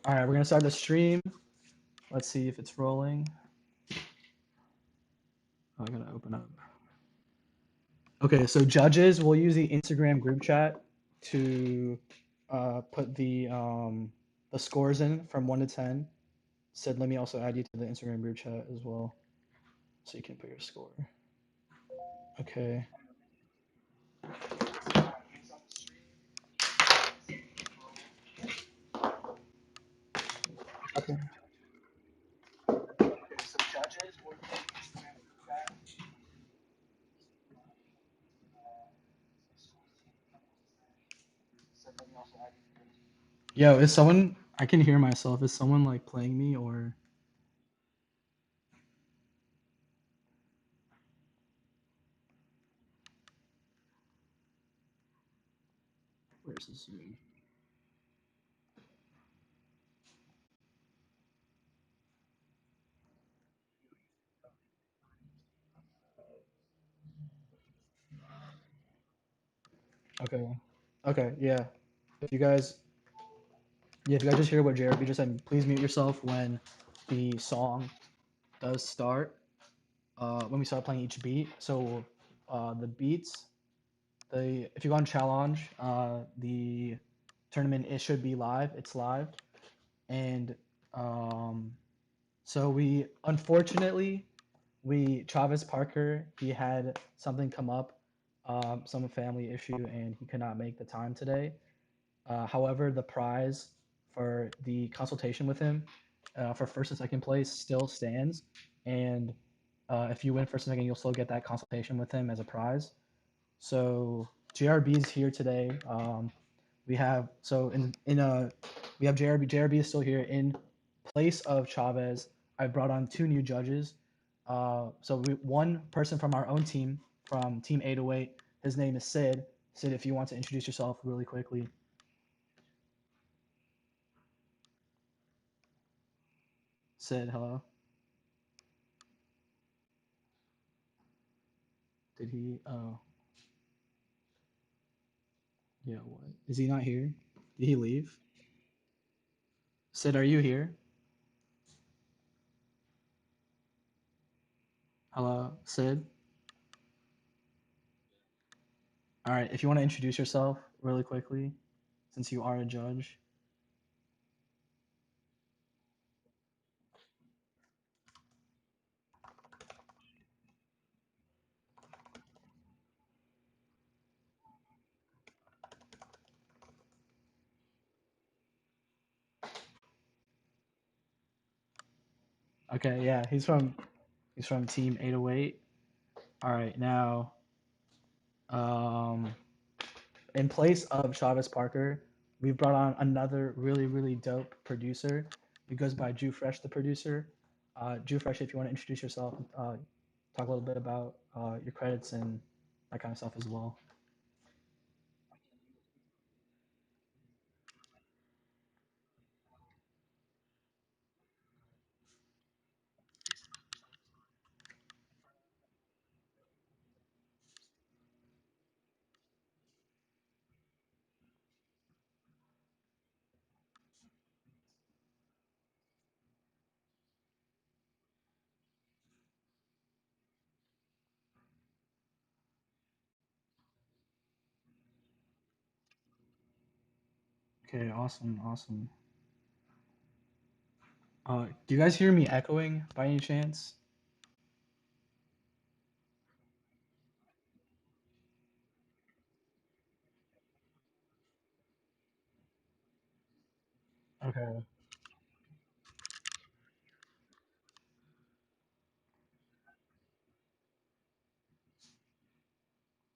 All right, we're gonna start the stream. Let's see if it's rolling. Oh, I gotta open up. Okay, so judges will use the Instagram group chat to put the scores in from 1 to 10. Said, let me also add you to the Instagram group chat as well, so you can put your score. Okay. Okay. So judges will use the Instagram group chat. Said, let me also add you to the Yo, is someone? I can hear myself. Is someone like playing me or? Where's this Zoom? Okay. Okay. Yeah. If you guys, yeah, if you guys just hear what Jared just said, please mute yourself when the song does start. When we start playing each beat. So, the beats, the if you go on challenge, the tournament it should be live. It's live, and um, so we unfortunately Travis Parker he had something come up, some family issue, and he could not make the time today. However, the prize for the consultation with him for first and second place still stands, and if you win first and second, you'll still get that consultation with him as a prize. So JRB is here today. We have so in a we have JRB. JRB is still here in place of Chavez. I brought on two new judges. One person from our own team, from Team 808. His name is Sid. Sid, if you want to introduce yourself really quickly. Sid, hello. Did he? Oh, yeah. What? Is he not here? Did he leave? Sid, are you here? Hello, Sid. All right. If you want to introduce yourself really quickly, since you are a judge. Okay. Yeah. He's from Team 808. All right. Now, um, in place of Chavez Parker, we've brought on another really dope producer. He goes by Jew Fresh, the producer. Jew Fresh, if you want to introduce yourself, talk a little bit about your credits and that kind of stuff as well. Okay, awesome. Do you guys hear me echoing by any chance? Okay.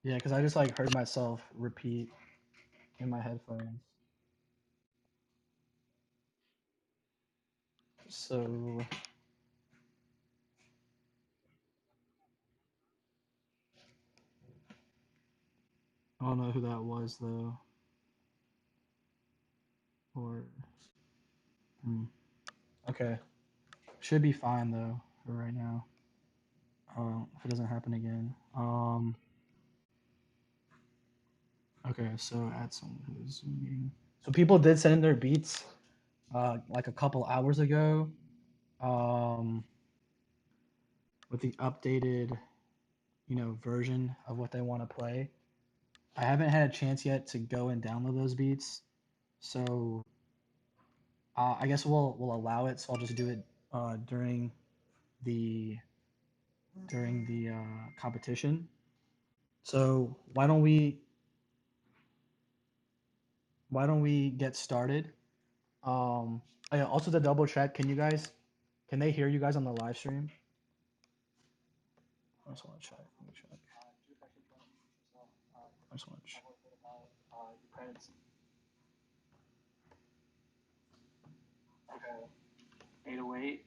Yeah, because I just like heard myself repeat in my headphones. So I don't know who that was though. Or hmm. Okay, should be fine though for right now. If it doesn't happen again. Okay, so add someone who is zooming. So people did send in their beats. like a couple hours ago, um, with the updated, version of what they want to play. I haven't had a chance yet to go and download those beats, so I guess we'll allow it. So I'll just do it during the competition. So why don't we get started? Yeah, also to double check, can they hear you guys on the live stream? I just want to check. Let me check. I just want to check. Okay. 808.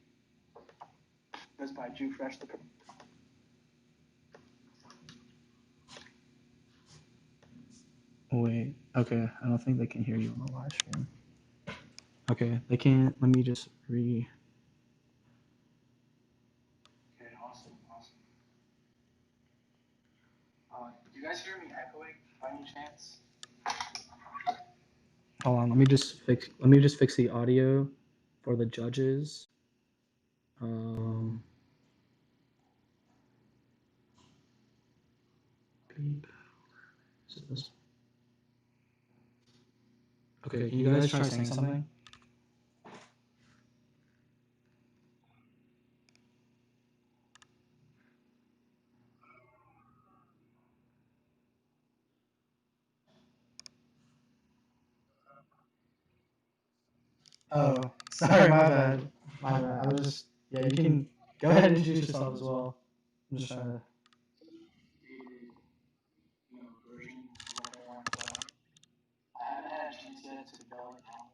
That's by Jew Fresh. Wait. Okay. I don't think they can hear you on the live stream. Okay. They can't. Let me just re. Okay. Awesome. Do you guys hear me echoing by any chance? Hold on. Let me just fix the audio for the judges. Beep. Okay, can you guys try saying something? Oh, sorry, my bad. My bad. I was just, yeah, you can go ahead and introduce yourself as well. I'm just trying to. I haven't had a chance yet to go down.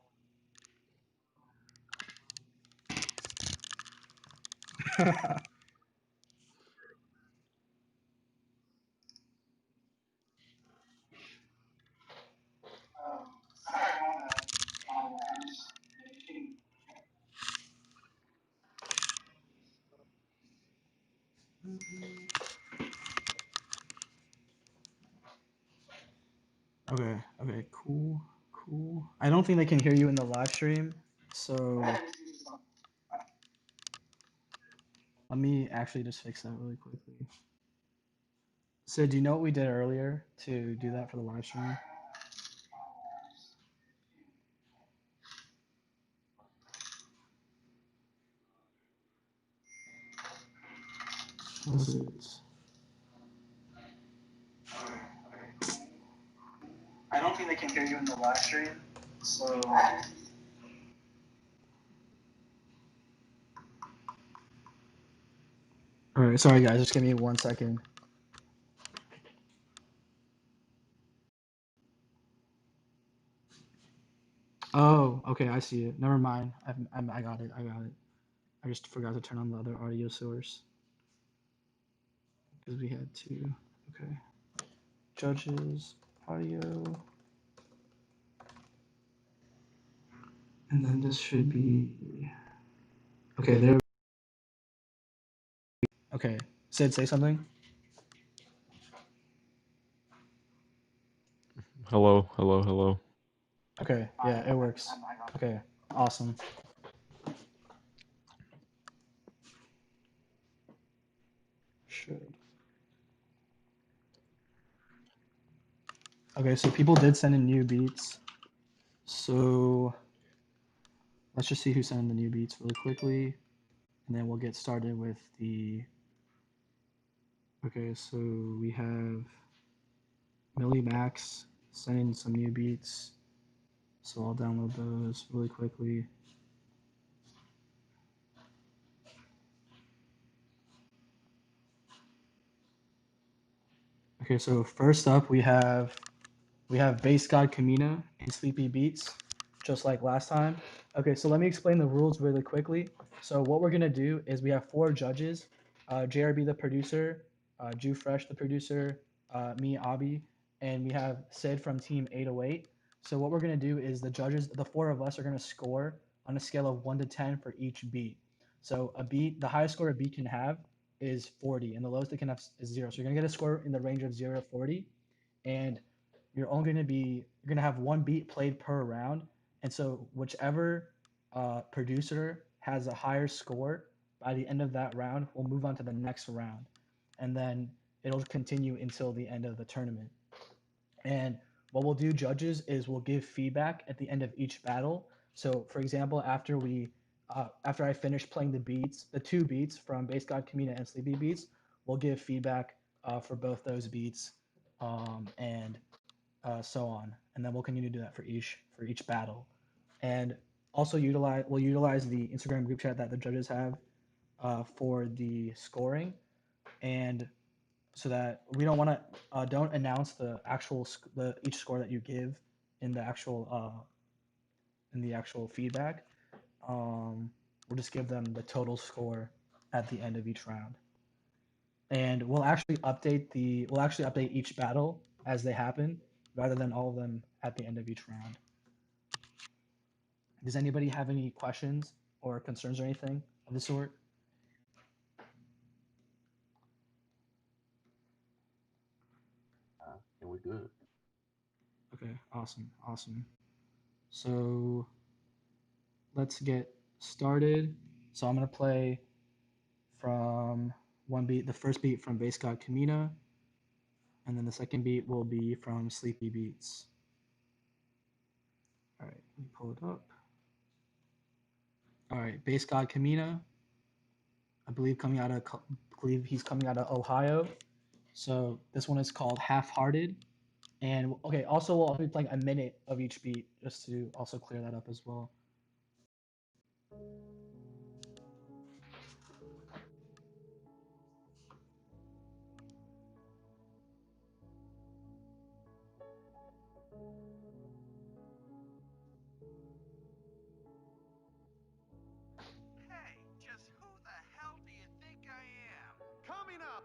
Okay, cool. I don't think they can hear you in the live stream, so let me actually just fix that really quickly. So, do you know what we did earlier to do that for the live stream? Was it? I don't think they can hear you in the live stream, so. All right, sorry guys, just give me 1 second. Oh, okay, I see it. Never mind. I got it. I just forgot to turn on the other audio source because we had two. Okay. Judges, audio. And then this should be. Okay, there. Okay. Sid, say something. Hello. Okay, yeah, it works. Okay, awesome. Should. Okay, so people did send in new beats. So let's just see who sent in the new beats really quickly. And then we'll get started with the. Okay, so we have Millie Max sending some new beats. So I'll download those really quickly. Okay, so first up we have Bass God Kamina and Sleepy Beats, just like last time. Okay, so let me explain the rules really quickly. So what we're gonna do is we have four judges, JRB the producer, Jew Fresh the producer, me Abi, and we have Sid from Team 808. So what we're gonna do is the four of us are gonna score on a scale of 1 to 10 for each beat. So the highest score a beat can have is 40, and the lowest it can have is 0. So you're gonna get a score in the range of 0 to 40, and you're gonna have one beat played per round, and so whichever producer has a higher score by the end of that round will move on to the next round, and then it'll continue until the end of the tournament. And what we'll do, judges, is we'll give feedback at the end of each battle. So, for example, after I finish playing the beats, the two beats from Bass God Kamina and Sleepy Beats, we'll give feedback for both those beats, and so on. And then we'll continue to do that for each battle. And also we'll utilize the Instagram group chat that the judges have for the scoring, and so that we don't announce the actual each score that you give in the actual feedback. We'll just give them the total score at the end of each round, and we'll actually update each battle as they happen rather than all of them at the end of each round. Does anybody have any questions or concerns or anything of the sort? And we're good. Okay, awesome. So let's get started. So I'm gonna play from one beat, the first beat from Bass God Kamina, and then the second beat will be from Sleepy Beats. All right, let me pull it up. All right, Bass God Kamina. I believe he's coming out of Ohio. So this one is called Half Hearted. And okay, also we'll be playing a minute of each beat just to also clear that up as well. Hey, just who the hell do you think I am? Coming up.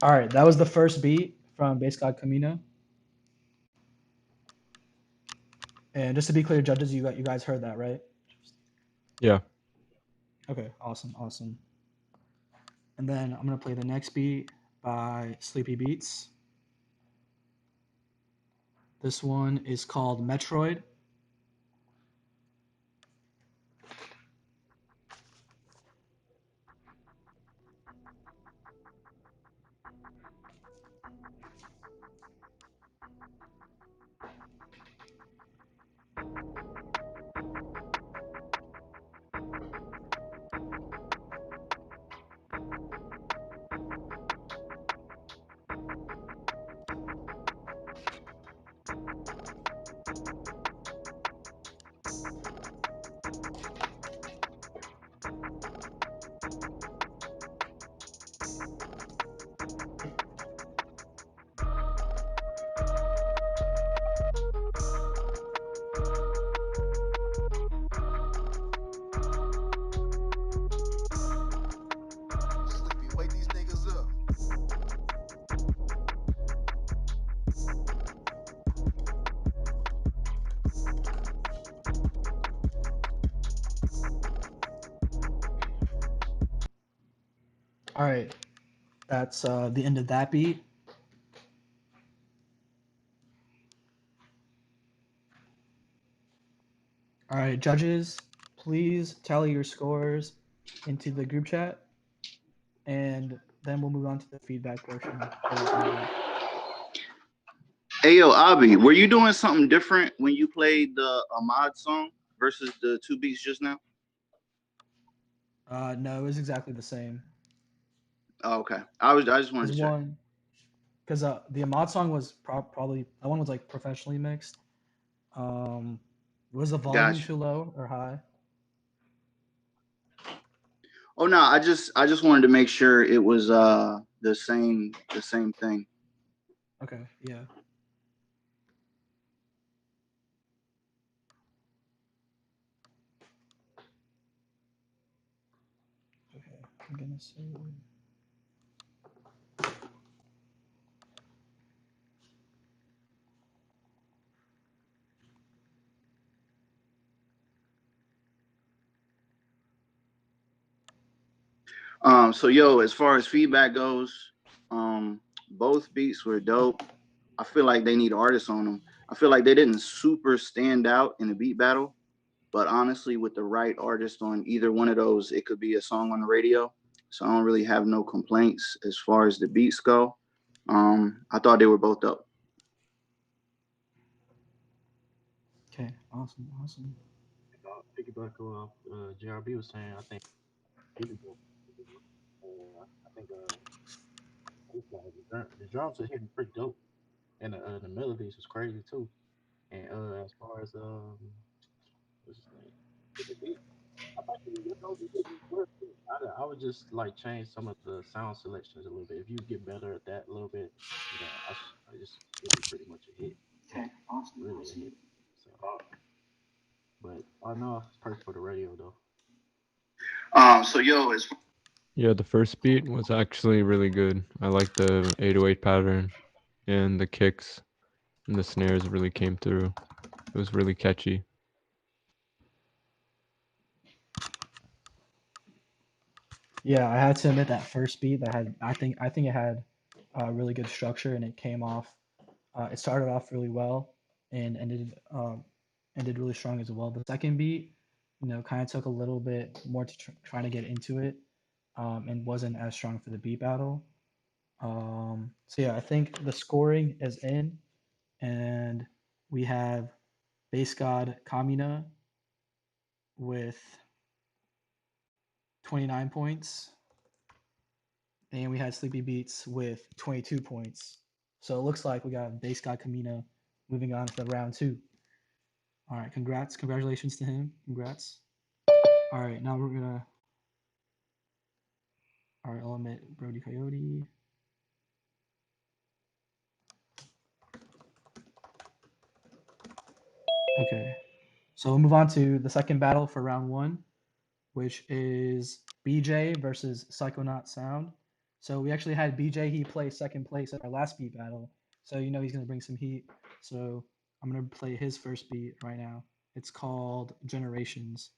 All right, that was the first beat from Bass God Kamina. And just to be clear, judges, you guys heard that, right? Yeah. Okay, awesome. And then I'm gonna play the next beat by Sleepy Beats. This one is called Metroid. Sleepy, wake these niggas up. All right, that's the end of that beat. All right, judges, please tally your scores into the group chat, and then we'll move on to the feedback portion. Hey yo, Avi, were you doing something different when you played the Ahmad song versus the two beats just now? No, it was exactly the same. Oh, okay. I just wanted Because to check. the Ahmad song was probably that one was like professionally mixed. Was the volume Gotcha. too low or high? Oh no, I just wanted to make sure it was the same thing. Okay, yeah. Okay, I'm gonna say. So yo, as far as feedback goes, both beats were dope. I feel like they need artists on them. I feel like they didn't super stand out in the beat battle, but honestly, with the right artist on either one of those, it could be a song on the radio. So I don't really have no complaints as far as the beats go. I thought they were both dope. Okay, awesome. Piggyback off JRB was saying, I think really good. I think this guy, the drums are hitting pretty dope, and the melodies was crazy too. And as far as what's his name, with the beat, I thought you know the beat was good. I would just like change some of the sound selections a little bit. If you get better at that a little bit, then I just it'd be pretty much a hit, Okay, really a awesome. hit. So, but I know it's perfect for the radio though. So yo, as Yeah, the first beat was actually really good. I like the 808 pattern and the kicks and the snares really came through. It was really catchy. Yeah, I had to admit that first beat that had I think it had really good structure and it came off. It started off really well and ended really strong as well. The second beat, kind of took a little bit more to trying to get into it, and wasn't as strong for the beat battle. So yeah, I think the scoring is in, and we have Base God Kamina with 29 points, and we had Sleepy Beats with 22 points. So it looks like we got Base God Kamina moving on to round two. All right, congratulations to him. Congrats. All right, now we're gonna. All right, I'll admit Brody Coyote. Okay, so we'll move on to the second battle for round one, which is BJ versus Psychonaut Sound. So we actually had BJ. He placed second place at our last beat battle, so he's gonna bring some heat. So I'm gonna play his first beat right now. It's called Generations.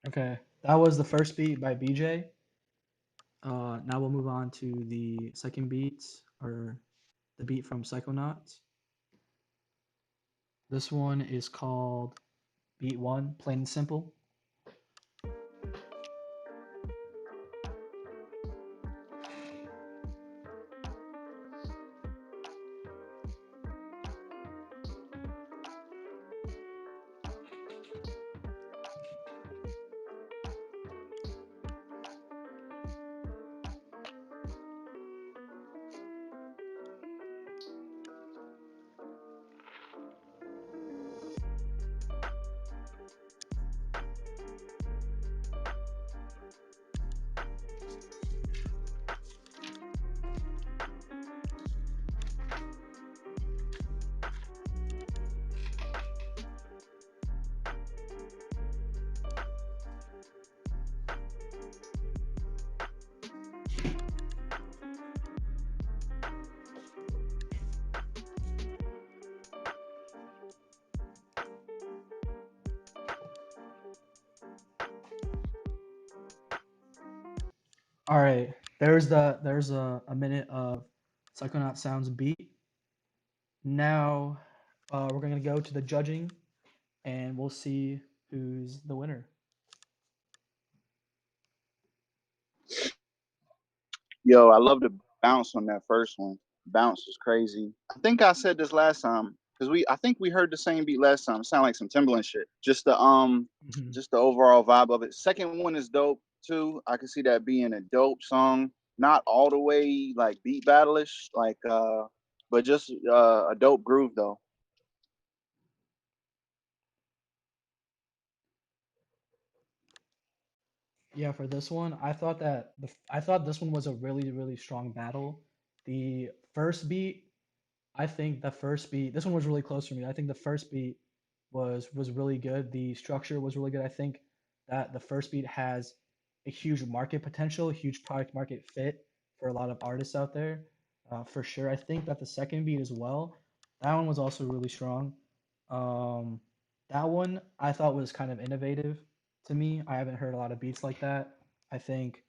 Okay, that was the first beat by BJ. Now we'll move on to the second beat, or the beat from Psychonaut. This one is called Beat One, plain and simple. All right. There's a minute of Psychonaut sounds beat. Now we're gonna go to the judging, and we'll see who's the winner. Yo, I love the bounce on that first one. Bounce was crazy. I think I said this last time because I think we heard the same beat last time. It sounded like some Timbaland shit. Mhm. Just the overall vibe of it. Second one is dope too. I can see that being a dope song. Not all the way like beat battle-ish, but just a dope groove though. Yeah, for this one, I thought this one was a really strong battle. The first beat, I think the first beat, this one was really close for me. I think the first beat was really good. The structure was really good. I think that the first beat has a huge market potential, huge product market fit for a lot of artists out there, for sure. I think that the second beat as well, that one was also really strong. Um, that one I thought was kind of innovative to me. I haven't heard a lot of beats like that. I think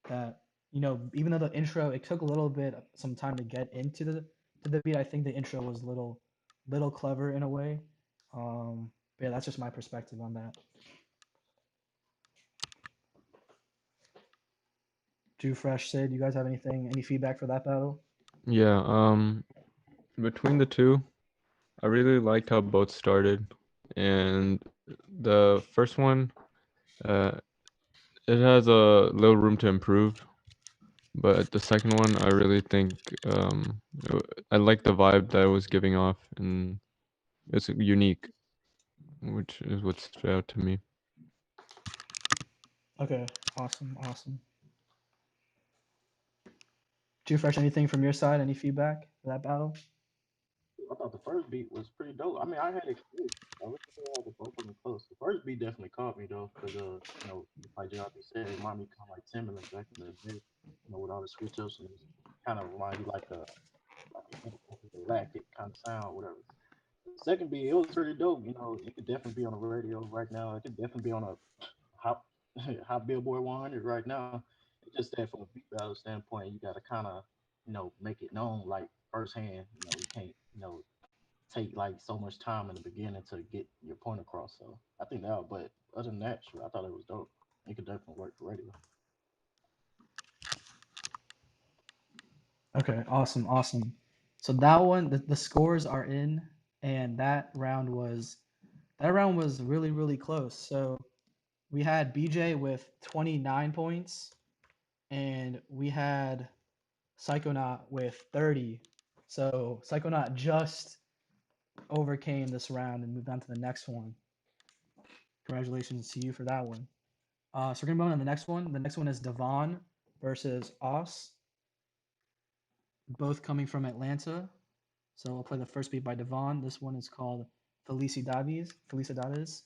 that even though the intro it took a little bit some time to get into the beat, I think the intro was little clever in a way. But yeah, that's just my perspective on that. Drew Fresh said, you guys have any feedback for that battle? Yeah, between the two, I really liked how both started. And the first one, uh, it has a little room to improve. But the second one, I really think I like the vibe that it was giving off, and it's unique, which is what stood out to me. Okay, awesome. Drew Fresh, anything from your side? Any feedback for that battle? I thought the first beat was pretty dope. I mean, I had it close. I really had the both of them close. The first beat definitely caught me though, because like JRP said, it reminded me kind of like Timberland back in the day. With all the switch ups and kind of remind you like a galactic kind of sound, whatever. The second beat, it was pretty dope. It could definitely be on the radio right now. It could definitely be on a hot hot Billboard 100 right now. It's just that from a beat battle standpoint, you got to kind of make it known like firsthand. You can't take like so much time in the beginning to get your point across. So I think that. But other than that, sure, I thought it was dope. It could definitely work for radio. Okay, awesome. So that one, the scores are in, and that round was really close. So we had BJ with 29 points, and we had Psychonaut with 30. So Psychonaut just overcame this round and moved on to the next one. Congratulations to you for that one. So we're gonna move on to the next one. The next one is Davon versus Os, both coming from Atlanta. So I'll play the first beat by Davon. This one is called Felicidades. Felicidades.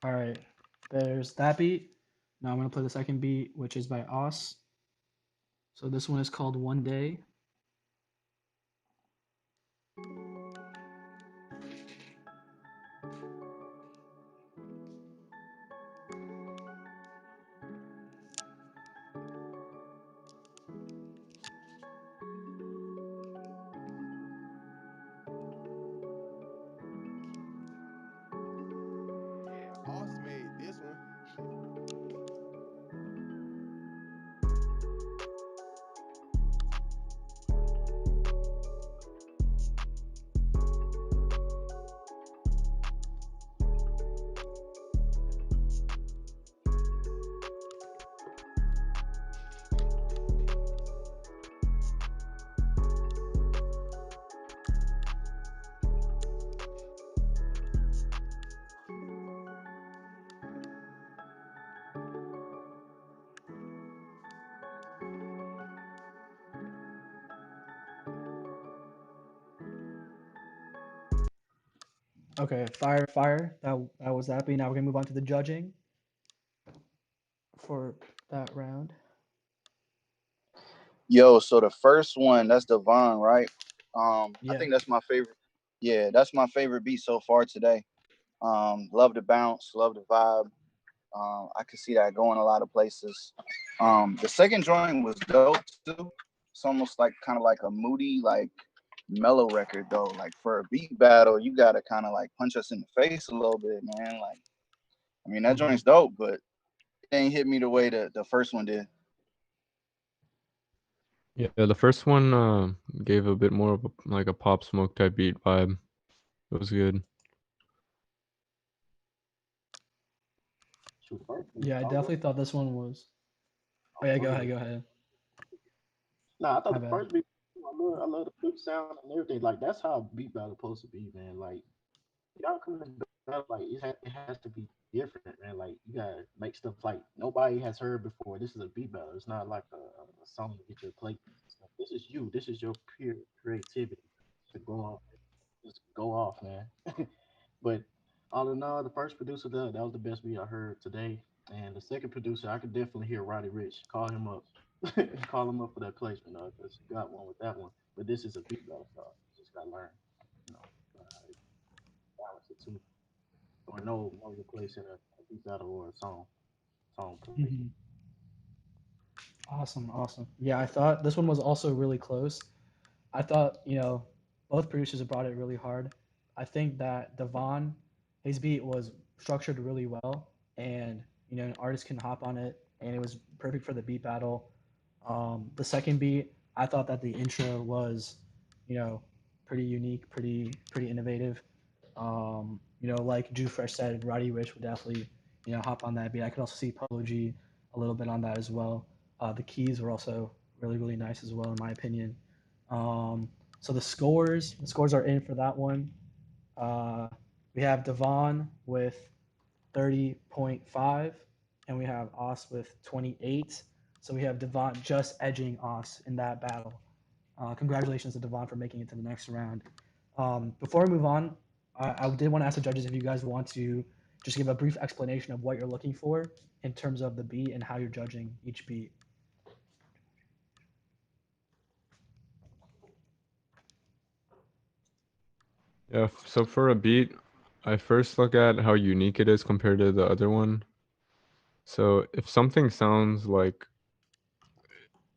All right. There's that beat. Now I'm gonna play the second beat, which is by Os. So this one is called One Day. Okay, fire, fire. That was that beat. Now we're gonna move on to the judging for that round. Yo, so the first one, that's Davon, right? I Yeah. think that's my favorite. Yeah, that's my favorite beat so far today. Love the bounce, love the vibe. I could see that going a lot of places. The second joint was dope too. It's almost like kind of like a moody, like mellow record though. Like for a beat battle, you gotta kind of like punch us in the face a little bit, man. Like, I mean, that Mhm. joint's dope, but it ain't hit me the way the first one did. Yeah, the first one gave a bit more of like a Pop Smoke type beat vibe. It was good. Shoot, first beat, Yeah, I I was definitely thought this one was. Oh oh, yeah, go go ahead. ahead, go ahead. Nah, I thought My the bad. first beat. I love the flip sound and everything. Like that's how a beat battle supposed to be, man. Like y'all come in battle, like it has to be different, man. Like you gotta make stuff like nobody has heard before. This is a beat battle. It's not like a song to get your plate. This is you. This is your pure creativity to go off. Just go off, man. But all in all, the first producer that was the best beat I heard today. And the second producer, I could definitely hear Roddy Rich. Call him up. Call him up for that placement, because you got one with that one. But this is a beat battle, so you just gotta learn, how to balance the two, or know your place in a beat battle or a song placement. Hmm. Awesome, awesome. Yeah, I thought this one was also really close. I thought, both producers have brought it really hard. I think that Devon, his beat was structured really well, and an artist can hop on it, and it was perfect for the beat battle. The second beat, I thought that the intro was, you know, pretty unique, pretty innovative. Like Drew Fresh said, Roddy Rich would definitely, hop on that beat. I could also see Polo G a little bit on that as well. The keys were also really nice as well, in my opinion. Um, so the scores are in for that one. Uh, we have Devon with 30.5, and we have Os with 28. So we have Devon just edging Os in that battle. Congratulations to Devon for making it to the next round. Before we move on, I did want to ask the judges if you guys want to just give a brief explanation of what you're looking for in terms of the beat and how you're judging each beat. Yeah, so for a beat, I first look at how unique it is compared to the other one. So if something sounds like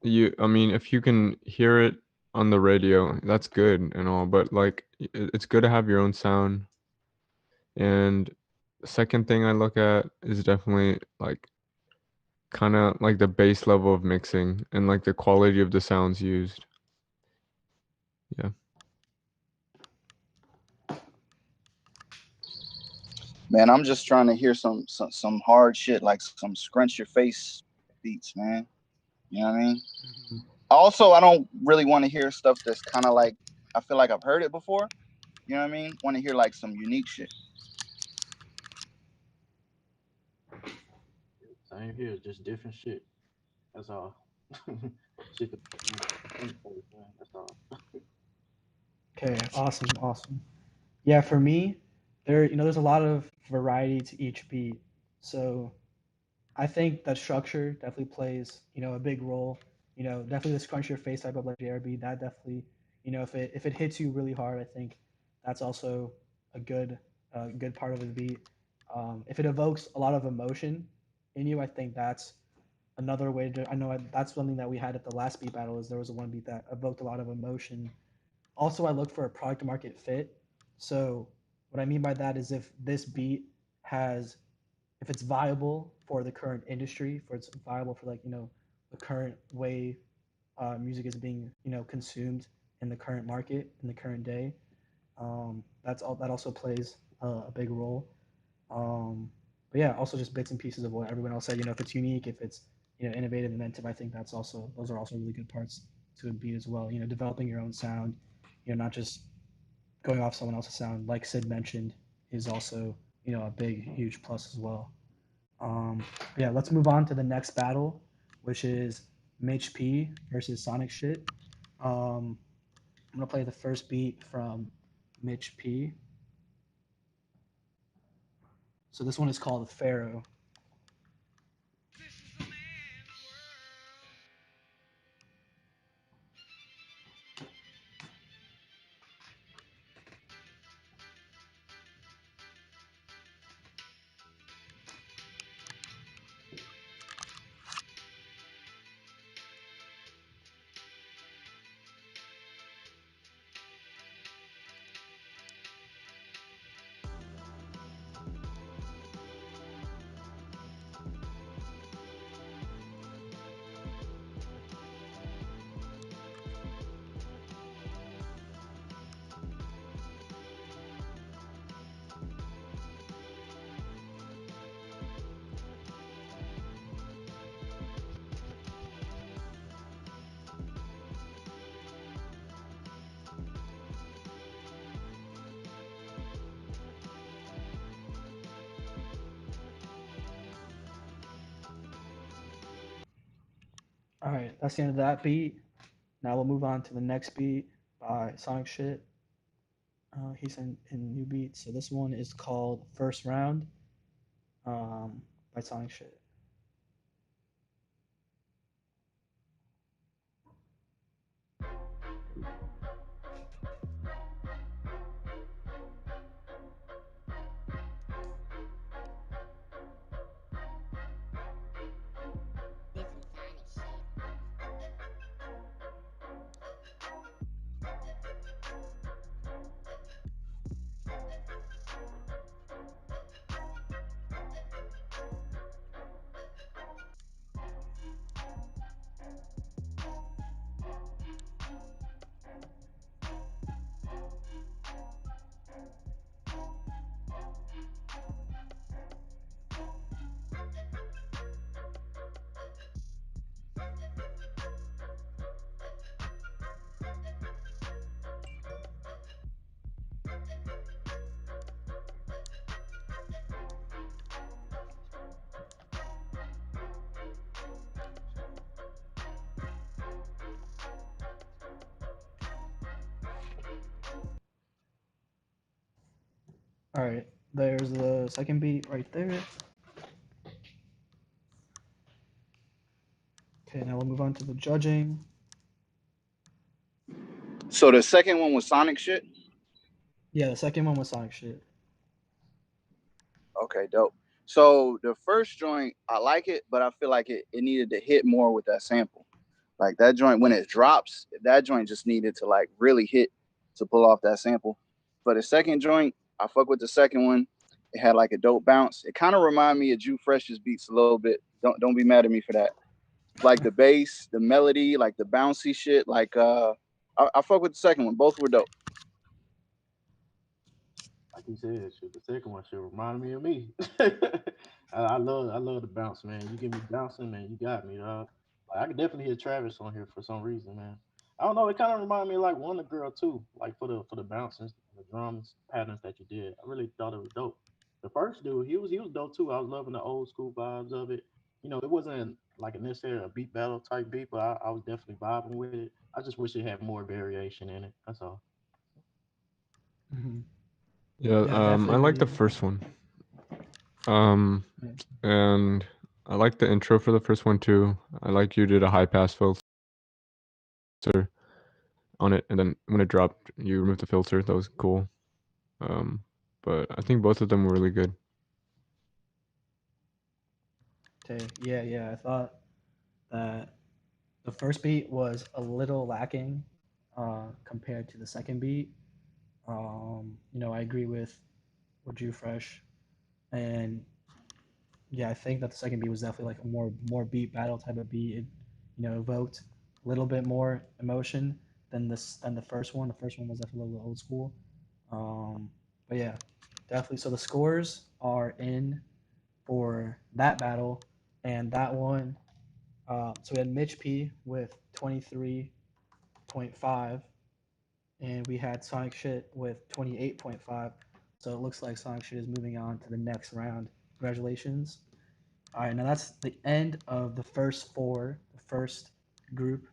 I mean, if you can hear it on the radio, that's good and all, but like it's good to have your own sound. And the second thing I look at is definitely like kind of like the base level of mixing and like the quality of the sounds used. Yeah. Man, I'm just trying to hear some hard shit, like some scrunch your face beats, man. You know what I mean? Mhm. Also, I don't really want to hear stuff that's kind of like, I feel like I've heard it before. You know what I mean? Want to hear like some unique shit. Same here, just different shit. That's all. Shit to think for, man. That's all. Okay, awesome, awesome. Yeah, for me, there's a lot of variety to each beat. So I think that structure definitely plays, a big role. Definitely the scrunch your face type of like JRB, that definitely, if it hits you really hard, I think that's also a good part of the beat. If it evokes a lot of emotion in you, I think that's another way to. I know that's something that we had at the last beat battle is there was a one beat that evoked a lot of emotion. Also, I look for a product market fit. So what I mean by that is if this beat has if it's viable for the current industry, for it's viable for like the current way music is being consumed in the current market in the current day. That's all. That also plays a big role. But yeah, also just bits and pieces of what everyone else said. If it's unique, if it's innovative, inventive, I think those are also really good parts to a beat as well. Developing your own sound. Not just going off someone else's sound, like Sid mentioned, is also a big huge plus as well. Yeah, let's move on to the next battle, which is Mitch P versus Sonic Shit. I'm gonna play the first beat from Mitch P. So this one is called Pharaoh. This is a man's world. All right, that's the end of that beat. Now we'll move on to the next beat by Sonic Shit. He's in new beats. So this one is called First Round by Sonic Shit. This is Sonic shit. All right, there's the second beat right there. Okay, now we'll move on to the judging. So the second one was Sonic Shit. Yeah, the second one was Sonic Shit. Okay, dope. So the first joint, I like it, but I feel like it needed to hit more with that sample. Like that joint, when it drops, that joint just needed to like really hit to pull off that sample. But the second joint, I fuck with the second one. It had like a dope bounce. It kind of reminded me of Jew Fresh's beats a little bit. Don't be mad at me for that. Like the bass, the melody, like the bouncy shit. Like I fuck with the second one. Both were dope. Like you said, shoot, the second one should remind me of me. I love the bounce, man. You get me bouncing, man. You got me, dog. Like I could definitely hear Travis on here for some reason, man. I don't know. It kind of reminded me of like Wonder Girl too, like for the bounces, the drums patterns that you did. I really thought it was dope. The first dude, he was dope too. I was loving the old school vibes of it. You know, it wasn't like a necessarily a beat battle type beat, but I was definitely vibing with it. I just wish it had more variation in it. That's all. Mm-hmm. Yeah, Yeah, I definitely I like the agree. first one. Um, Yeah. and I like the intro for the first one too. I like you did a high pass filter on it, and then when it dropped, you removed the filter. That was cool. But I think both of them were really good. Okay. Yeah. I thought that the first beat was a little lacking compared to the second beat. I agree with Drew Fresh, and yeah, I think that the second beat was definitely like a more beat battle type of beat. It evoked a little bit more emotion than the first one. The first one was definitely a little old school. Um, but yeah, definitely. So the scores are in for that battle and that one. So we had Mitch P with 23.5, and we had Sonic Shit with 28.5. So it looks like Sonic Shit is moving on to the next round. Congratulations. All right, now that's the end of the first four, the first group.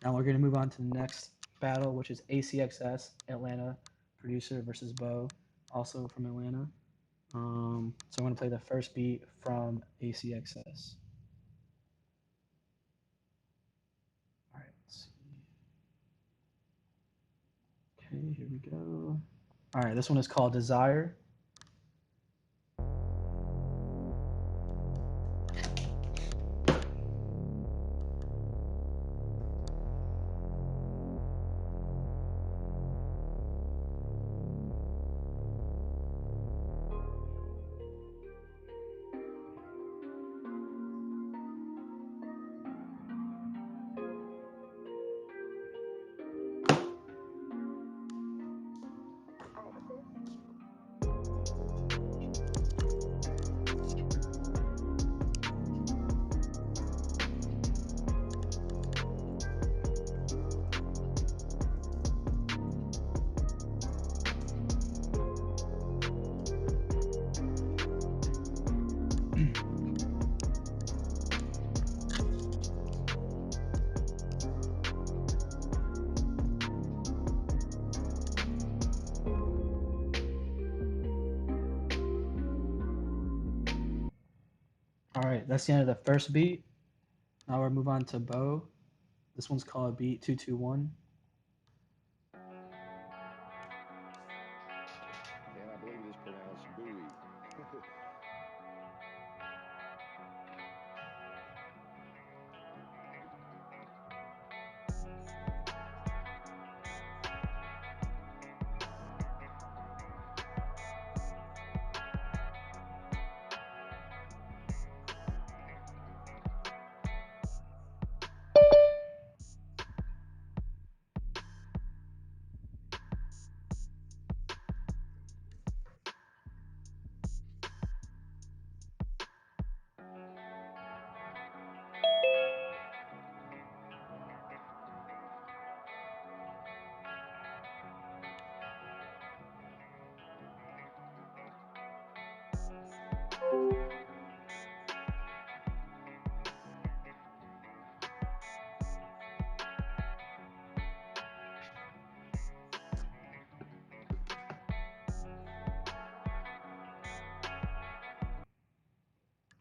Now we're going to move on to the next battle, which is ACXS Atlanta producer versus Bo, also from Atlanta. So I'm gonna play the first beat from Acxs. All right, let's see. Okay, here we go. All right, this one is called Desire. All right, that's the end of the first beat. Now we'll move on to Bo. This one's called Beat 221. And I believe it is pronounced buoy.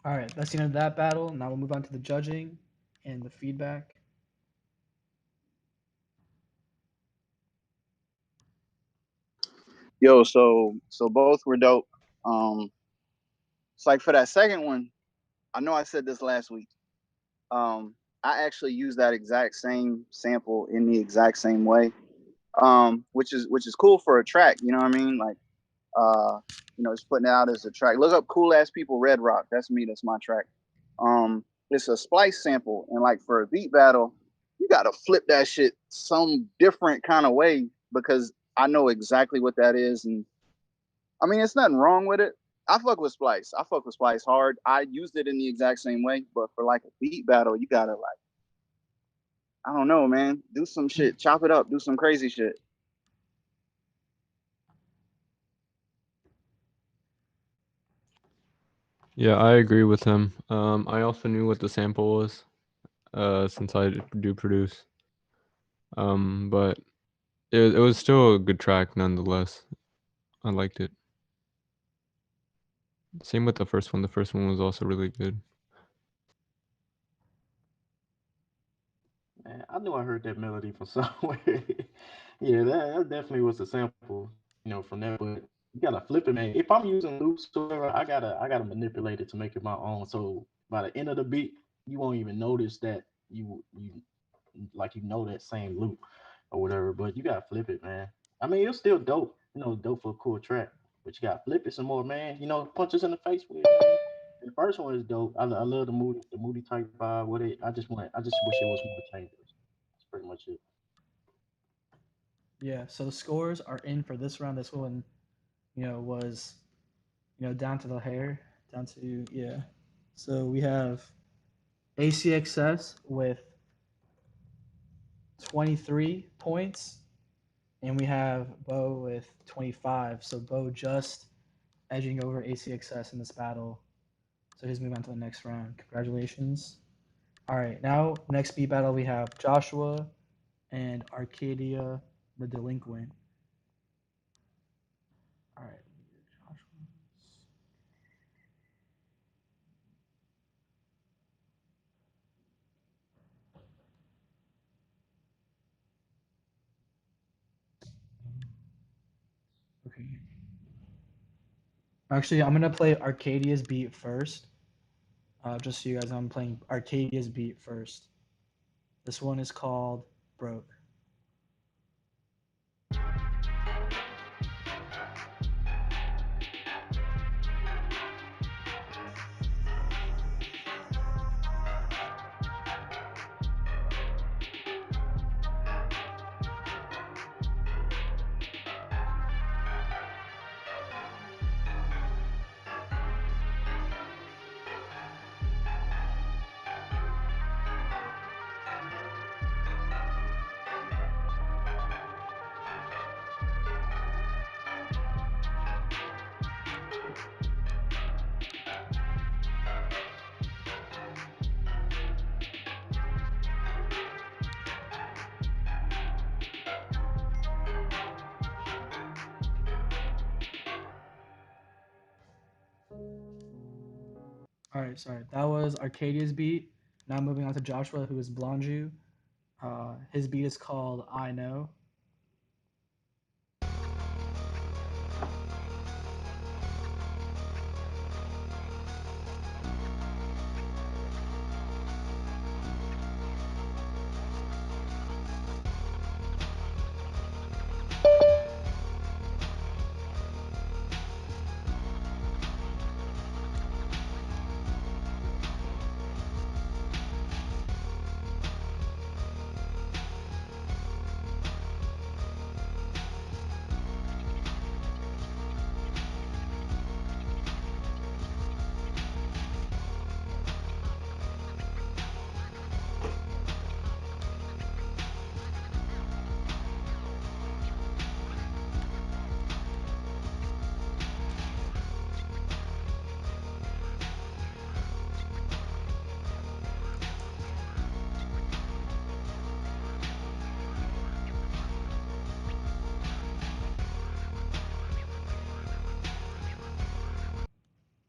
All right, that's the end of that battle. Now we'll move on to the judging and the feedback. Yo, so both were dope. It's like for that second one, I know I said this last week. I actually used that exact same sample in the exact same way. Which is cool for a track, you know what I mean? Like just putting it out as a track. Look up Cool Ass People Red Rock. That's me, that's my track. It's a splice sample, and like for a beat battle, you gotta flip that shit some different kind of way because I know exactly what that is. And I mean, it's nothing wrong with it. I fuck with Splice. I fuck with Splice hard. I used it in the exact same way, but for like a beat battle, you gotta like, I don't know, man. Do some shit, chop it up, do some crazy shit. Yeah, I agree with him. I also knew what the sample was, since I do produce. But it was still a good track nonetheless. I liked it. Same with the first one. The first one was also really good. Man, I knew I heard that melody from somewhere. Yeah, that definitely was a sample, from that. But you gotta flip it, man. If I'm using loops or whatever, I gotta manipulate it to make it my own. So by the end of the beat, you won't even notice that you like that same loop or whatever. But you gotta flip it, man. I mean, it's still dope, dope for a cool track. But you gotta flip it some more, man. Punches in the face with it, man. The first one is dope. I love the moody type vibe with it. I just wish it was more changes. That's pretty much it. Yeah, so the scores are in for this round. This one, was, down to the hair, down to, yeah. So we have Acxs with 23 points, and we have Bo with 25. So Bo just edging over Acxs in this battle. So he's moving on to the next round. Congratulations. All right, now next beat battle we have Joshua and Arcadia, the delinquent. All right, Joshua. Actually, I'm gonna play Arcadia's beat first. Just so you guys know, I'm playing Arcadia's beat first. This one is called Broke. All right, sorry. That was Arcadia's beat. Now moving on to Joshua, who is Blanju. His beat is called I Know.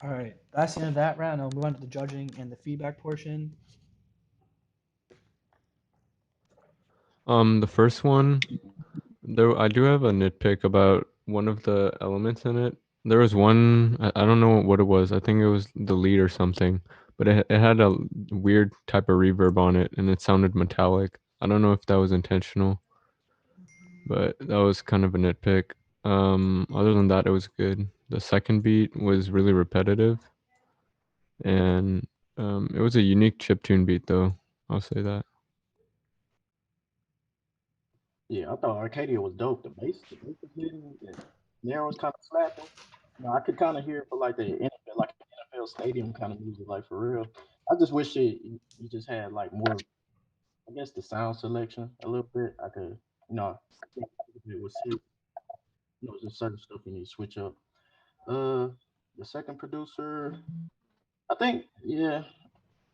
All right, that's the end of that round. I'll move on to the judging and the feedback portion. The first one, though, I do have a nitpick about one of the elements in it. There was one, I don't know what it was. I think it was the lead or something, but it had a weird type of reverb on it, and it sounded metallic. I don't know if that was intentional, but that was kind of a nitpick. Other than that, it was good. The second beat was really repetitive, and it was a unique chiptune beat, though. I'll say that. Yeah, I thought Arcadia was dope. The bass was hitting, the snare was kind of slapping. You know, I could kind of hear it for like the NFL, like an NFL stadium kind of music, like for real. I just wish you just had like more, I guess, the sound selection a little bit. I could, you know, I think it was, just certain stuff you need to switch up. Uh, the second producer, I think, yeah,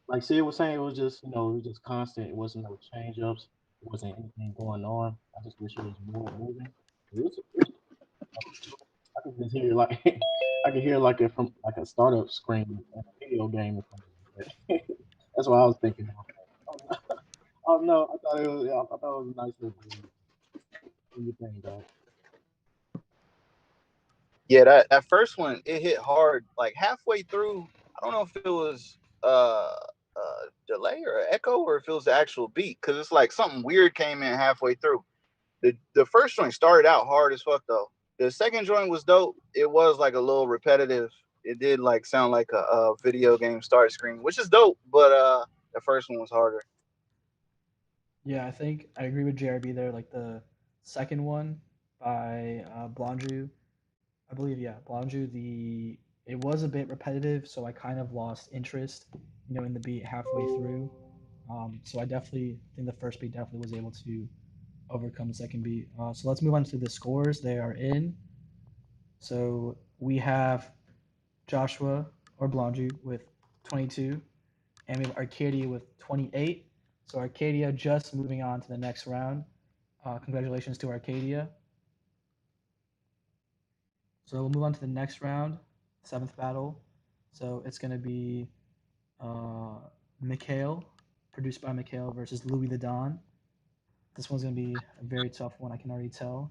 like Sid was saying, it was just, it was just constant. It wasn't no change ups. It wasn't anything going on. I just wish it was more moving. It was I could just hear like I could hear like it from like a startup screen in a video game or something. That's what I was thinking. Oh, no, oh no, I thought it was a nice little breeze. What do you think, dog? Yeah, that first one it hit hard. Like halfway through, I don't know if it was delay or echo or if it was the actual beat because it's like something weird came in halfway through. The first joint started out hard as fuck though. The second joint was dope. It was like a little repetitive. It did like sound like a video game start screen, which is dope. But the first one was harder. Yeah, I think I agree with JRB there. Like the second one by Blanju, I believe, yeah, Blanju. It was a bit repetitive, so I kind of lost interest, in the beat halfway through. So I definitely think the first beat definitely was able to overcome the second beat. So let's move on to the scores. They are in. So we have Joshua or Blanju with 22, and we have Arcadia with 28. So Arcadia just moving on to the next round. Congratulations to Arcadia. So we'll move on to the next round, seventh battle. So it's going to be uh, Mikhail, produced by Mikhail, versus Louis the Don. This one's going to be a very tough one, I can already tell.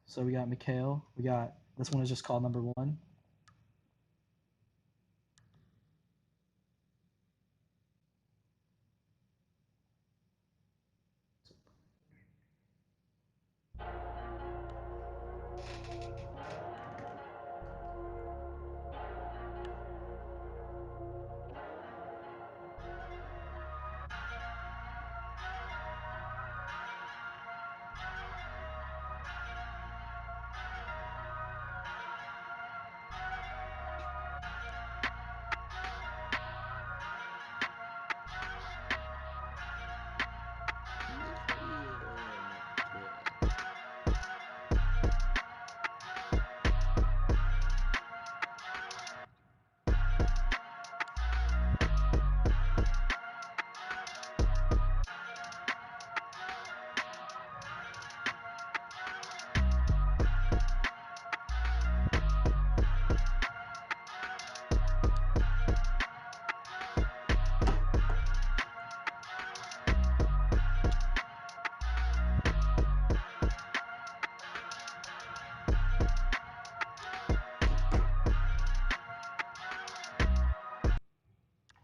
So we got Mikhail. We got this one is just called number one.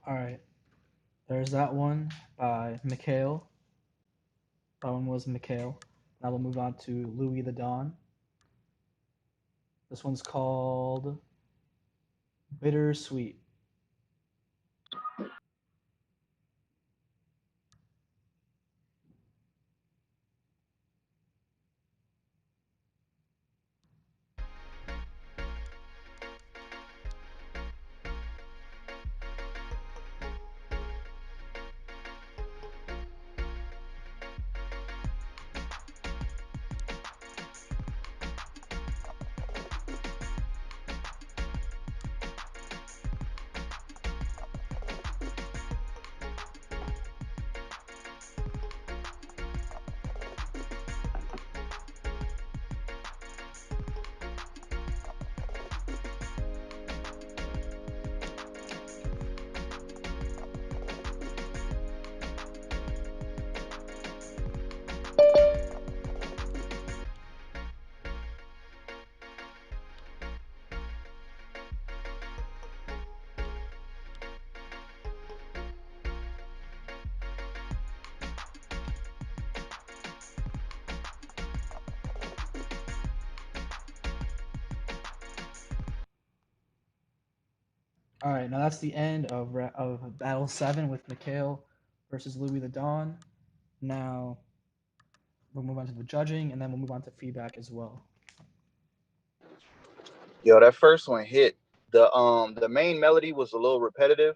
All right. There's that one by Mikhail. That one was Mikhail. Now we'll move on to Louis the Don. This one's called Bittersweet. All right, now that's the end of Battle 7 with Mikhail versus Louis the Don. Now we'll move on to the judging, and then we'll move on to feedback as well. Yo, that first one hit. The main melody was a little repetitive,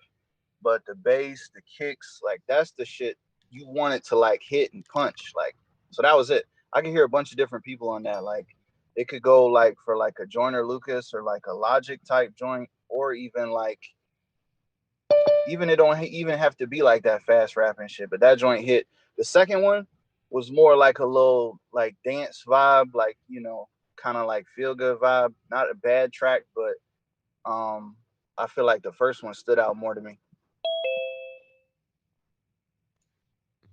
but the bass, the kicks, like that's the shit you wanted to like hit and punch. Like, so that was it. I can hear a bunch of different people on that. Like, it could go like for like a Joyner Lucas or like a Logic type joint, or even like even it don't even have to be like that fast rapping shit. But that joint hit. The second one was more like a little like dance vibe, like kind of like feel good vibe. Not a bad track, but I feel like the first one stood out more to me.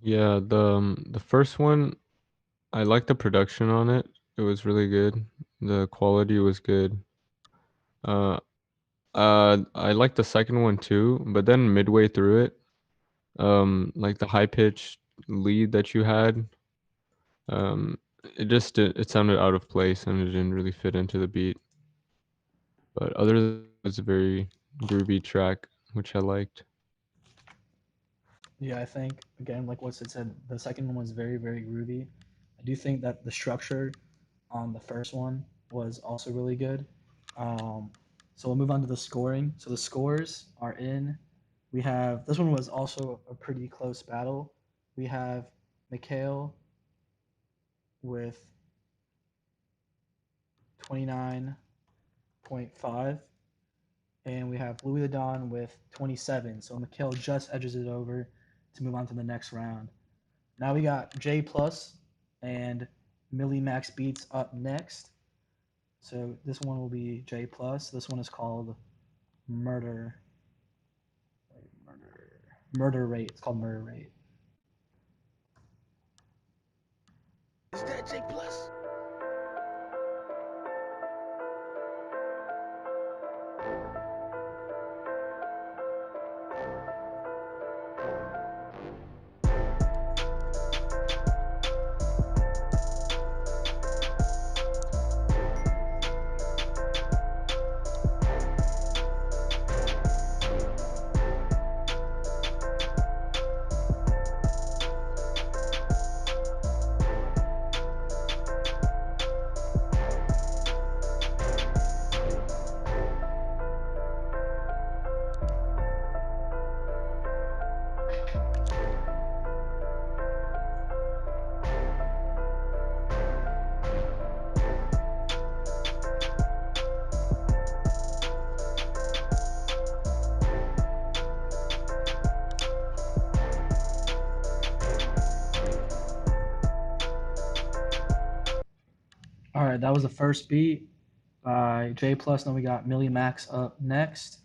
Yeah, the first one, I liked the production on it. It was really good. The quality was good. Uh, I liked the second one too, but then midway through it, like the high pitched lead that you had, um, it sounded out of place and it didn't really fit into the beat. But other than that, it was a very groovy track, which I liked. Yeah, I think again, like what Sid said, the second one was very, very groovy. I do think that the structure on the first one was also really good. Um, so we'll move on to the scoring. So the scores are in. We have this one was also a pretty close battle. We have Mikhail with 29.5, and we have Louis the Don with 27. So Mikhail just edges it over to move on to the next round. Now we got J Plus and Millie Max Beats up next. So this one will be J Plus. This one is called Murder. Murder Rate. It's called Murder Rate. Is that J Plus? right, that was the first beat by J Plus. Then we got Millie Max up next.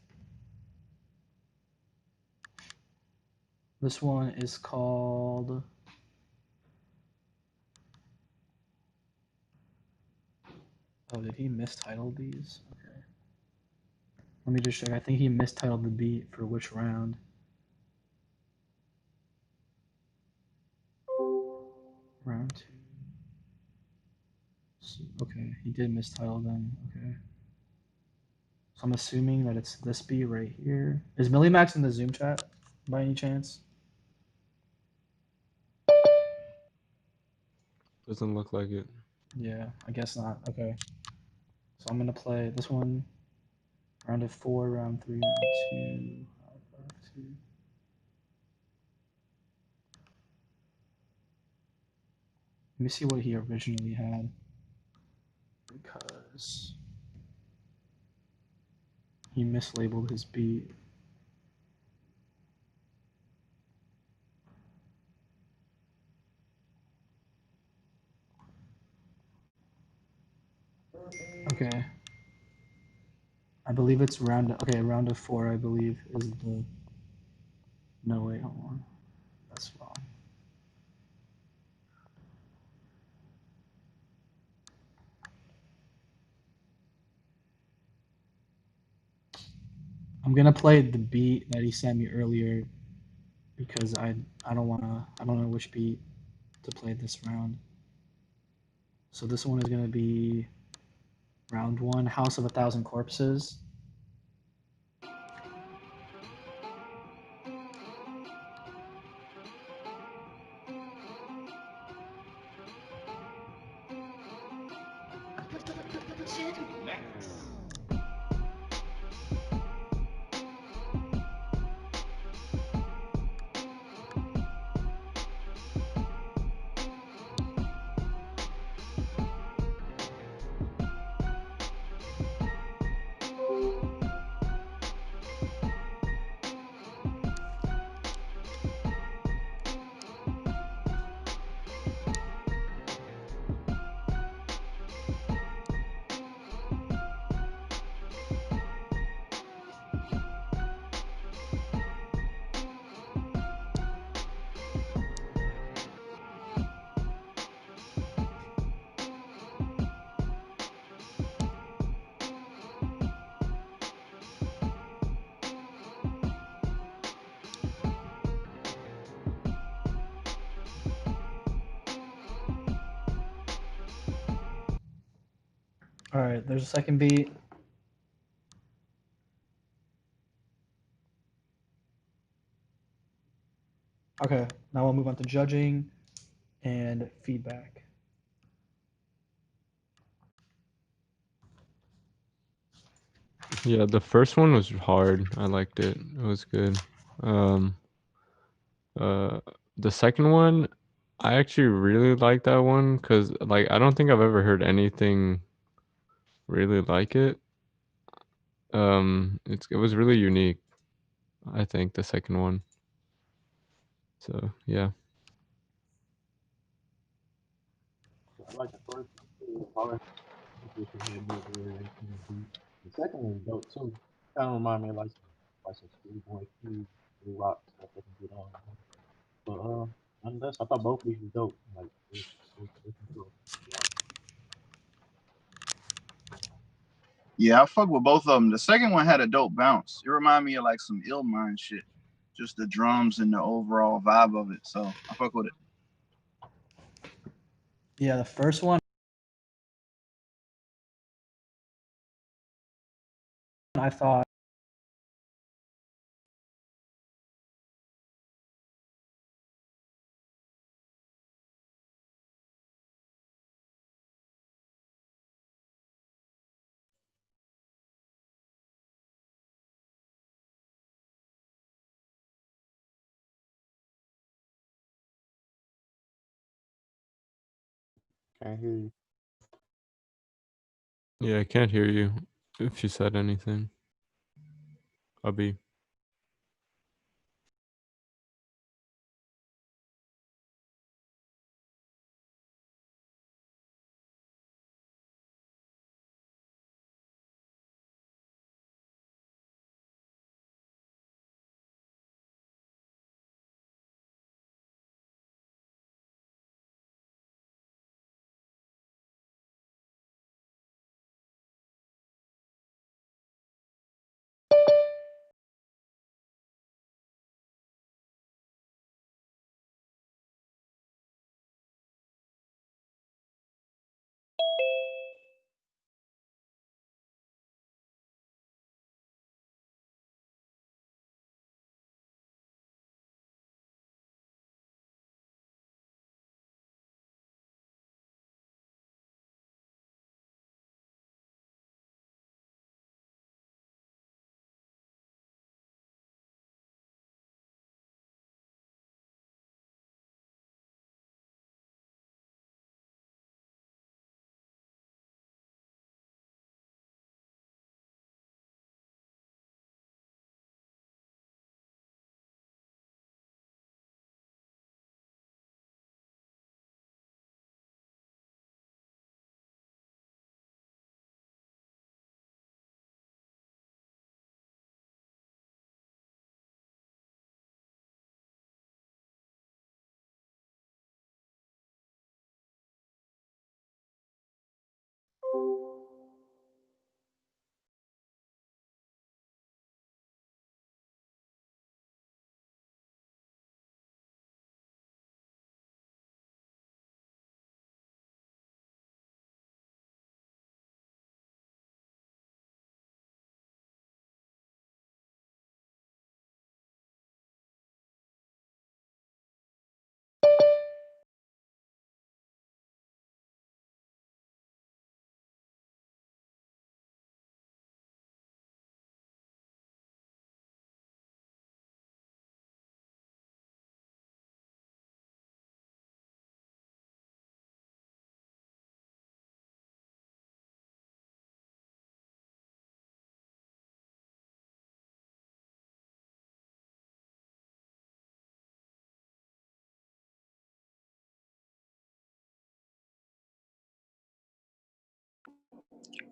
This one is called. Oh, did he mistitle these? Okay. Let me just check. I think he mistitled the beat for which round. Round 2. Okay, he did mistitle them. Okay. So I'm assuming that it's this beat right here. Is Millie Max in the Zoom chat by any chance? Doesn't look like it. Yeah, I guess not. Okay. So I'm gonna play this one. Round of 4, round 3, round 2. Round 2. Let me see what he originally had. Because he mislabeled his beat. Okay. I believe it's round of 4, I believe, is the. No, wait, hold on. That's wrong. I'm gonna play the beat that he sent me earlier because I don't know which beat to play this round. So this one is gonna be round 1, House of a Thousand Corpses. All right, there's a second beat. Okay, now we'll move on to judging and feedback. Yeah, the first one was hard. I liked it. It was good. Um, the second one, I actually really liked that one because, like, I don't think I've ever heard anything really like it. It was really unique. I think the second one. So yeah. I like the first one too. Hard. Just had more variation in the beat. The second one was dope too. Kind of remind me of like some Schoolboy Q, rock stuff I can get on. But nonetheless, I thought both these was dope. Like it's cool. Yeah, I fuck with both of them. The second one had a dope bounce. It reminded me of like some ill mind shit. Just the drums and the overall vibe of it. So I fuck with it. Yeah, the first one I thought Can't hear you. Yeah, I can't hear you if you said anything. Robbie.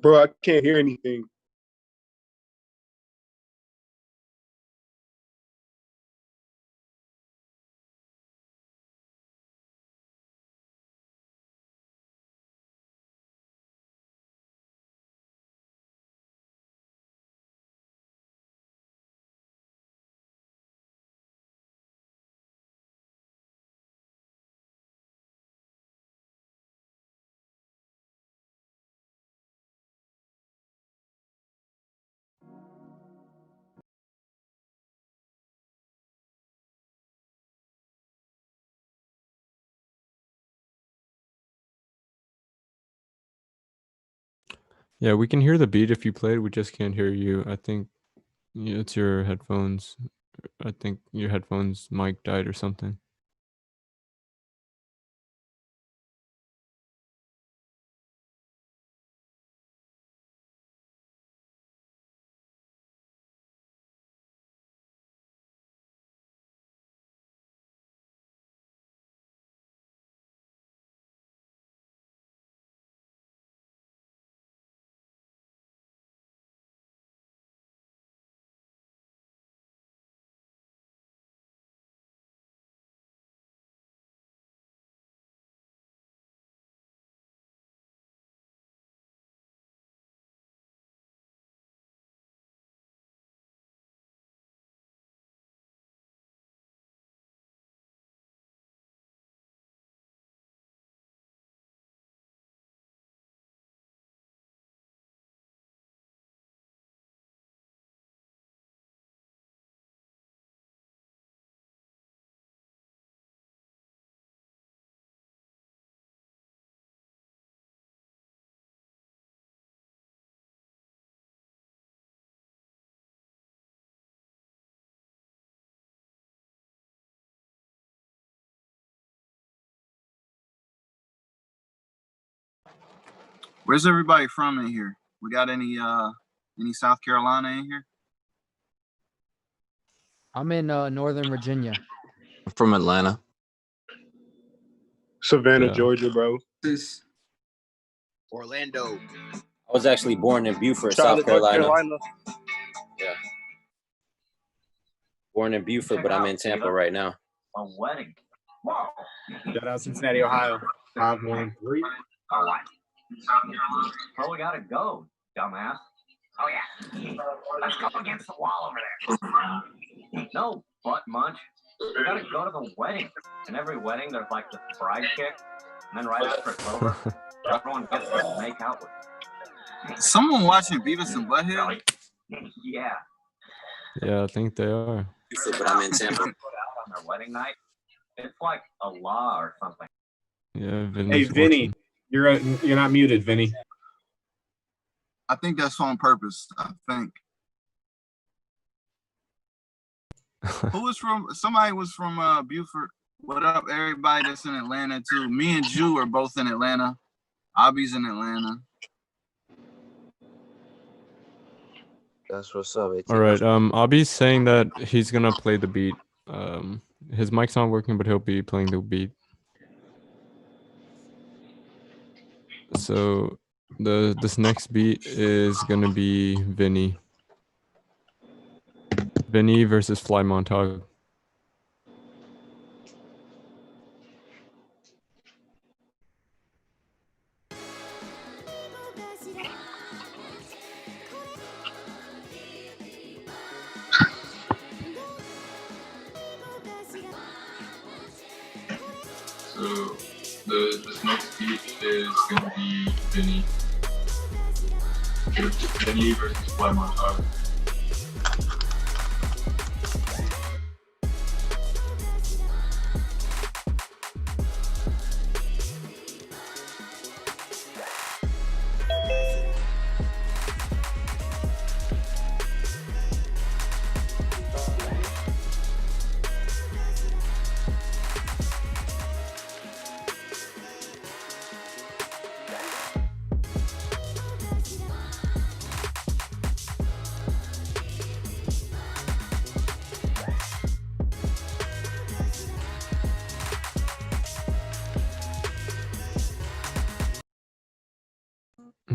Bro, I can't hear anything. Yeah, we can hear the beat if you played. We just can't hear you. I think it's your headphones. I think your headphones mic died or something. Where's everybody from in here? We got any South Carolina in here? I'm in Northern Virginia. I'm from Atlanta. Savannah, Yeah. Georgia, bro. Orlando. I was actually born in Beaufort, Charlotte, South Carolina. North Carolina. Yeah. Born in Beaufort, but I'm in Tampa right now. A wedding. Whoa. Shout out Cincinnati, Ohio. 513. All right. Well, we gotta go, dumbass. Oh yeah. Let's go against the wall over there. No, butt munch. We gotta go to the wedding. And every wedding, there's like the bride kick, and then right after it's over, everyone gets to make out with. Someone watching Beavis and Butthead? Yeah. Yeah, I think they are. But I'm in Tampa. Put out on their wedding night. It's like a law or something. Yeah, Hey, Vinny's Vinny, you're not muted, Vinny. I think that's on purpose. I think. Who was from? Somebody was from Beaufort. What up, everybody that's in Atlanta too? Me and Jew are both in Atlanta. Abby's in Atlanta. That's what's up. All right. Abby's saying that he's gonna play the beat. His mic's not working, but he'll be playing the beat. So this next beat is gonna be Vinnie. Vinnie versus Fly Montague. So this next beat is gonna be Vinnie. Vinnie versus Fly Montague.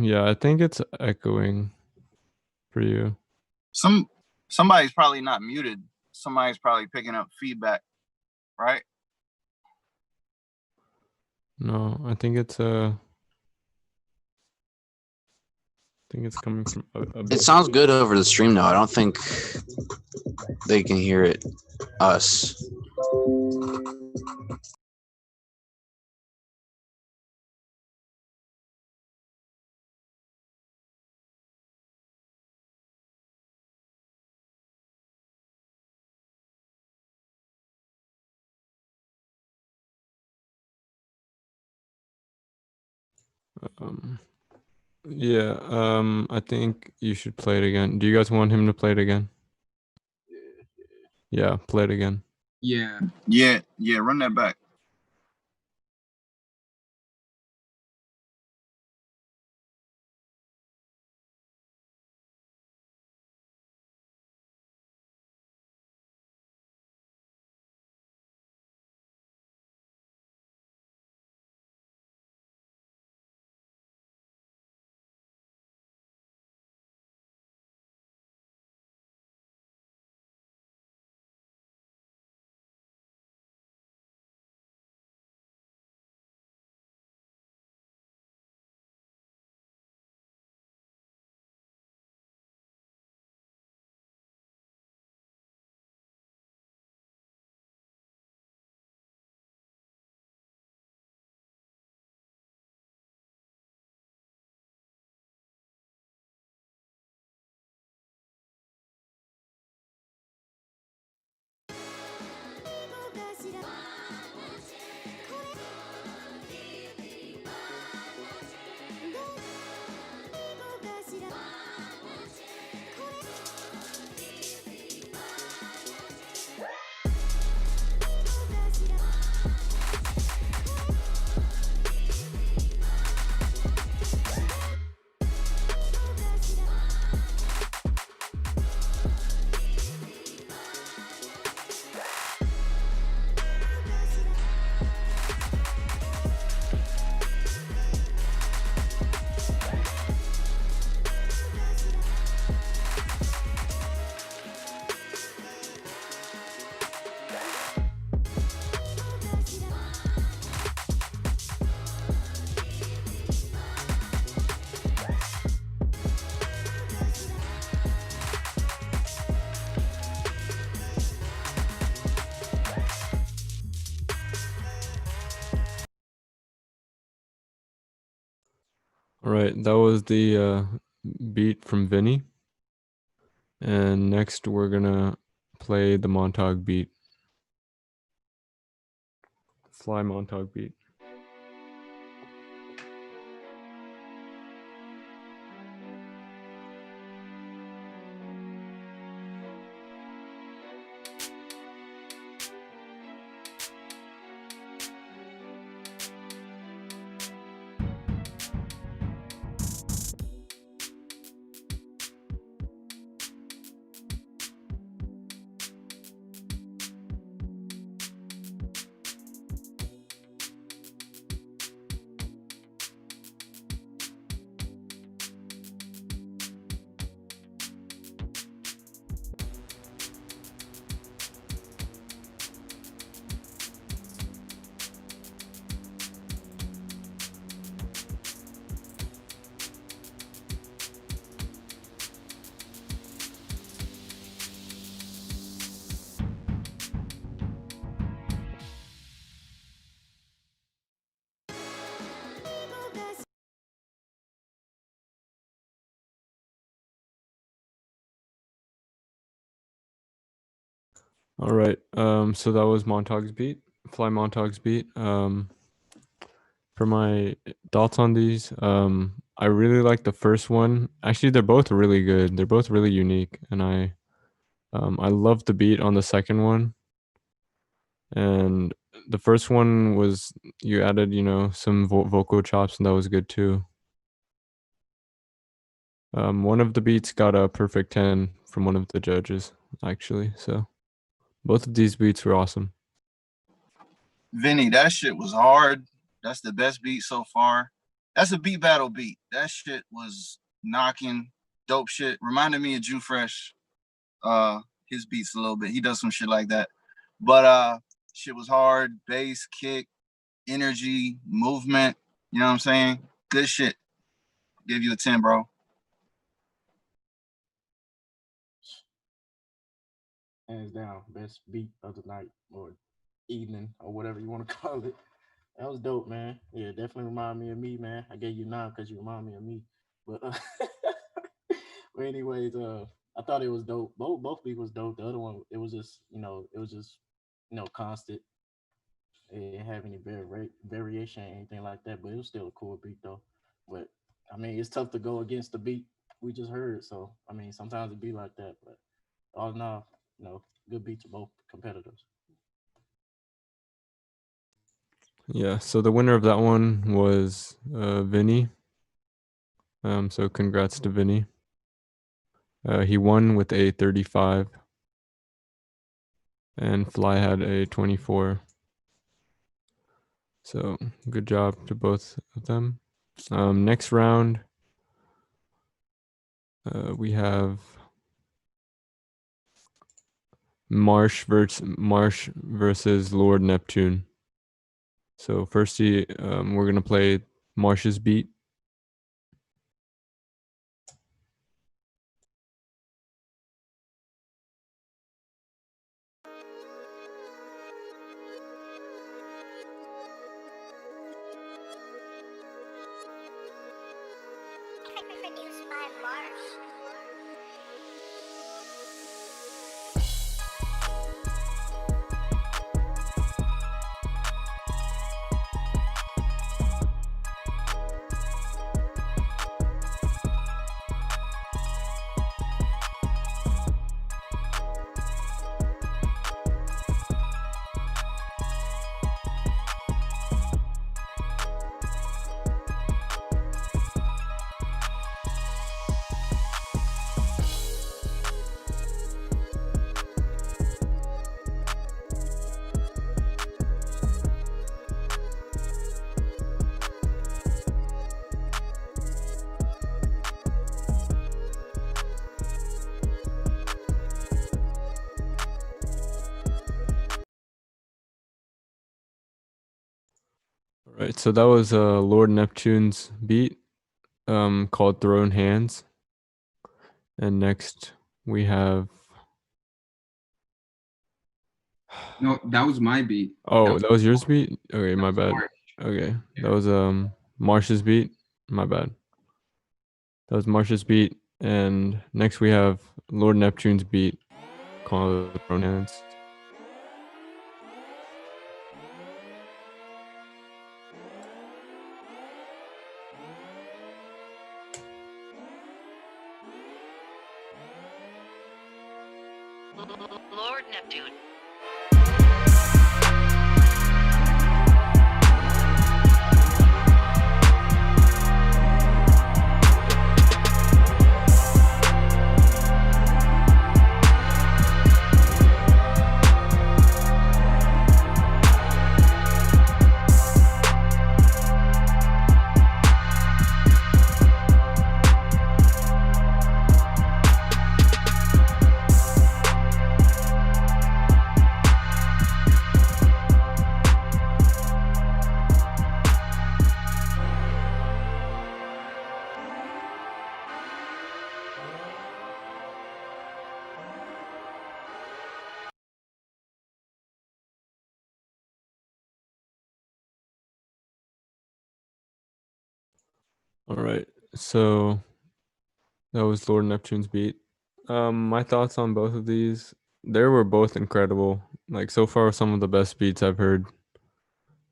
Yeah, I think it's echoing for you. Somebody's probably not muted. Somebody's probably picking up feedback, right? No, I think it's coming from a It bit. sounds good over the stream though. I don't think they can hear it. Us. Yeah, I think you should play it again. Do you guys want him to play it again? Yeah, play it again. Yeah. Yeah, run that back. All right, that was the beat from Vinnie. And next we're gonna play the Montague beat. Fly Montague beat. All right. So that was Montague's beat, Fly Montague's beat. For my thoughts on these, I really like the first one. Actually, they're both really good. They're both really unique, and I love the beat on the second one. And the first one was you added, some vocal chops, and that was good too. One of the beats got a perfect 10 from one of the judges, actually. So both of these beats were awesome. Vinnie, that shit was hard. That's the best beat so far. That's a beat battle beat. That shit was knocking, dope shit. Reminded me of Jew Fresh. His beats a little bit. He does some shit like that. But shit was hard. Bass, kick, energy, movement. You know what I'm saying? Good shit. Give you a 10, bro. Hands down, best beat of the night or evening or whatever you want to call it. That was dope, man. Yeah, definitely remind me of me, man. I gave you 9 because you remind me of me. But but anyways, I thought it was dope. Both beats was dope. The other one, it was just, constant. It didn't have any variation, anything like that. But it was still a cool beat though. But I mean, it's tough to go against the beat we just heard. So I mean, sometimes it be like that. But all in all, good beat to both competitors. Yeah, so the winner of that one was Vinnie. So congrats to Vinnie. He won with a 35. And Fly had a 24. So good job to both of them. Next round, we have Marsh versus Lord Neptune. So firstly, we're gonna play Marsh's beat. Produced by Marsh. All right, so that was Lord Neptune's beat, called Thrown Hands. And next we have. No, that was my beat. Oh, that was yours beat? Okay, my bad. Marsh. Okay, that was Marsh's beat. My bad. That was Marsh's beat, and next we have Lord Neptune's beat, called Thrown Hands. Lord Neptune. All right, so that was Lord Neptune's beat. My thoughts on both of these, they were both incredible. Like so far, some of the best beats I've heard.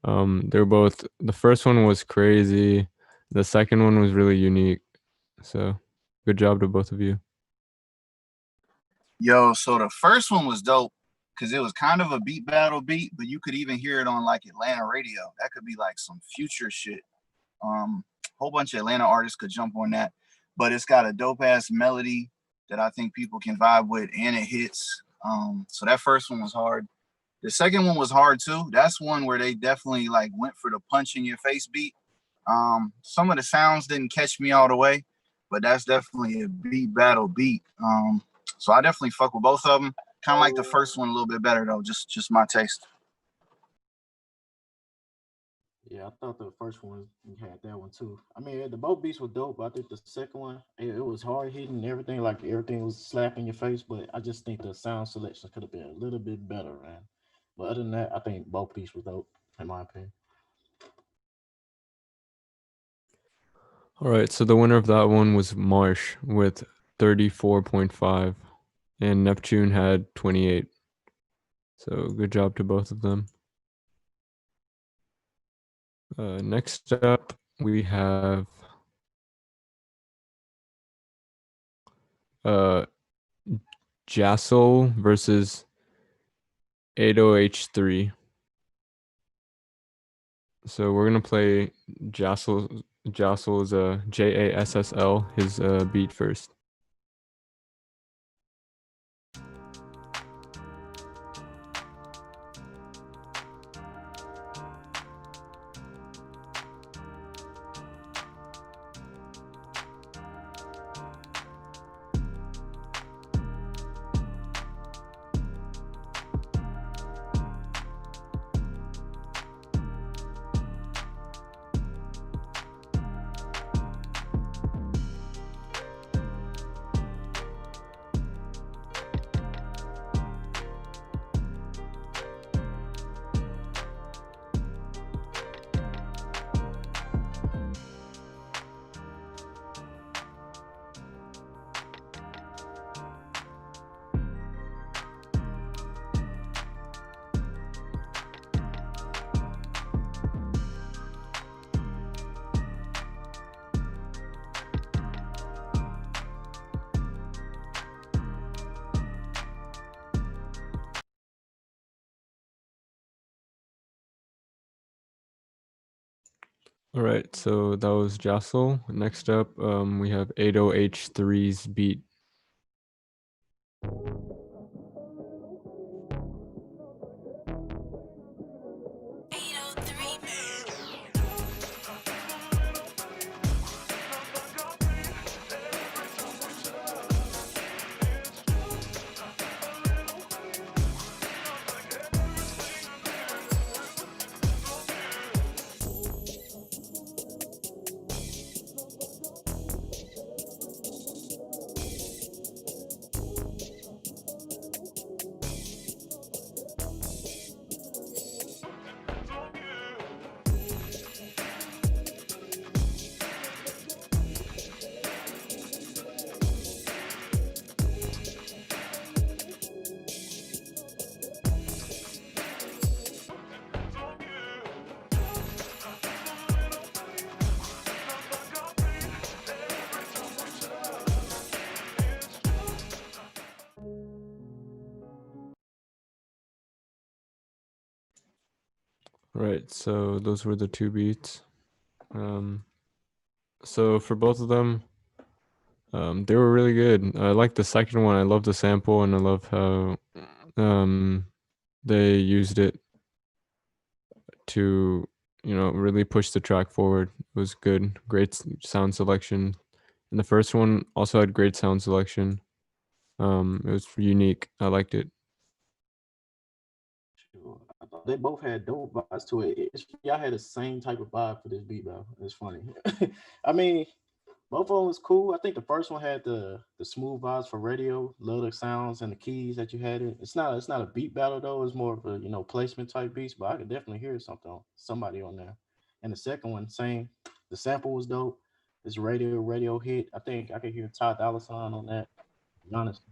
They were both. The first one was crazy. The second one was really unique. So, good job to both of you. Yo, so the first one was dope because it was kind of a beat battle beat, but you could even hear it on like Atlanta radio. That could be like some future shit. Whole bunch of Atlanta artists could jump on that, but it's got a dope ass melody that I think people can vibe with, and it hits. So that first one was hard. The second one was hard too. That's one where they definitely like went for the punch in your face beat. Some of the sounds didn't catch me all the way, but that's definitely a beat battle beat. So I definitely fuck with both of them. Kind of like the first one a little bit better though, just my taste. Yeah, I thought the first one had that one too. I mean, the both beats were dope, but I think the second one it was hard hitting and everything, like everything was slapping your face. But I just think the sound selection could have been a little bit better, man. But other than that, I think both beats were dope, in my opinion. All right, so the winner of that one was Marsh with 34.5, and Neptune had 28. So good job to both of them. Next up, we have Jassel versus 80H3. So we're gonna play Jassel's Jassl, his beat first. All right, so that was Jassel. Next up, we have 80H3's beat. Right, so those were the two beats. So for both of them, they were really good. I like the second one. I love the sample, and I love how they used it to, really push the track forward. It was good. Great sound selection. And the first one also had great sound selection. It was unique. I liked it. Sure. I thought they both had dope vibes to it. Y'all had the same type of vibe for this beat, bro. It's funny. I mean, both of them was cool. I think the first one had the smooth vibes for radio, love the sounds and the keys that you had. It's not a beat battle though. It's more of a placement type beats, but I could definitely hear somebody on there. And the second one, same. The sample was dope. This radio hit. I think I could hear Ty Dolla $ign on that. To be honest,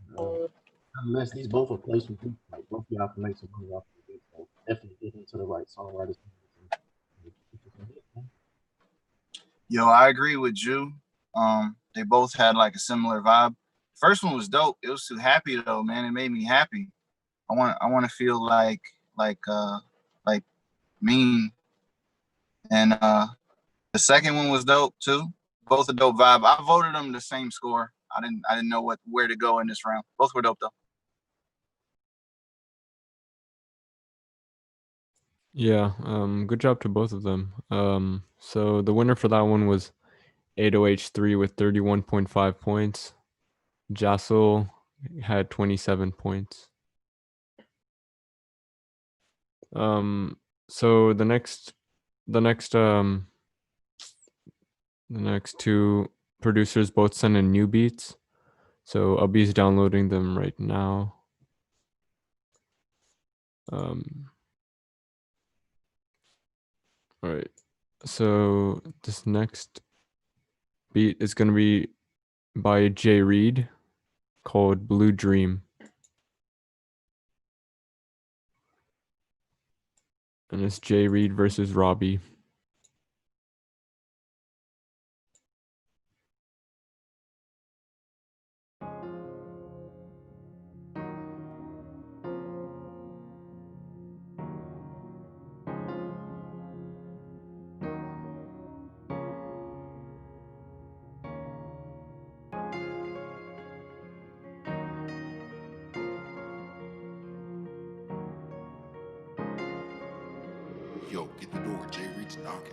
unless these both are placement beats, like both of y'all can make some money off the beats. So definitely get into the right songwriters. Yo, I agree with you. They both had like a similar vibe. First one was dope. It was too happy though, man. It made me happy. I want to feel like mean. And the second one was dope too. Both a dope vibe. I voted them the same score. I didn't know where to go in this round. Both were dope though. Yeah, good job to both of them. So the winner for that one was 80H3 with 31.5 points. Jassel had 27 points. So the next two producers both sent in new beats. So Abhi's downloading them right now. All right. So this next beat is going to be by Jay Reed called Blue Dream. And it's Jay Reed versus Robbie. Yo, get the door. Jay Reed's knocking.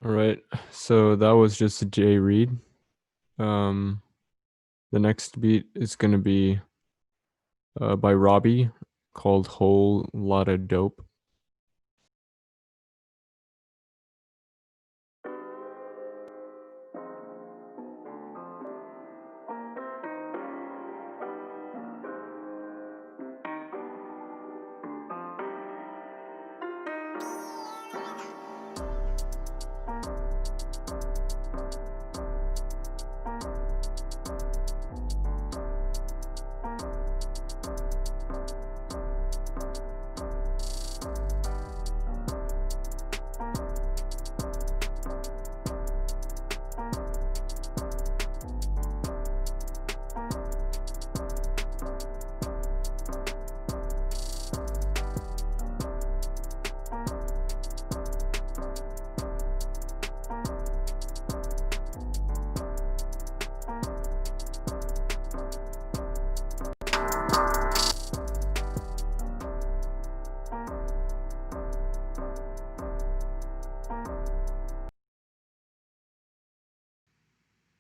All right. So that was just Jay Reed. The next beat is going to be by Robbie called Whole Lotta Dope.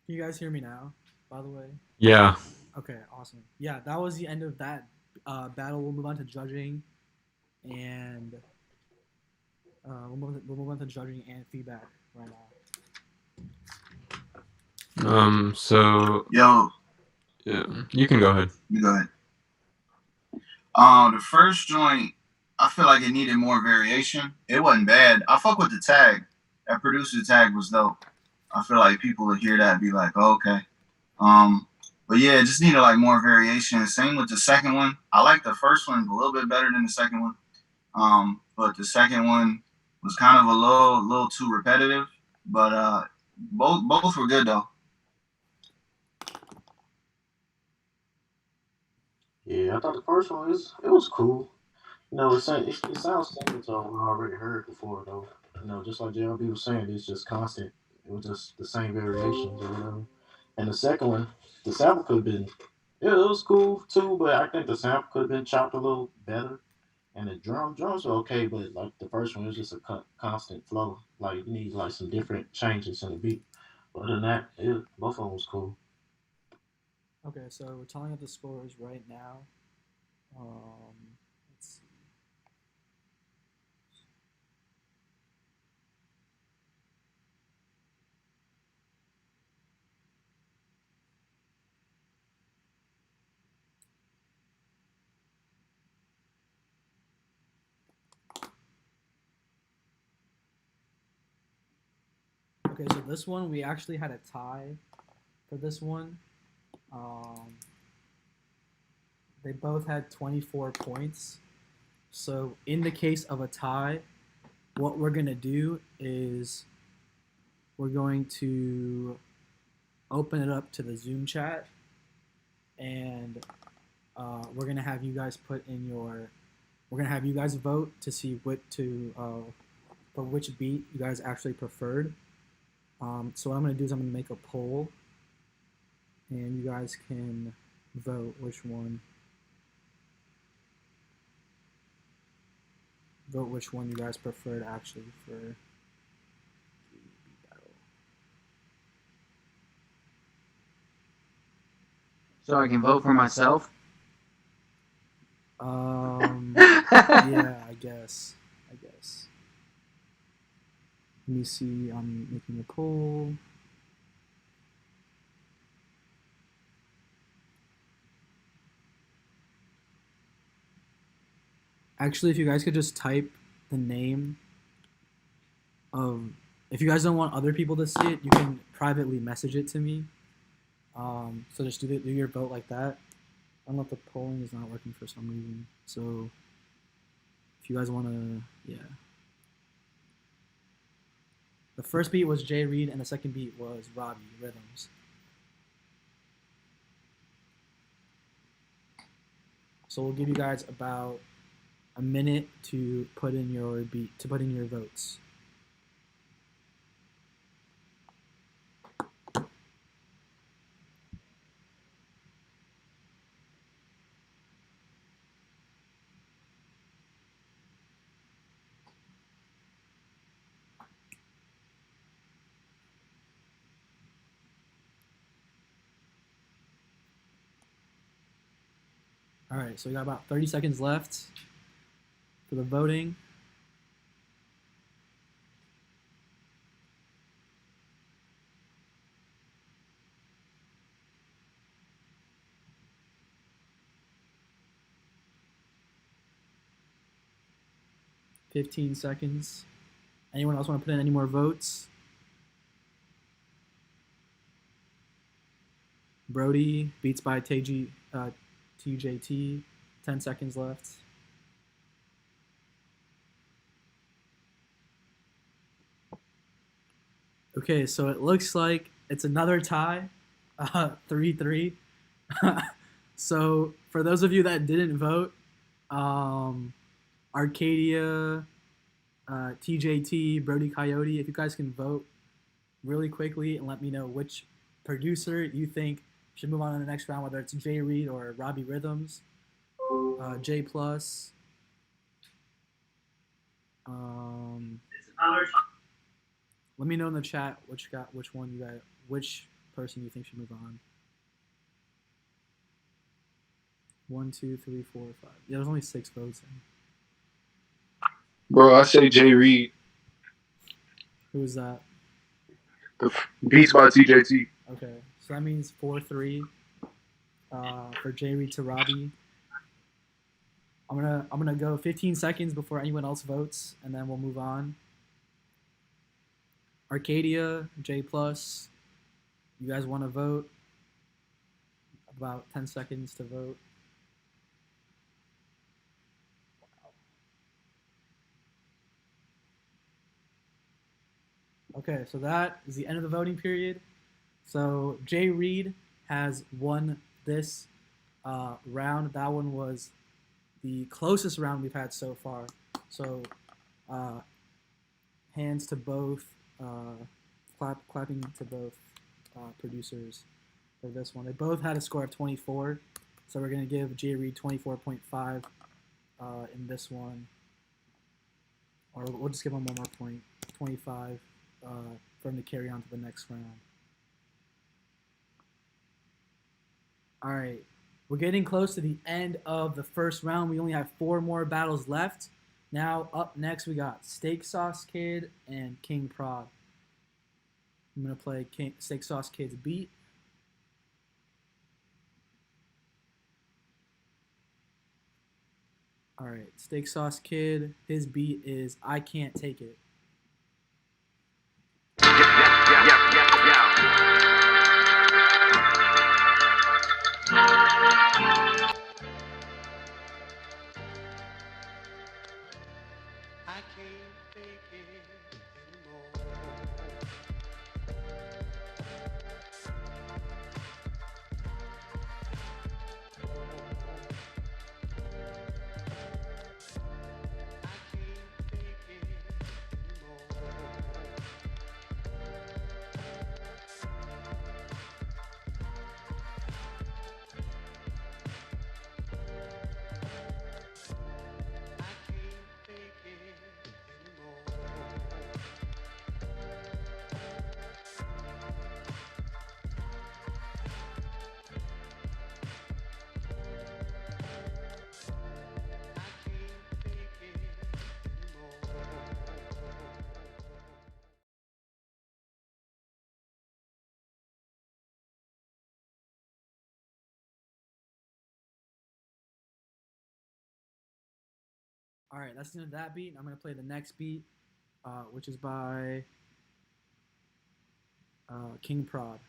Can you guys hear me now, by the way? Yeah. Okay, awesome. Yeah, that was the end of that battle. We'll move on to judging, and we'll move on to judging and feedback right now. So Yo, yeah, you can go ahead. you go ahead. The first joint, I feel like it needed more variation. It wasn't bad. I fuck with the tag. That producer tag was dope. I feel like people would hear that and be like, oh, okay. But yeah, it just needed like more variation. Same with the second one. I like the first one a little bit better than the second one. But the second one was kind of a little too repetitive. But both were good though. Yeah, I thought the first one was cool. You know, it sounds similar to what I already heard before though. You know, just like JLB was saying, it's just constant. It was just the same variations or whatever. And the second one, the sample could have been, yeah, it was cool too, but I think the sample could have been chopped a little better. And the drums were okay, but like the first one was just a constant flow. Like you need like some different changes in the beat. But other than that, both of them was cool. Okay, so we're telling up the scores right now. Let's see. Okay, so this one we actually had a tie for this one. They both had 24 points. So in the case of a tie, what we're gonna do is we're going to open it up to the Zoom chat, and we're gonna have you guys put in your. We're gonna have you guys vote to see for which beat you guys actually preferred. So what I'm gonna do is I'm gonna make a poll, and you guys can vote which one. Vote which one you guys preferred actually for the beat battle. So I can vote for myself? Yeah, I guess. Let me see. I'm making a poll. Actually, if you guys could just type the name of. If you guys don't want other people to see it, you can privately message it to me. So just do your vote like that. I don't know if the polling is not working for some reason. So if you guys want to, yeah. The first beat was Jay Reed, and the second beat was Robbie Rhythms. So we'll give you guys about a minute to put in your votes. All right, so we got about 30 seconds left for the voting. $15 seconds. Anyone else want to put in any more votes? Brody, Beats by TJT, 10 seconds left. Okay, so it looks like it's another tie, 3-3. So for those of you that didn't vote, Arcadia, TJT, Brody Coyote, if you guys can vote really quickly and let me know which producer you think should move on to the next round, whether it's Jay Reed or Robbie Rhythms, J Plus. Let me know in the chat which person you think should move on. 1, 2, 3, 4, 5. Yeah, there's only 6 votes in. Bro, I say Jay Reed. Who is that? The Beats by TJT. Okay, so that means 4-3 for Jay Reed to Robbie. I'm gonna go 15 seconds before anyone else votes, and then we'll move on. Arcadia, J Plus, you guys want to vote? About 10 seconds to vote. Okay, so that is the end of the voting period. So Jay Reed has won this round. That one was the closest round we've had so far. So hands to both, clapping to both producers for this one. They both had a score of 24. So we're going to give Jay Reed 24.5 in this one. Or we'll just give him one more point, 25. For him to carry on to the next round. All right, we're getting close to the end of the first round. We only have 4 more battles left. Now up next we got Steak Sauce Kid and King Prod. I'm gonna play Steak Sauce Kid's beat. All right, Steak Sauce Kid. His beat is "I Can't Take It." Yeah. All right, that's the end of that beat. I'm gonna play the next beat, which is by King Prod.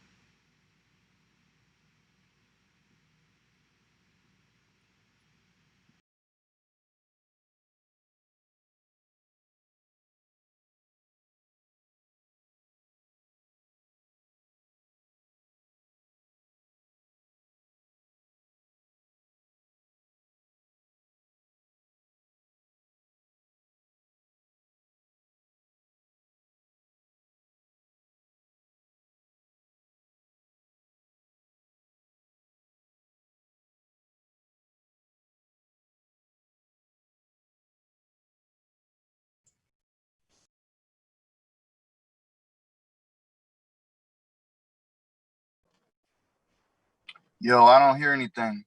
Yo, I don't hear anything.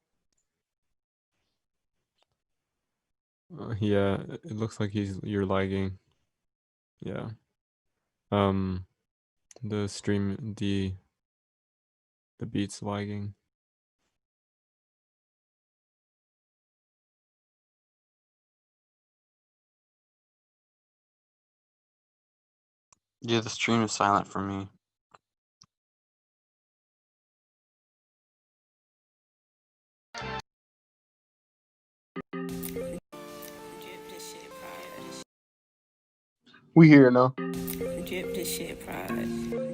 Yeah, it looks like you're lagging. Yeah. The stream, the beat's lagging. Yeah, the stream is silent for me. We here now. Drip this shit pride.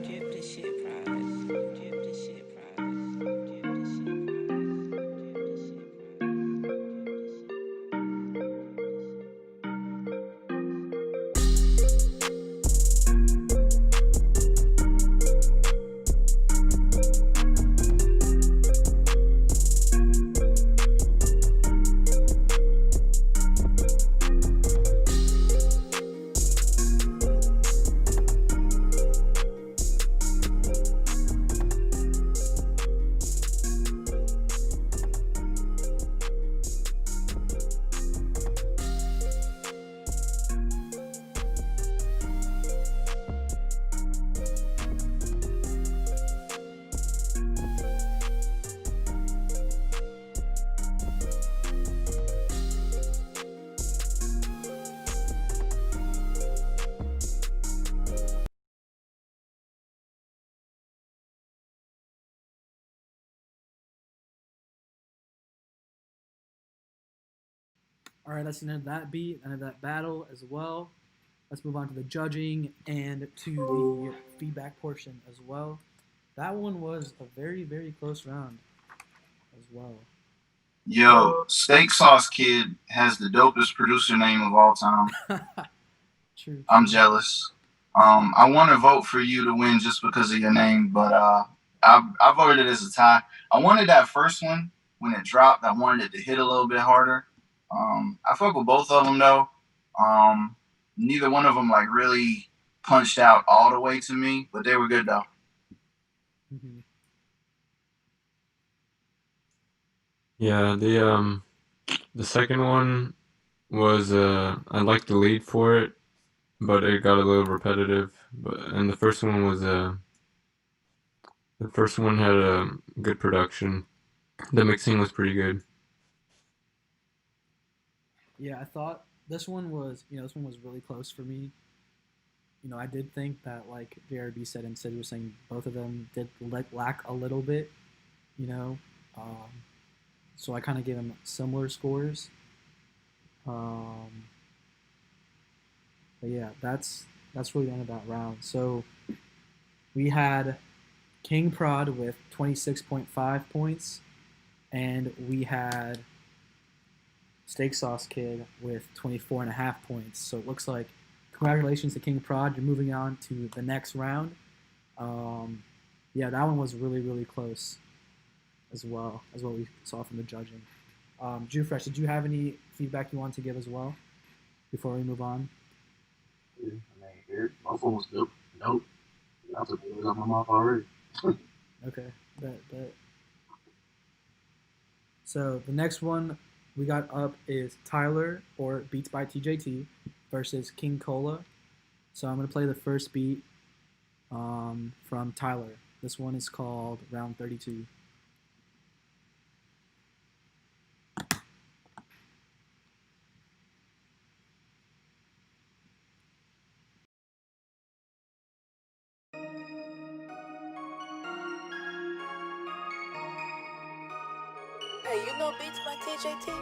Drip this shit pride. Drip this shit pride. All right, that's the end of that beat, end of that battle as well. Let's move on to the judging and to the feedback portion as well. That one was a very, very close round as well. Yo, Steak Sauce Kid has the dopest producer name of all time. True. I'm jealous. I want to vote for you to win just because of your name, but I voted it as a tie. I wanted that first one when it dropped. I wanted it to hit a little bit harder. I fuck with both of them though. Neither one of them like really punched out all the way to me, but they were good though. Mm-hmm. Yeah, the second one was I liked the lead for it, but it got a little repetitive. And the first one was the first one had a good production. The mixing was pretty good. Yeah, I thought this one was really close for me. I did think that, like JRB said and Sid was saying, both of them did lack a little bit, so I kind of gave them similar scores. But yeah, that's really the end of that round. So we had King Prod with 26.5 points, and we had Steak Sauce Kid with 24.5 points. So it looks like congratulations to King Prod. You're moving on to the next round. Yeah, that one was really, really close as well as what we saw from the judging. Jufresh, did you have any feedback you want to give as well before we move on? Yeah, I mean, my phone was dope. Nope. I took it out my mouth already. Okay. Bet. So the next one we got up is Tyler or Beats by TJT versus King Kola. So I'm going to play the first beat from Tyler. This one is called Round 32. Hey, you know Beats by TJT?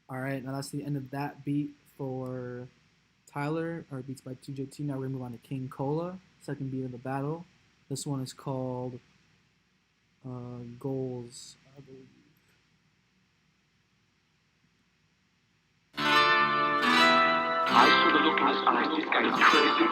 All right, now that's the end of that beat for Tyler, or Beats by TJT. Now we're going to move on to King Kola, second beat of the battle. This one is called Goals, I believe. I saw the look in his eyes. This guy is crazy.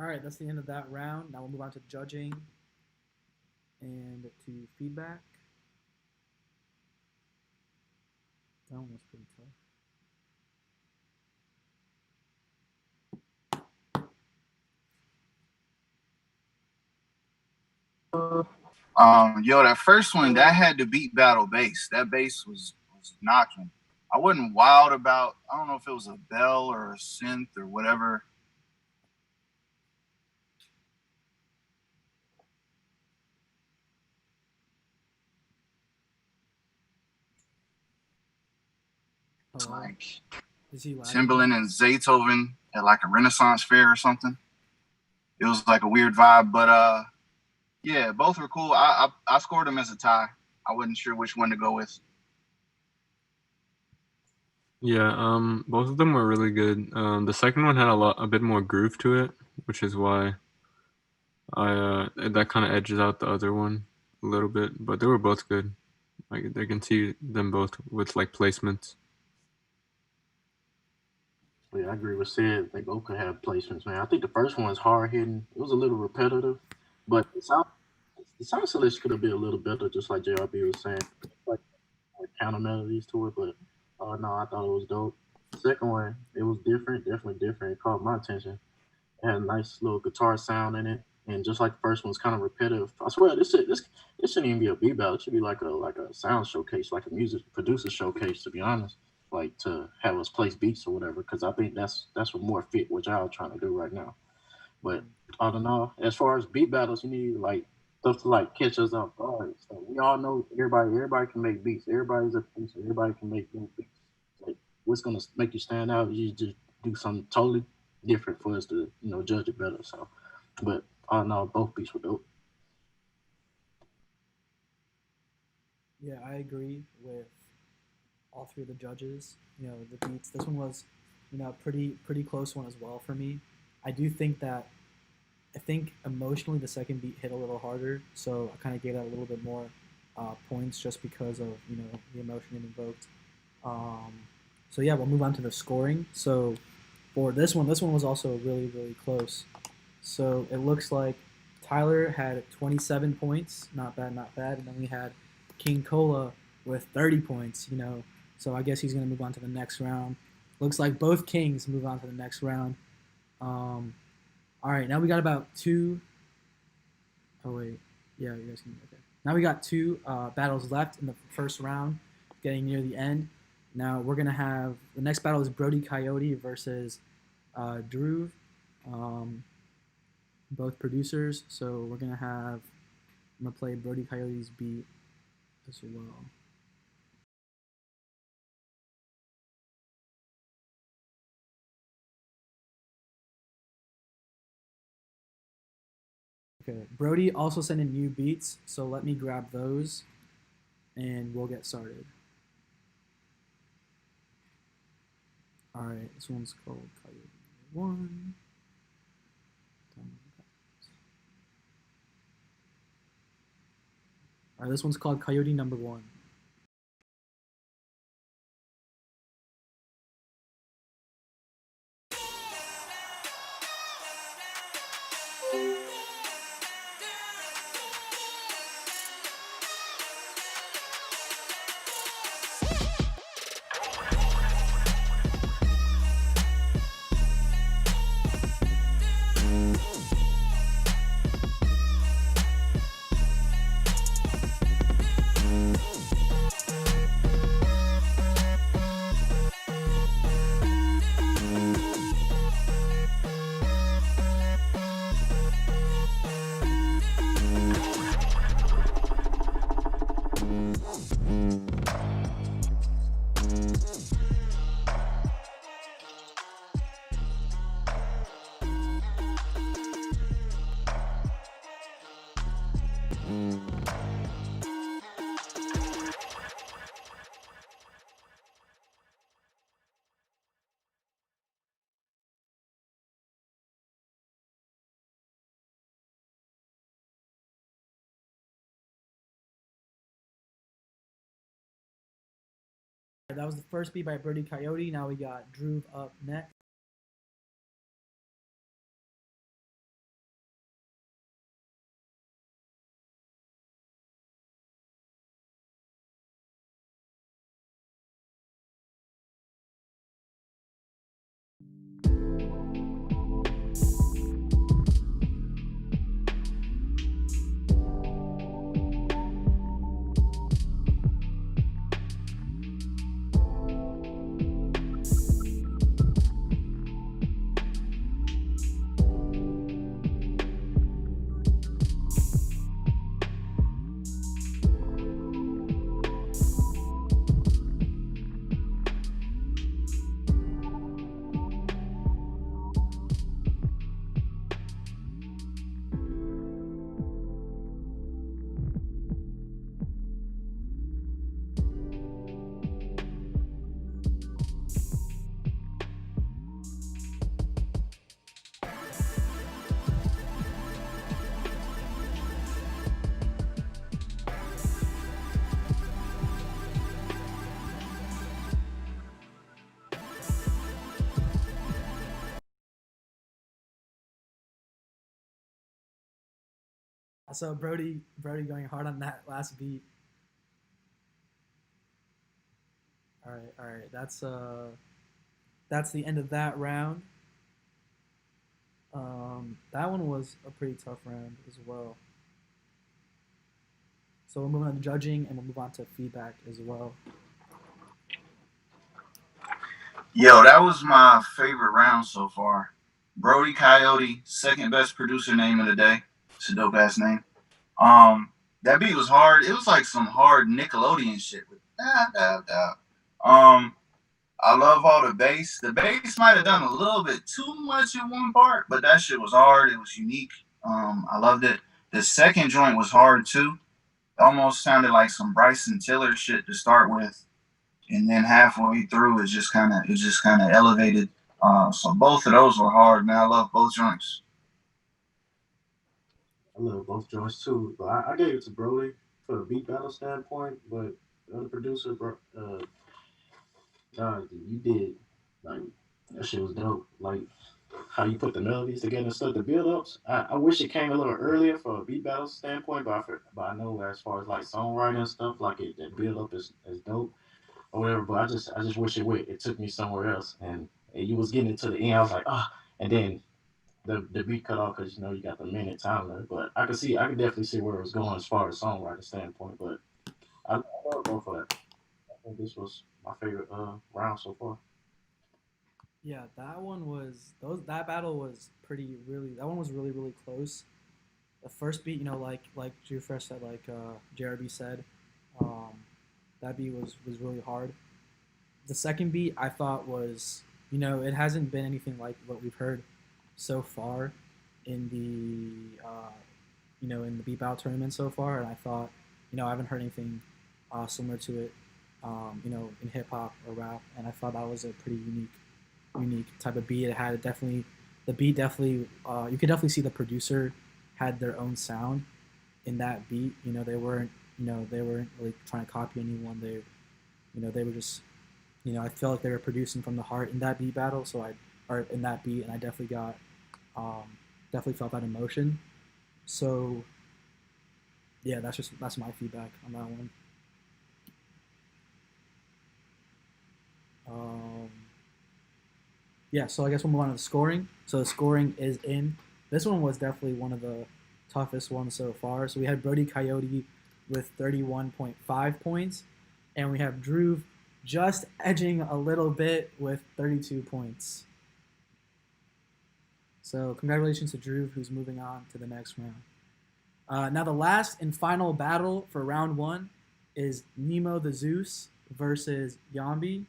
All right, that's the end of that round. Now we'll move on to judging and to feedback. That one was pretty tough. Yo, that first one that had the beat battle bass. That bass was knocking. I wasn't wild about. I don't know if it was a bell or a synth or whatever. It's like Timbaland and Zaytoven at like a Renaissance fair or something. It was like a weird vibe, but yeah, both were cool. I scored them as a tie. I wasn't sure which one to go with. Yeah, both of them were really good. The second one had a bit more groove to it, which is why that kind of edges out the other one a little bit. But they were both good. Like I can see them both with like placements. Yeah, I agree with Sid. They both could have placements, man. I think the first one was hard hitting. It was a little repetitive, but the sound selection could have been a little better, just like JRB was saying, like counter melodies to it. But no, I thought it was dope. The second one, it was different, definitely different. It caught my attention. It had a nice little guitar sound in it, And just like the first one's kind of repetitive. I swear this shouldn't even be a beat battle. It should be like a sound showcase, like a music producer showcase. To be honest, like to have us place beats or whatever. Because I think that's what more fit what y'all trying to do right now. But I don't know. As far as beat battles, you need like stuff to like catch us off guard. So we all know everybody can make beats. Everybody's a producer. Everybody can make good beats. Like what's gonna make you stand out is you just do something totally different for us to judge it better. So, but I don't know. Both beats were dope. Yeah, I agree with all three of the judges. The beats. This one was, a pretty close one as well for me. I do think that I think emotionally the second beat hit a little harder, so I kind of gave that a little bit more points just because of the emotion it invoked. So yeah, we'll move on to the scoring. So for this one was also really close. So it looks like Tyler had 27 points, not bad, and then we had King Kola with 30 points. So I guess he's gonna move on to the next round. Looks like both kings move on to the next round. All right, now we got about two. Oh wait, yeah, you guys can. Okay. Now we got two battles left in the first round, getting near the end. Now we're gonna have the next battle is Brody Coyote versus Dhruv, both producers. So we're gonna have. I'm gonna play Brody Coyote's beat as well. Okay, Brody also sent in new beats, so let me grab those, and we'll get started. All right, this one's called Coyote 1. All right, this one's called Coyote Number 1. That was the first beat by Brody Coyote. Now we got Dhruv up next. So Brody going hard on that last beat. All right. That's the end of that round. That one was a pretty tough round as well. So we'll move on to judging and we'll move on to feedback as well. Yo, that was my favorite round so far. Brody Coyote, second best producer name of the day. It's a dope ass name. That beat was hard. It was like some hard Nickelodeon shit with da. I love all the bass. The bass might have done a little bit too much in one part, but that shit was hard. It was unique. I loved it. The second joint was hard too. It almost sounded like some Bryson Tiller shit to start with, and then halfway through it just kind of elevated. So both of those were hard, man. I love both joints. I love both joints too, but I gave it to Brody for the beat battle standpoint. But the other producer, you did like that shit was dope. Like how you put the melodies together and stuff, the build ups. I wish it came a little earlier for a beat battle standpoint, but I know as far as like songwriting and stuff, like that build up is dope or whatever. But I just wish it took me somewhere else, and you was getting it to the end. I was like and then the beat cut off because you got the minute time limit. But I could definitely see where it was going as far as songwriting standpoint. But I love both of that. I think this was my favorite round so far. Yeah, that one was that battle was that one was really close. The first beat, like Drew Fresh said, like JRB said, um, that beat was really hard. The second beat I thought was, it hasn't been anything like what we've heard so far in in the beat battle tournament so far, and I thought, I haven't heard anything similar to it, in hip hop or rap, and I thought that was a pretty unique type of beat. It had definitely the beat definitely you could definitely see the producer had their own sound in that beat. They weren't really trying to copy anyone. They were just I felt like they were producing from the heart in that beat battle. Or in that beat, and I definitely felt that emotion. So yeah, that's my feedback on that one. Um, yeah, so I guess we'll move on to the scoring. So the scoring is in. This one was definitely one of the toughest ones so far. So we had Brody Coyote with 31.5 points, and we have Dhruv just edging a little bit with 32 points. So congratulations to Dhruv, who's moving on to the next round. Now the last and final battle for round one is Nemo the Zeus versus Yami.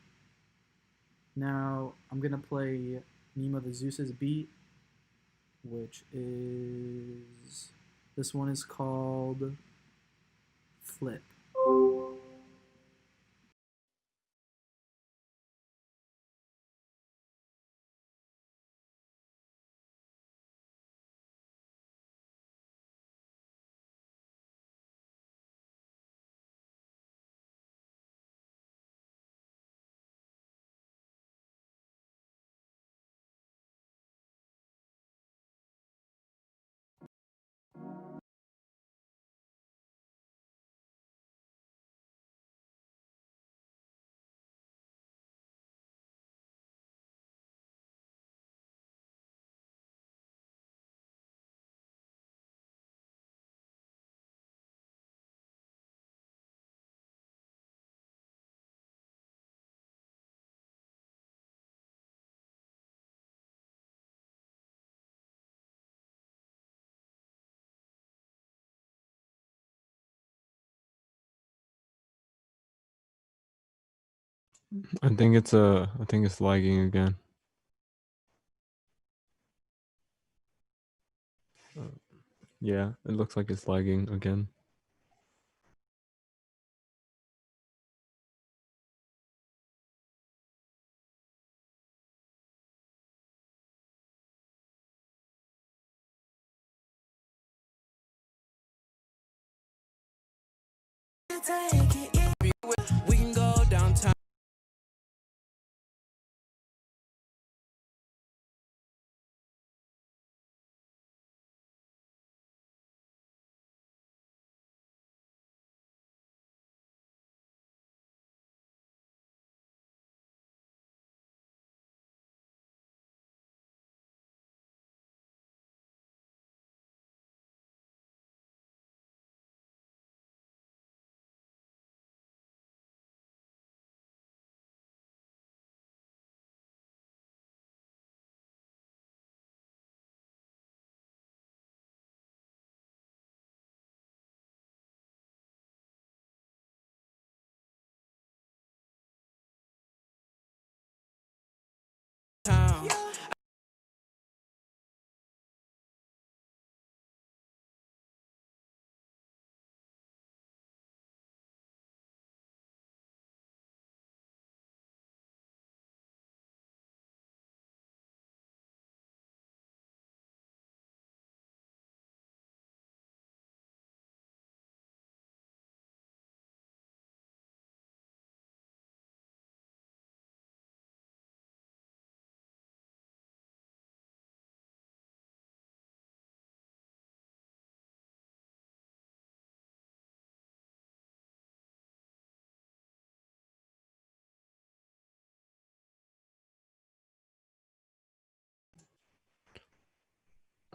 Now I'm gonna play Nemo the Zeus's beat, which is this one is called Flip. I think it's lagging again. Yeah, it looks like it's lagging again. We can go downtown.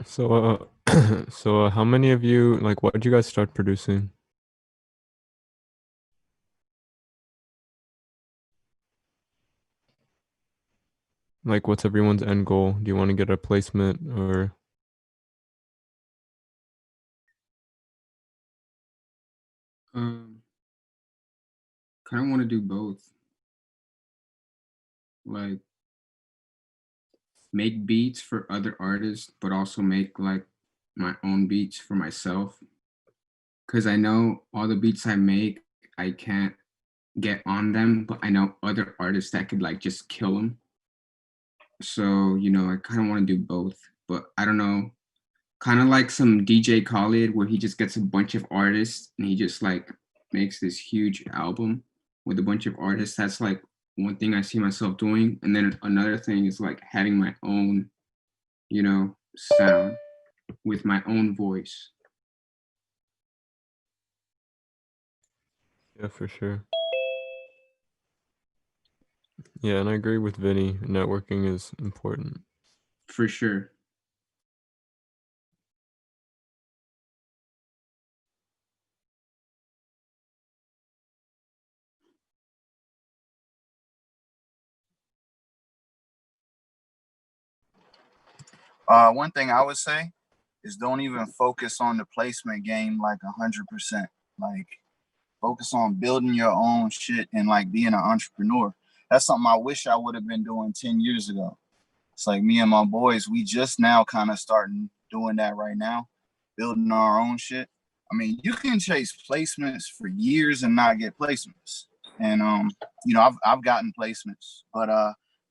So, so how many of you, like, what did you guys start producing? Like, what's everyone's end goal? Do you want to get a placement or? Kind of want to do both. Like, make beats for other artists, but also make like my own beats for myself. Because I know all the beats I make, I can't get on them, but I know other artists that could like just kill them. So, you know, I kind of want to do both, but I don't know. Kind of like some DJ Khaled where he just gets a bunch of artists and he just like makes this huge album with a bunch of artists. That's like one thing I see myself doing. And then another thing is like having my own, you know, sound with my own voice. Yeah, for sure. Yeah, and I agree with Vinnie. Networking is important. For sure. One thing I would say is don't even focus on the placement game like 100%. Like focus on building your own shit and like being an entrepreneur. That's something I wish I would have been doing 10 years ago. It's like me and my boys, we just now kind of starting doing that right now, building our own shit. I mean, you can chase placements for years and not get placements. And you know, I've gotten placements, but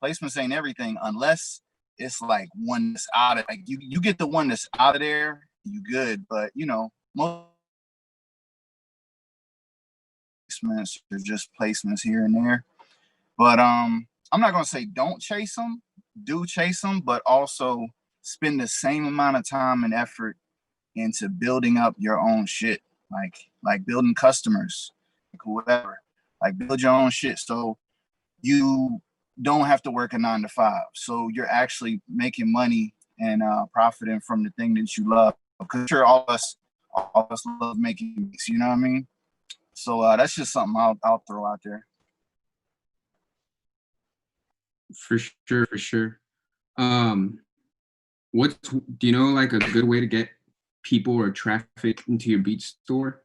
placements ain't everything unless it's like one that's out of like you get the one that's out of there, you good. But you know, most placements are just placements here and there. But I'm not gonna say don't chase them, do chase them, but also spend the same amount of time and effort into building up your own shit, like building customers, like whatever. Like build your own shit so you don't have to work a 9 to 5. So you're actually making money and profiting from the thing that you love. Because sure, all of us love making beats, you know what I mean? So that's just something I'll throw out there. For sure, for sure. What do you know like a good way to get people or traffic into your beat store?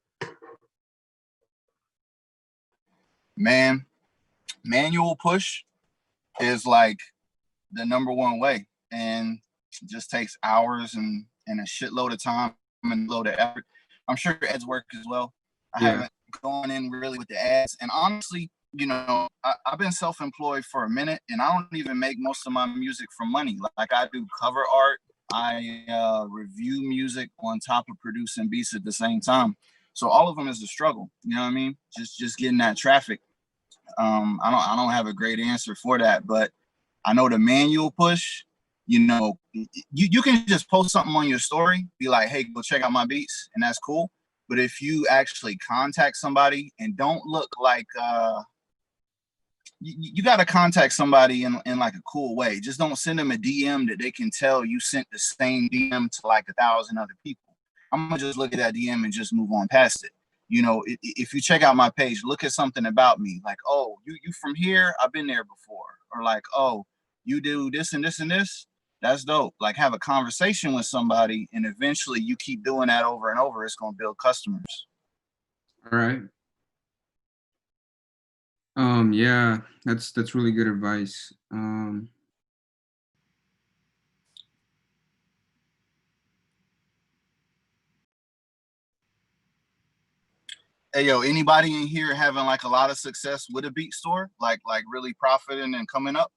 Man, manual push is like the number one way, and it just takes hours and a shitload of time and a load of effort. I'm sure ads work as well. I haven't gone in really with the ads, and honestly, you know, I've been self-employed for a minute, and I don't even make most of my music from money. Like I do cover art, I review music on top of producing beats at the same time. So all of them is a struggle. You know what I mean? Just getting that traffic. I don't have a great answer for that, but I know the manual push. You know, you can just post something on your story, be like, "Hey, go check out my beats," and that's cool. But if you actually contact somebody and don't look like you got to contact somebody in like a cool way. Just don't send them a DM that they can tell you sent the same DM to like 1,000 other people. I'm gonna just look at that DM and just move on past it. You know, if you check out my page, look at something about me, like, oh, you from here? I've been there before, or like, oh, you do this and this and this. That's dope. Like, have a conversation with somebody, and eventually, you keep doing that over and over. It's gonna build customers. All right. Yeah, that's really good advice. Hey yo, anybody in here having like a lot of success with a beat store, like really profiting and coming up?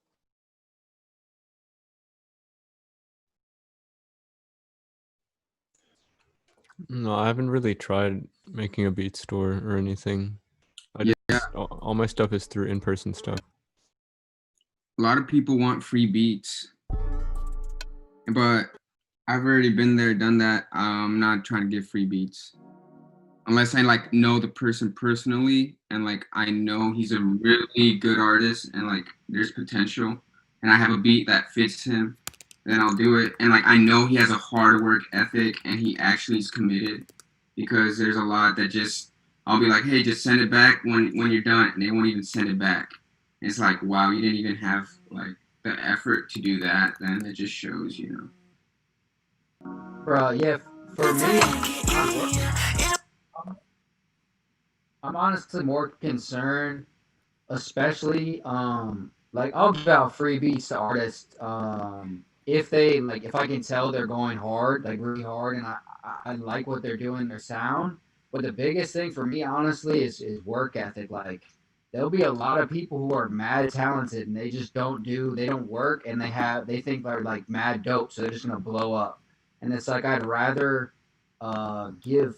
No, I haven't really tried making a beat store or anything. All my stuff is through in-person stuff. A lot of people want free beats, but I've already been there, done that. I'm not trying to give free beats unless I like know the person personally and like I know he's a really good artist and like there's potential and I have a beat that fits him. then I'll do it. And like I know he has a hard work ethic and he actually is committed, because there's a lot that just I'll be like, hey, just send it back when you're done, and they won't even send it back. And it's like, wow, you didn't even have like the effort to do that. Then it just shows, you know. Bro, yeah, for me, I'm honestly more concerned, especially like I'll give out free beats to artists if they like if I can tell they're going hard, like really hard, and I like what they're doing, their sound. But the biggest thing for me, honestly, is work ethic. Like there'll be a lot of people who are mad talented and they don't work, and they think they're like mad dope, so they're just gonna blow up. And it's like I'd rather give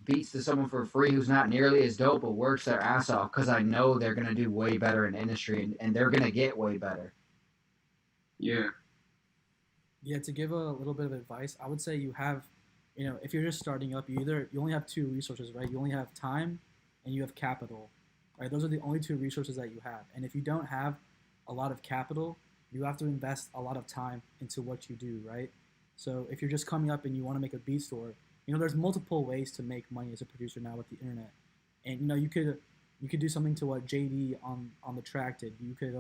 beats to someone for free who's not nearly as dope but works their ass off, because I know they're gonna do way better in the industry, and they're gonna get way better. Yeah. Yeah, to give a little bit of advice, I would say you have, if you're just starting up, you only have two resources, right? You only have time and you have capital, right? Those are the only two resources that you have. And if you don't have a lot of capital, you have to invest a lot of time into what you do, right? So if you're just coming up and you want to make a beat store, there's multiple ways to make money as a producer now with the internet. And you could do something to what JD on the track did. You could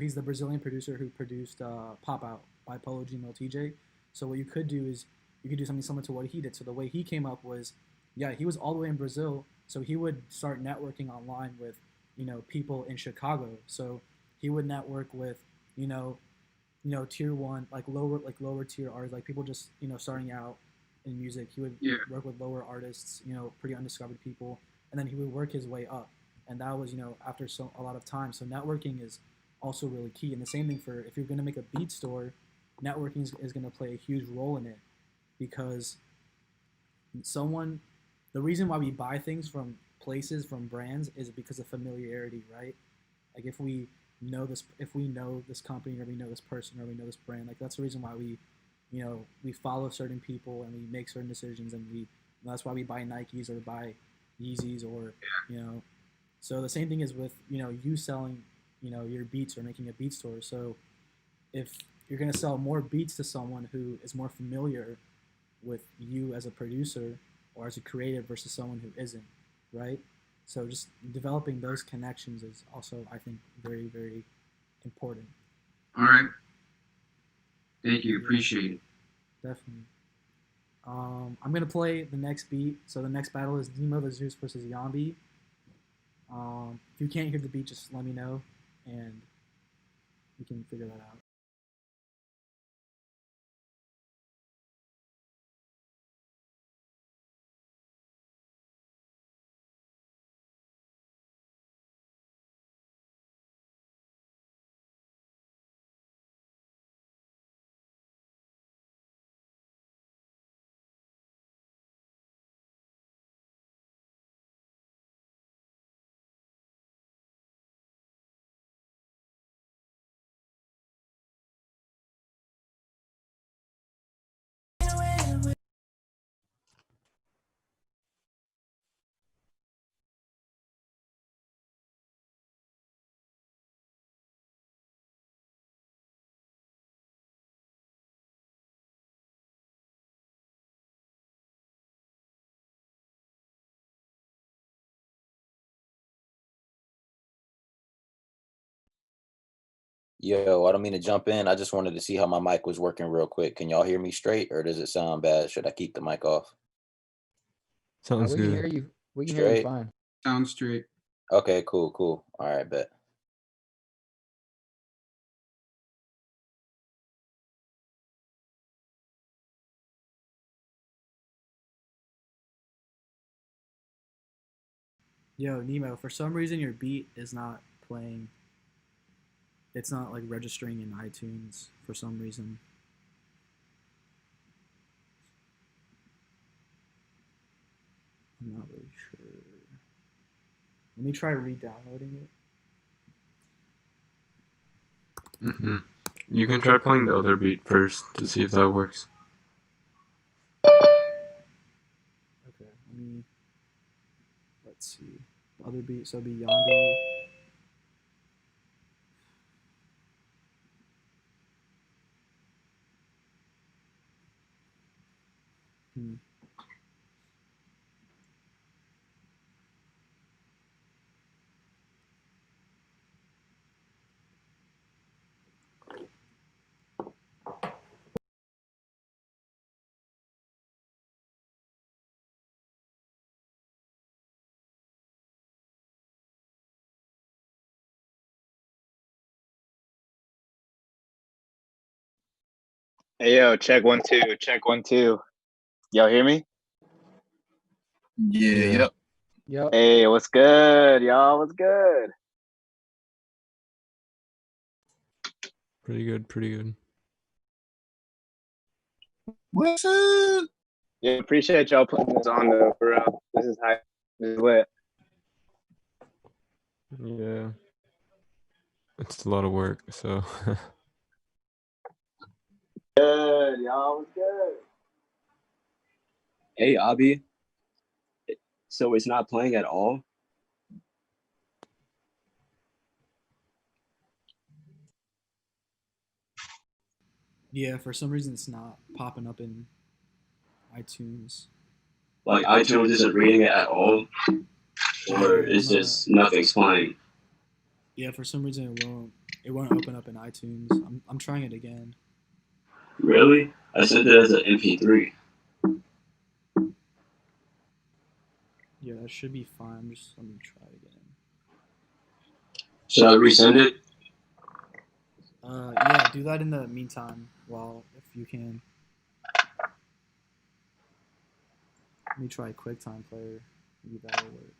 he's the Brazilian producer who produced Pop Out by Polo G Mil TJ. So what you could do is you could do something similar to what he did. So the way he came up was, yeah, he was all the way in Brazil, so he would start networking online with, people in Chicago. So he would network with, tier one, lower tier artists, like people just, starting out in music. He would work with lower artists, pretty undiscovered people, and then he would work his way up. And that was, after a lot of time. So networking is also really key. And the same thing for if you're going to make a beat store, networking is going to play a huge role in it, because the reason why we buy things from places, from brands, is because of familiarity, right? Like if we know this company, or we know this person, or we know this brand, like that's the reason why we follow certain people and we make certain decisions, and that's why we buy Nikes or buy Yeezys, or so the same thing is with you selling your beats or making a beat store. So if you're going to sell more beats to someone who is more familiar with you as a producer or as a creative versus someone who isn't, right? So just developing those connections is also, I think, very, very important. All right. Thank you. Appreciate it. Definitely. I'm going to play the next beat. So the next battle is Nemo the Zeus versus Yami. If you can't hear the beat, just let me know, and we can figure that out. Yo, I don't mean to jump in. I just wanted to see how my mic was working real quick. Can y'all hear me straight, or does it sound bad? Should I keep the mic off? Sounds We can good. hear you. We can hear you Straight? fine. Sounds straight. Okay, cool. All right, bet. Yo, Nemo, for some reason your beat is not playing. It's not like registering in iTunes for some reason. I'm not really sure. Let me try re-downloading it. Mm-hmm. You can try playing the other beat first to see if that works. Okay, let's see. The other beat, so it'll be Yami. Hmm. Hey yo, check 1 2, check 1 2. Y'all hear me? Yeah, Yeah. yep. Yep. Hey, what's good, y'all? What's good? Pretty good, pretty good. What's up? Yeah, appreciate y'all putting this on though, for real. This is hype. This is lit. Yeah. It's a lot of work, so Good, y'all. What's good? Hey, Abby. So it's not playing at all? Yeah, for some reason it's not popping up in iTunes. Like iTunes isn't reading it at all? Or Yeah, is just nothing's playing? Yeah, for some reason it won't open up in iTunes. I'm trying it again. Really? I sent it as an MP3. Yeah, that should be fine. Just let me try again. Should I resend it? Yeah, do that in the meantime while if you can. Let me try QuickTime Player. Maybe that'll work.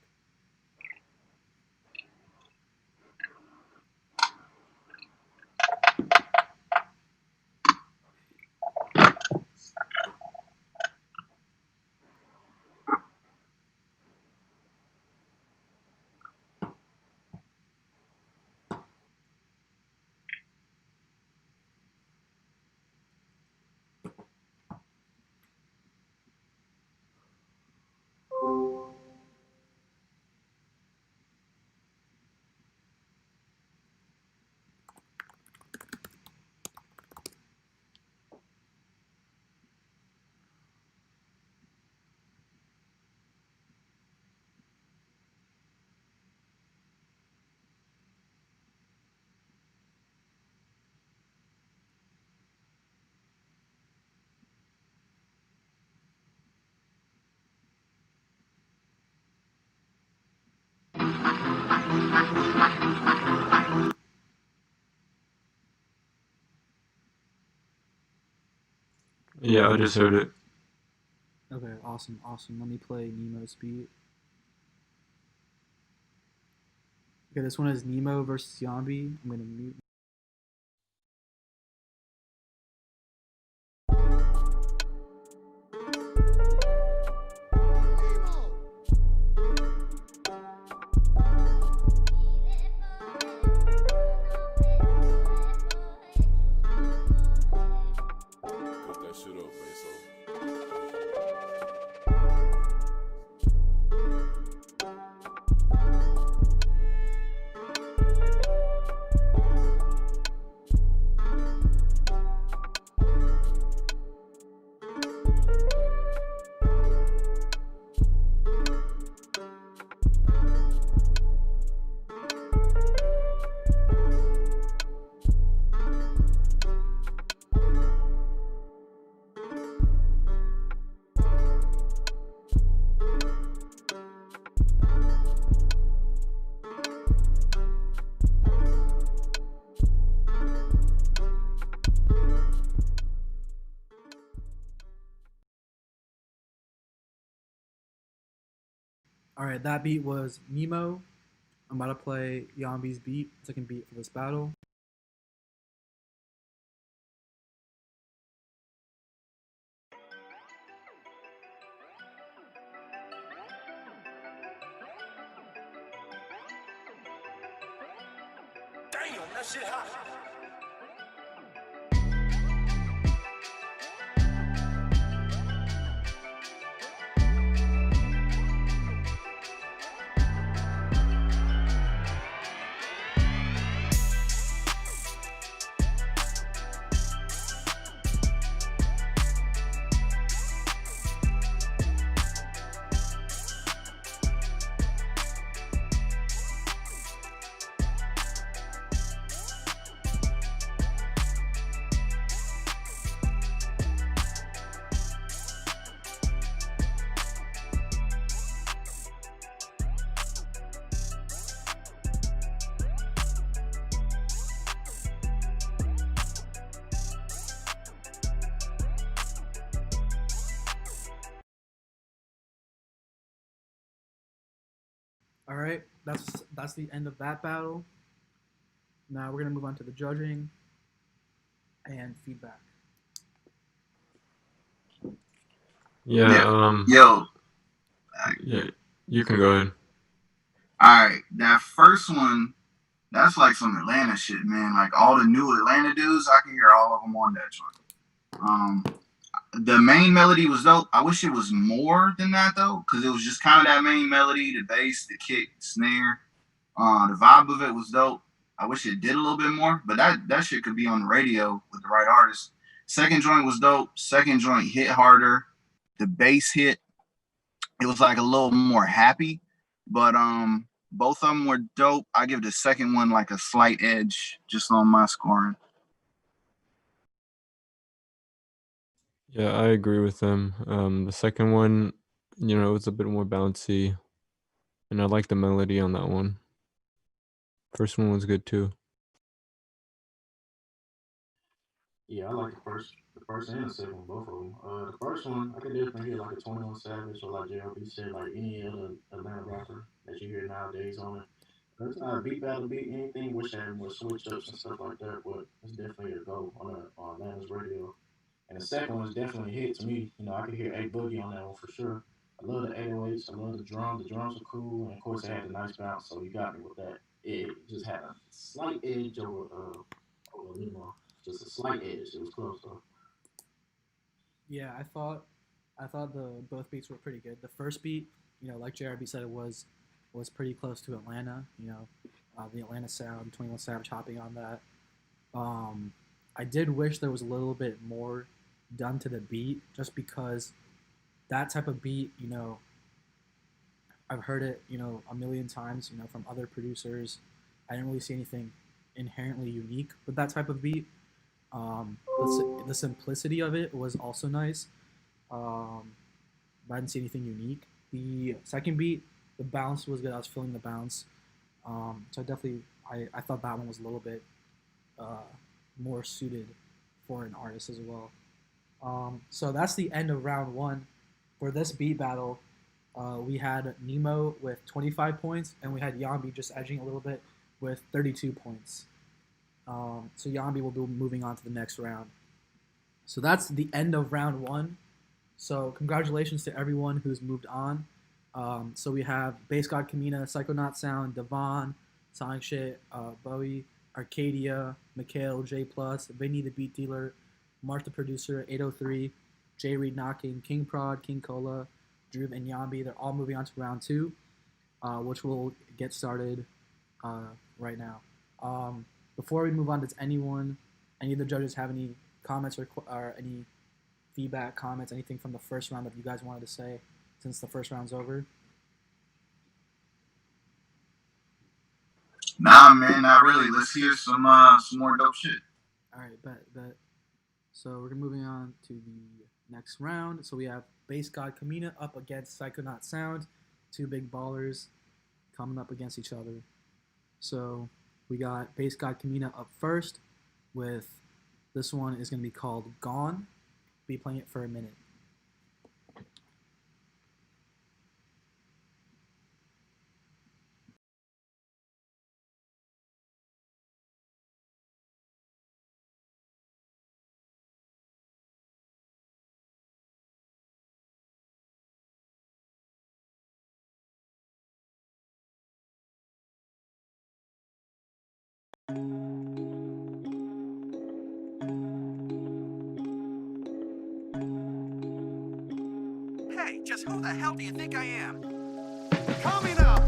yeah, I just heard it. Okay, awesome. Let me play Nemo's beat. Okay, this one is Nemo versus Yami. I'm gonna mute. Put that shit up, man. All right, that beat was Nemo. I'm about to play Yami's beat, second beat for this battle. Damn, that shit hot. All right, that's the end of that battle. Now we're gonna move on to the judging and feedback. Yeah. Yo. Yeah. You can go ahead. All right, that first one, that's like some Atlanta shit, man. Like all the new Atlanta dudes, I can hear all of them on that joint. The main melody was dope. I wish it was more than that though, because it was just kind of that main melody, the bass, the kick, the snare. The vibe of it was dope. I wish it did a little bit more, but that shit could be on the radio with the right artist. Second joint was dope. Second joint hit harder. The bass hit. It was like a little more happy, but both of them were dope. I give the second one like a slight edge just on my scoring. Yeah, I agree with them. The second one, it was a bit more bouncy, and I like the melody on that one. First one was good too. Yeah, I like the first and the second one, both of them. The first one, I could definitely hear like a 21 Savage or like JRB said, like any other Atlanta rapper that you hear nowadays on it. It's not a beat battle beat anything. Wish I had more switch ups and stuff like that, but it's definitely a go on Atlanta's radio. And the second one is definitely a hit to me. I could hear A Boogie on that one for sure. I love the 808s. I love the drums. The drums are cool, and of course it had the nice bounce. So you got me with that. It just had a slight edge over Nemo. Just a slight edge. It was close though. Yeah, I thought the both beats were pretty good. The first beat, like JRB said, it was pretty close to Atlanta. The Atlanta sound, 21 Savage hopping on that. I did wish there was a little bit more done to the beat, just because that type of beat, I've heard it, a million times, from other producers. I didn't really see anything inherently unique with that type of beat. The simplicity of it was also nice, but I didn't see anything unique. The second beat, the bounce was good. I was feeling the bounce, so I thought that one was a little bit more suited for an artist as well. So that's the end of round one. For this beat battle, we had Nemo with 25 points, and we had Yami just edging a little bit with 32 points. So Yami will be moving on to the next round. So that's the end of round one. So congratulations to everyone who's moved on. So we have Bass God Kamina, Psychonaut Sound, Davon, Sonic Shit, Bowie, Arcadia, Mikhail, J+, Vinnie the Beat Dealer, Marsh the Producer, 803, J Reed Knocking, King Prod, King Kola, Dhruv, and Yami. They're all moving on to round two, which will get started right now. Before we move on, does any of the judges have any comments or any feedback, comments, anything from the first round that you guys wanted to say since the first round's over? Nah, man, not really. Let's hear some more dope shit. All right, bet. So we're moving on to the next round. So we have Bass God Kamina up against Psychonaut Sound, two big ballers coming up against each other. So we got Bass God Kamina up first with this one is going to be called Gone. Be playing it for a minute. Hey, just who the hell do you think I am? Coming up.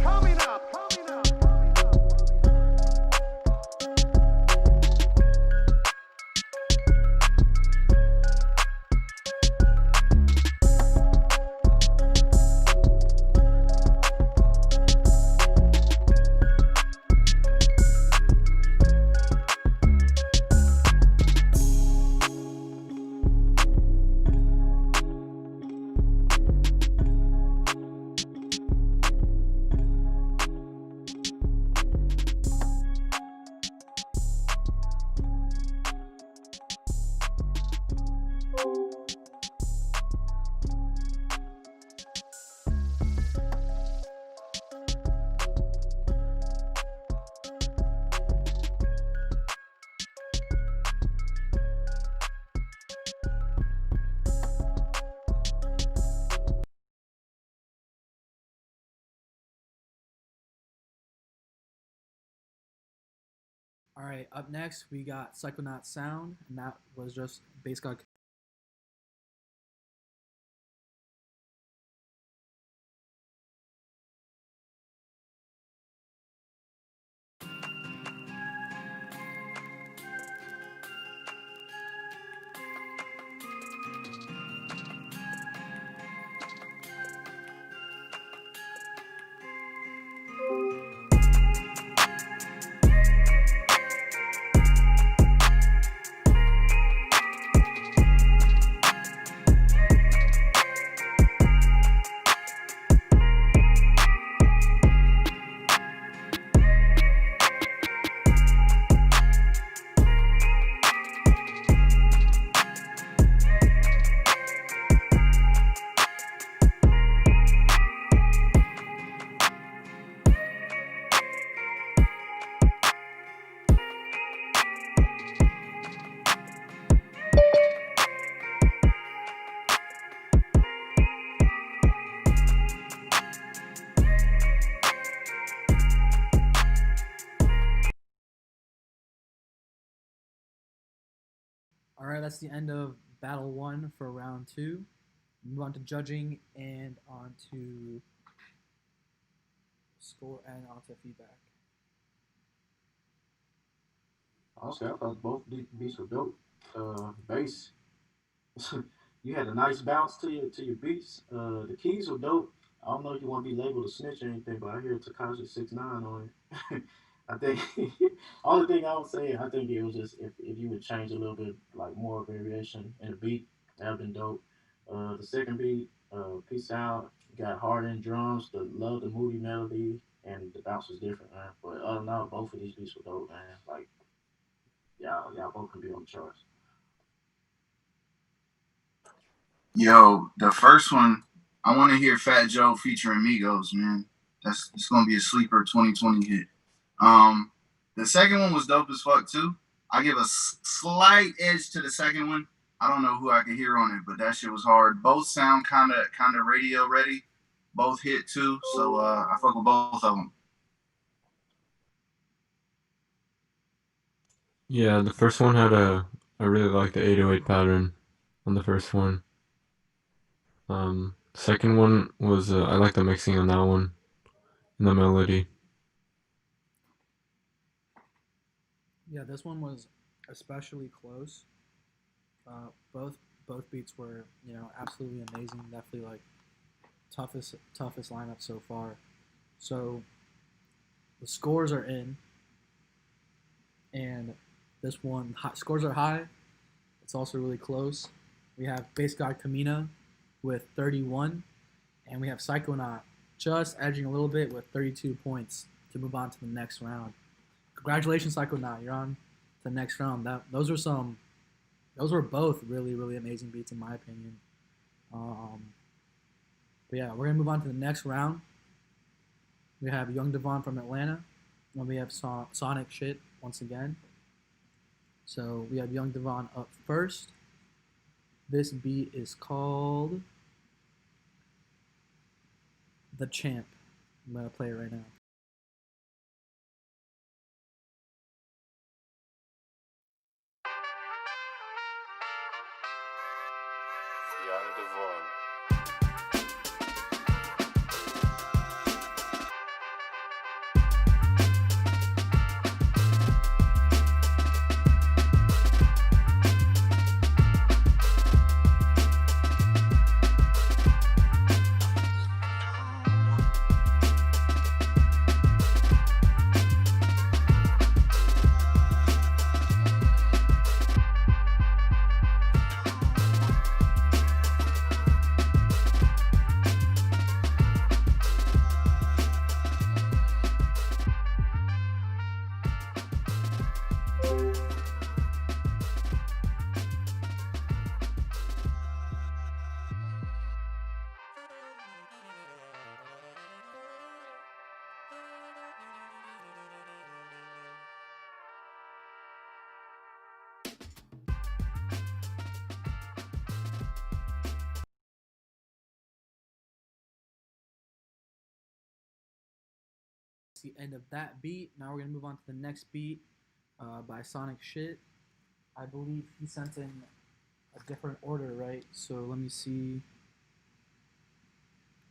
All right, up next we got Psychonaut Sound, and that was just bass god. All right, that's the end of Battle 1 for round 2. Move on to judging and on to score and on to feedback. Honestly, I thought both beats were dope. Bass, you had a nice bounce to your beats. The keys were dope. I don't know if you want to be labeled a snitch or anything, but I hear Takashi 6ix9ine on it. I think only thing I would say, I think it was just if you would change a little bit, like more variation in the beat, that'd been dope. The second beat, peace out, got hard in drums, the moody melody, and the bounce was different, man. But other than that, both of these beats were dope, man. Like y'all both can be on the charts. Yo, the first one, I want to hear Fat Joe featuring Migos, man. It's gonna be a sleeper 2020 hit. The second one was dope as fuck too. I give a slight edge to the second one. I don't know who I could hear on it, but that shit was hard. Both sound kind of radio ready. Both hit too, so I fuck with both of them. Yeah, the first one had I really like the 808 pattern on the first one. Second one was I like the mixing on that one and the melody. Yeah, this one was especially close. Both beats were absolutely amazing. Definitely like toughest lineup so far. So the scores are in, and this one scores are high. It's also really close. We have Bass God Kamina with 31, and we have Psychonaut just edging a little bit with 32 points to move on to the next round. Congratulations, Psychonaut! You're on to the next round. Those were both really, really amazing beats in my opinion. But yeah, we're gonna move on to the next round. We have Young Davon from Atlanta, and we have Sonic Shit once again. So we have Young Davon up first. This beat is called The Champ. I'm gonna play it right now. Young Devon. The end of that beat. Now we're gonna move on to the next beat. by Sonic Shit. I believe he sent in a different order, right? So let me see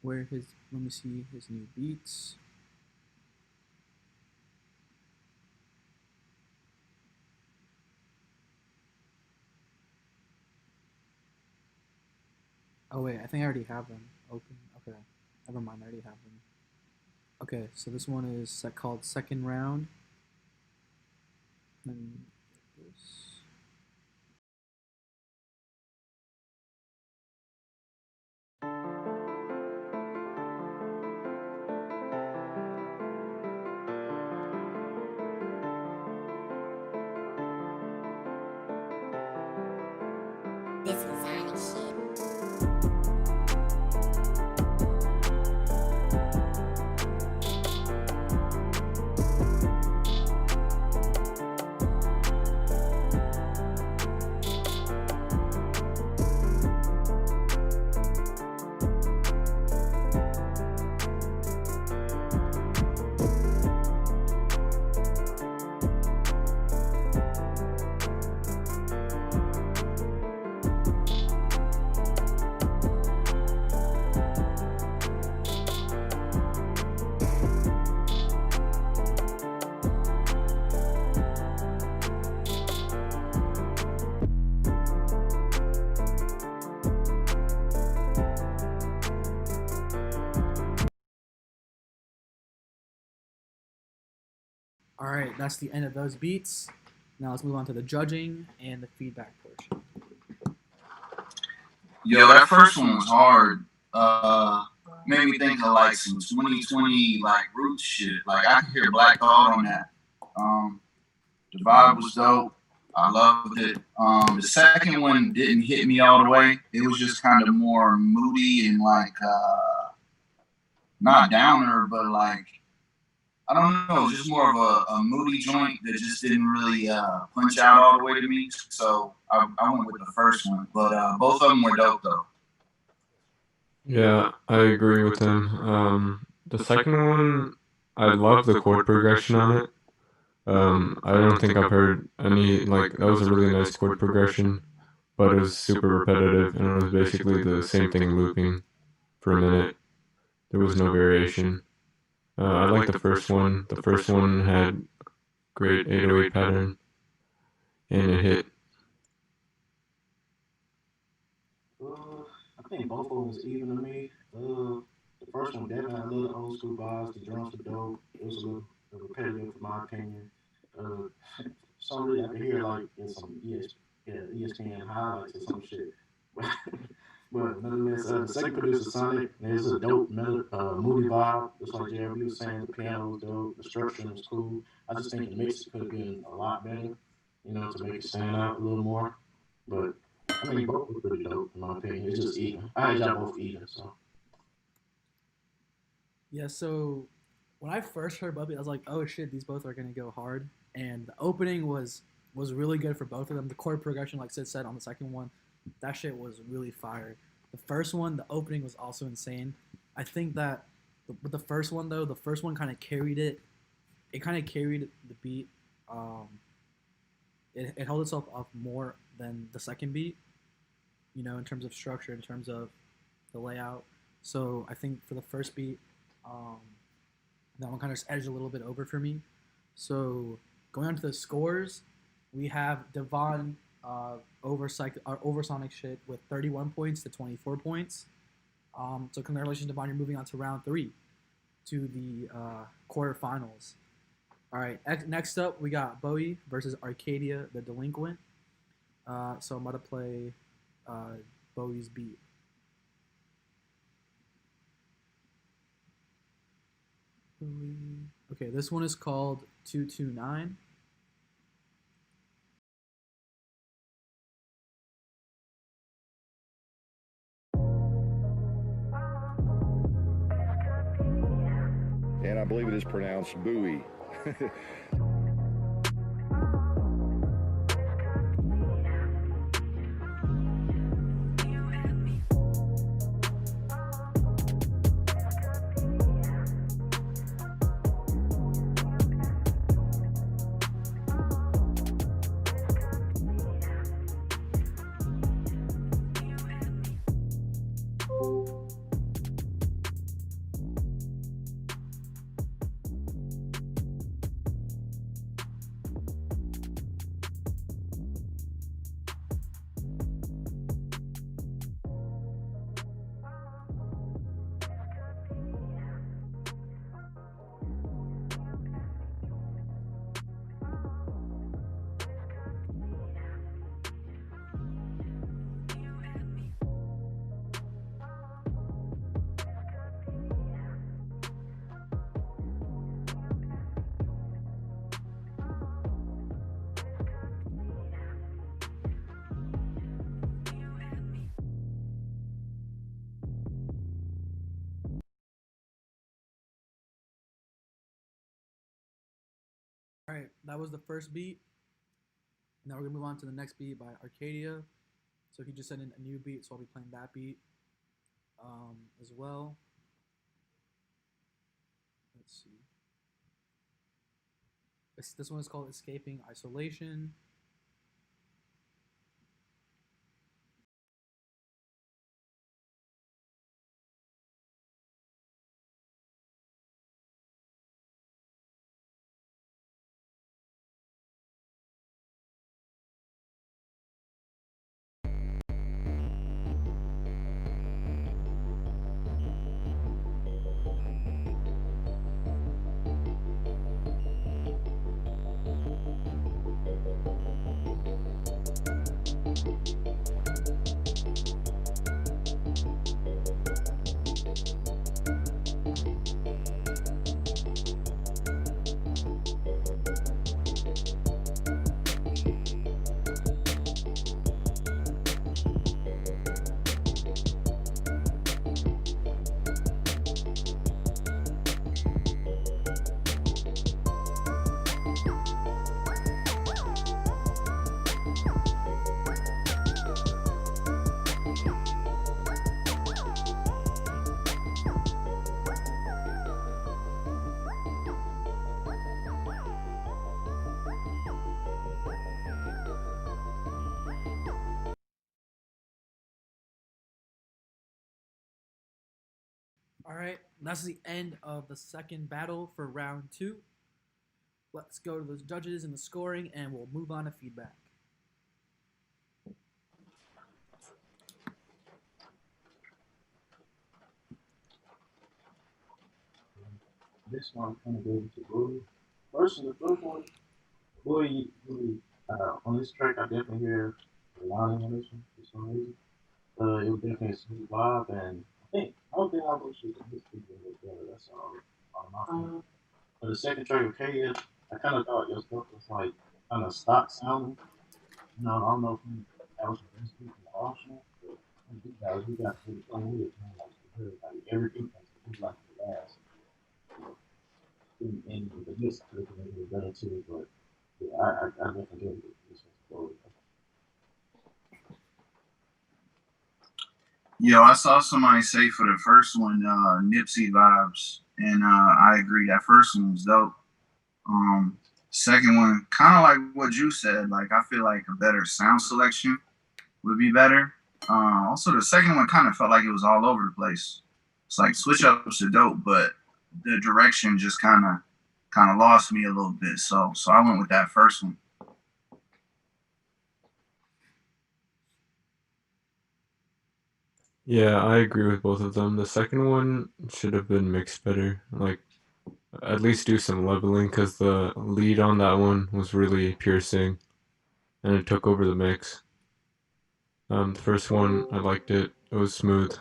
let me see his new beats. Oh wait, I think I already have them open. Okay, never mind, I already have them. Okay, so this one is called Second Round. And this. This is Sonic shit. All right, that's the end of those beats. Now let's move on to the judging and the feedback portion. Yo, that first one was hard. Made me think of like some 2020 like roots shit. Like I could hear Black Thought on that. The vibe was dope. I loved it. The second one didn't hit me all the way. It was just kind of more moody and like not downer, but like I don't know, just more of a moody joint that just didn't really punch out all the way to me. So I went with the first one, but both of them were dope though. Yeah, I agree with him. The second one, I love the chord progression on it. I don't think I've heard any, like, that was a really nice chord progression, but it was super repetitive, and it was basically the same thing looping for a minute. There was no variation. I like the first one. The first one had great 808 pattern, and it hit. I think both of them was even to me. The first one definitely had a little old school vibes. The drums were dope. It was a little repetitive, in my opinion. For some reason, I could hear like in some ESPN highlights or some shit. But nonetheless, the second producer, Sonic, there's a dope moody vibe. Just like JRB was saying, the piano was dope, the structure was cool. I just think the mix could have been a lot better, to make it stand out a little more. But I mean, both were pretty dope in my opinion. It's just even. I had y'all both even, so. Yeah, so when I first heard Bubby, I was like, oh shit, these both are gonna go hard. And the opening was really good for both of them. The chord progression, like Sid said on the second one, that shit was really fire. The first one, the opening was also insane. I think that with the first one though, the first one kind of carried it. It kind of carried the beat. It held itself up more than the second beat, in terms of structure, in terms of the layout. So I think for the first beat, that one kind of just edged a little bit over for me. So going on to the scores, we have Davon over Sonic Shit with 31 points to 24 points. So congratulations, Davon, you're moving on to round 3, to the quarterfinals. All right, next up we got Bowie versus Arcadia, the Delinquent. So I'm about to play Bowie's beat. Okay, this one is called 229. And I believe it is pronounced Bowie. All right, that was the first beat. Now we're gonna move on to the next beat by Arcadia. So he just sent in a new beat, so I'll be playing that beat as well. Let's see. This one is called Escaping Isolation. All right, that's the end of the second battle for round 2. Let's go to the judges and the scoring, and we'll move on to feedback. This one I'm gonna go to Brody. First, in the first one, boy, on this track, I definitely hear the line on this one for some reason. It was definitely a smooth vibe, and I don't think I wish it could hit people a bit better. That's all my opinion. For the second track with K, I kind of thought your stuff was like kind of stock sounding. You know, I don't know if that was the best beat in the Arsenal, but these guys, we got to come with it, man. Like everything was like the last. And the list could have been a little better too, but yeah, I definitely give it this one. Yo, I saw somebody say for the first one, Nipsey vibes, and I agree. That first one was dope. Second one, kind of like what you said. Like I feel like a better sound selection would be better. Also, the second one kind of felt like it was all over the place. It's like switch ups are dope, but the direction just kind of lost me a little bit. So I went with that first one. Yeah, I agree with both of them. The second one should have been mixed better. Like, at least do some leveling, because the lead on that one was really piercing, and it took over the mix. The first one, I liked it. It was smooth.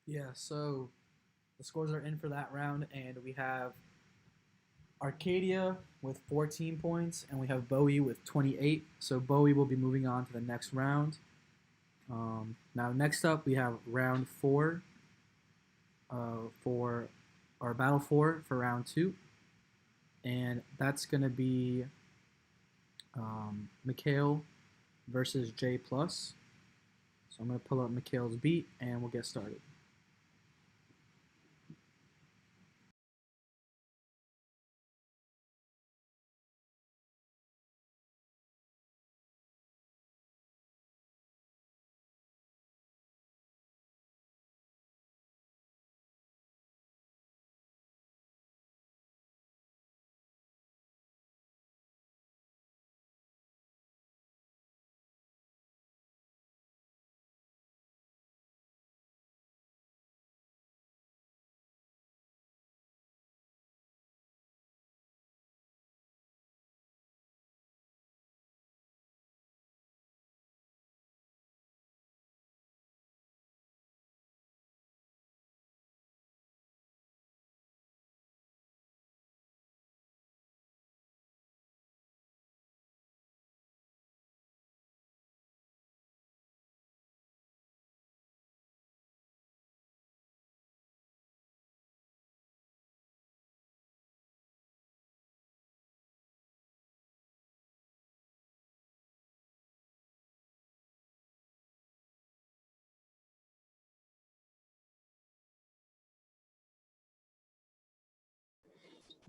Yeah, so the scores are in for that round, and we have Arcadia with 14 points, and we have Bowie with 28. So Bowie will be moving on to the next round. Now, next up, we have round 4 for our battle 4 for round 2, and that's going to be Mikhail versus J plus. So I'm going to pull up Mikhail's beat, and we'll get started.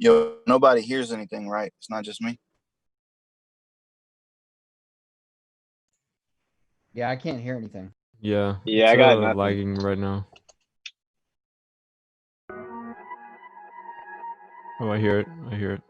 Yo, nobody hears anything, right? It's not just me. Yeah, I can't hear anything. Yeah. Yeah, it's I got nothing. lagging right now. Oh, I hear it. I hear it.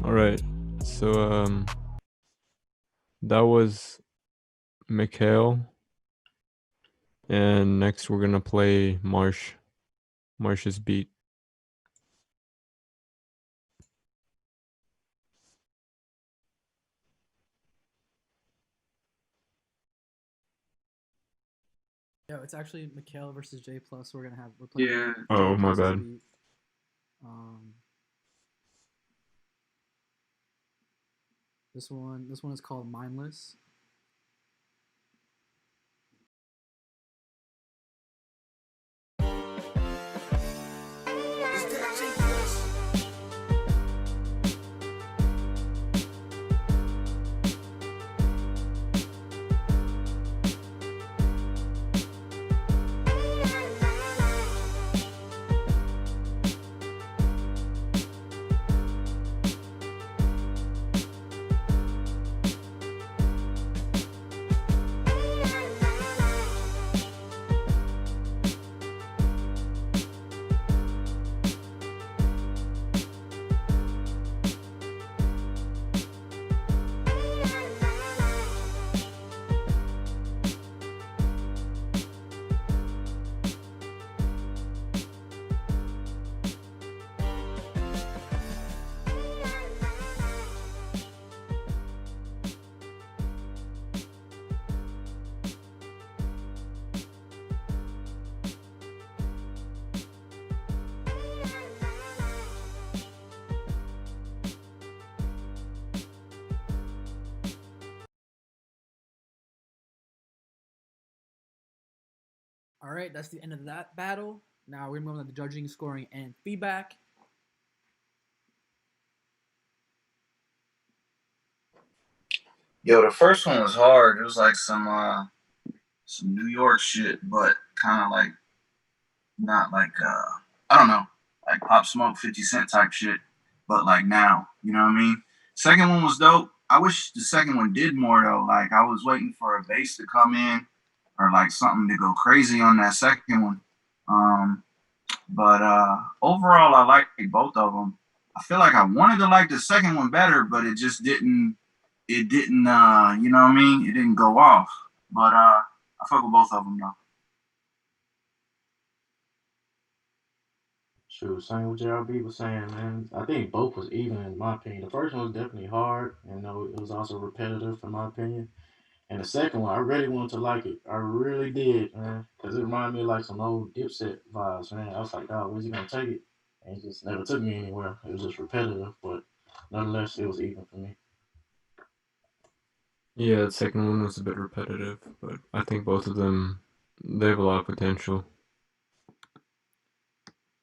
All right. So that was Mikhail. And next we're gonna play Marsh's beat. Yeah, it's actually Mikhail versus J Plus. We're playing. Yeah. Oh, my bad. Beat. This one is called Mindless. All right, that's the end of that battle. Now we're moving on to the judging, scoring, and feedback. Yo, the first one was hard. It was like some New York shit, but kind of like not like I don't know, like Pop Smoke 50 Cent type shit, but like now, you know what I mean? Second one was dope. I wish the second one did more though. Like I was waiting for a bass to come in or like something to go crazy on that second one. But overall I liked both of them. I feel like I wanted to like the second one better, but it just didn't you know what I mean? It didn't go off. But I fuck with both of them though. Shoot, same what JRB was saying, man. I think both was even in my opinion. The first one was definitely hard, and it was also repetitive in my opinion. And the second one, I really wanted to like it. I really did, man, because it reminded me of like some old Dipset vibes, man. I was like, oh, where's he gonna take it? And it just never took me anywhere. It was just repetitive, but nonetheless, it was even for me. Yeah, the second one was a bit repetitive, but I think both of them, they have a lot of potential.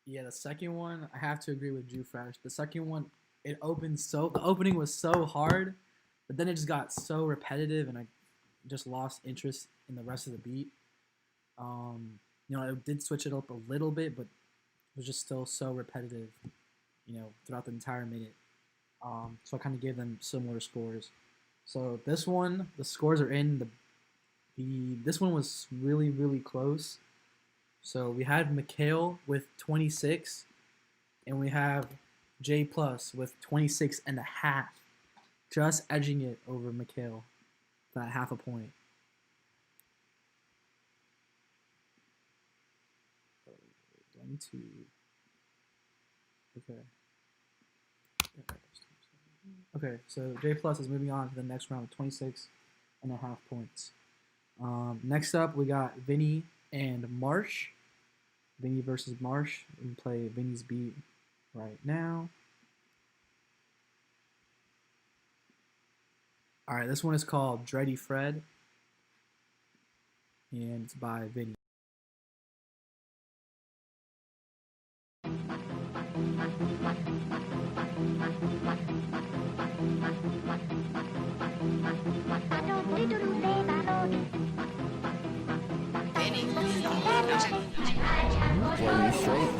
Yeah, the second one, I have to agree with Drew Fresh. The second one, the opening was so hard, but then it just got so repetitive, and I just lost interest in the rest of the beat. It did switch it up a little bit, but it was just still so repetitive, throughout the entire minute. So I kind of gave them similar scores. So this one, the scores are in. This one was really, really close. So we had Mikhail with 26, and we have J Plus with 26 and a half, just edging it over Mikhail, that half a point. Okay, so J Plus is moving on to the next round with 26 and a half points. Next up, we got Vinnie and Marsh. Vinnie versus Marsh. We can play Vinnie's beat right now. All right, this one is called Dready Fred, and it's by Vinnie. Playing straight.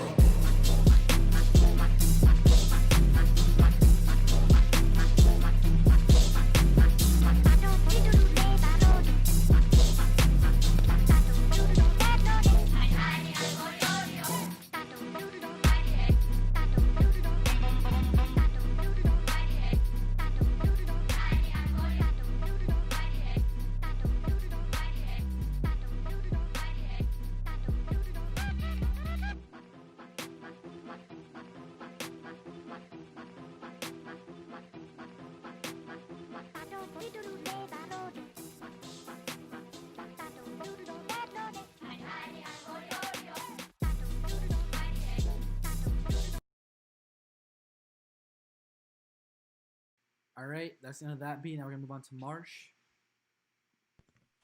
All right, that's the end of that beat. Now we're gonna move on to Marsh.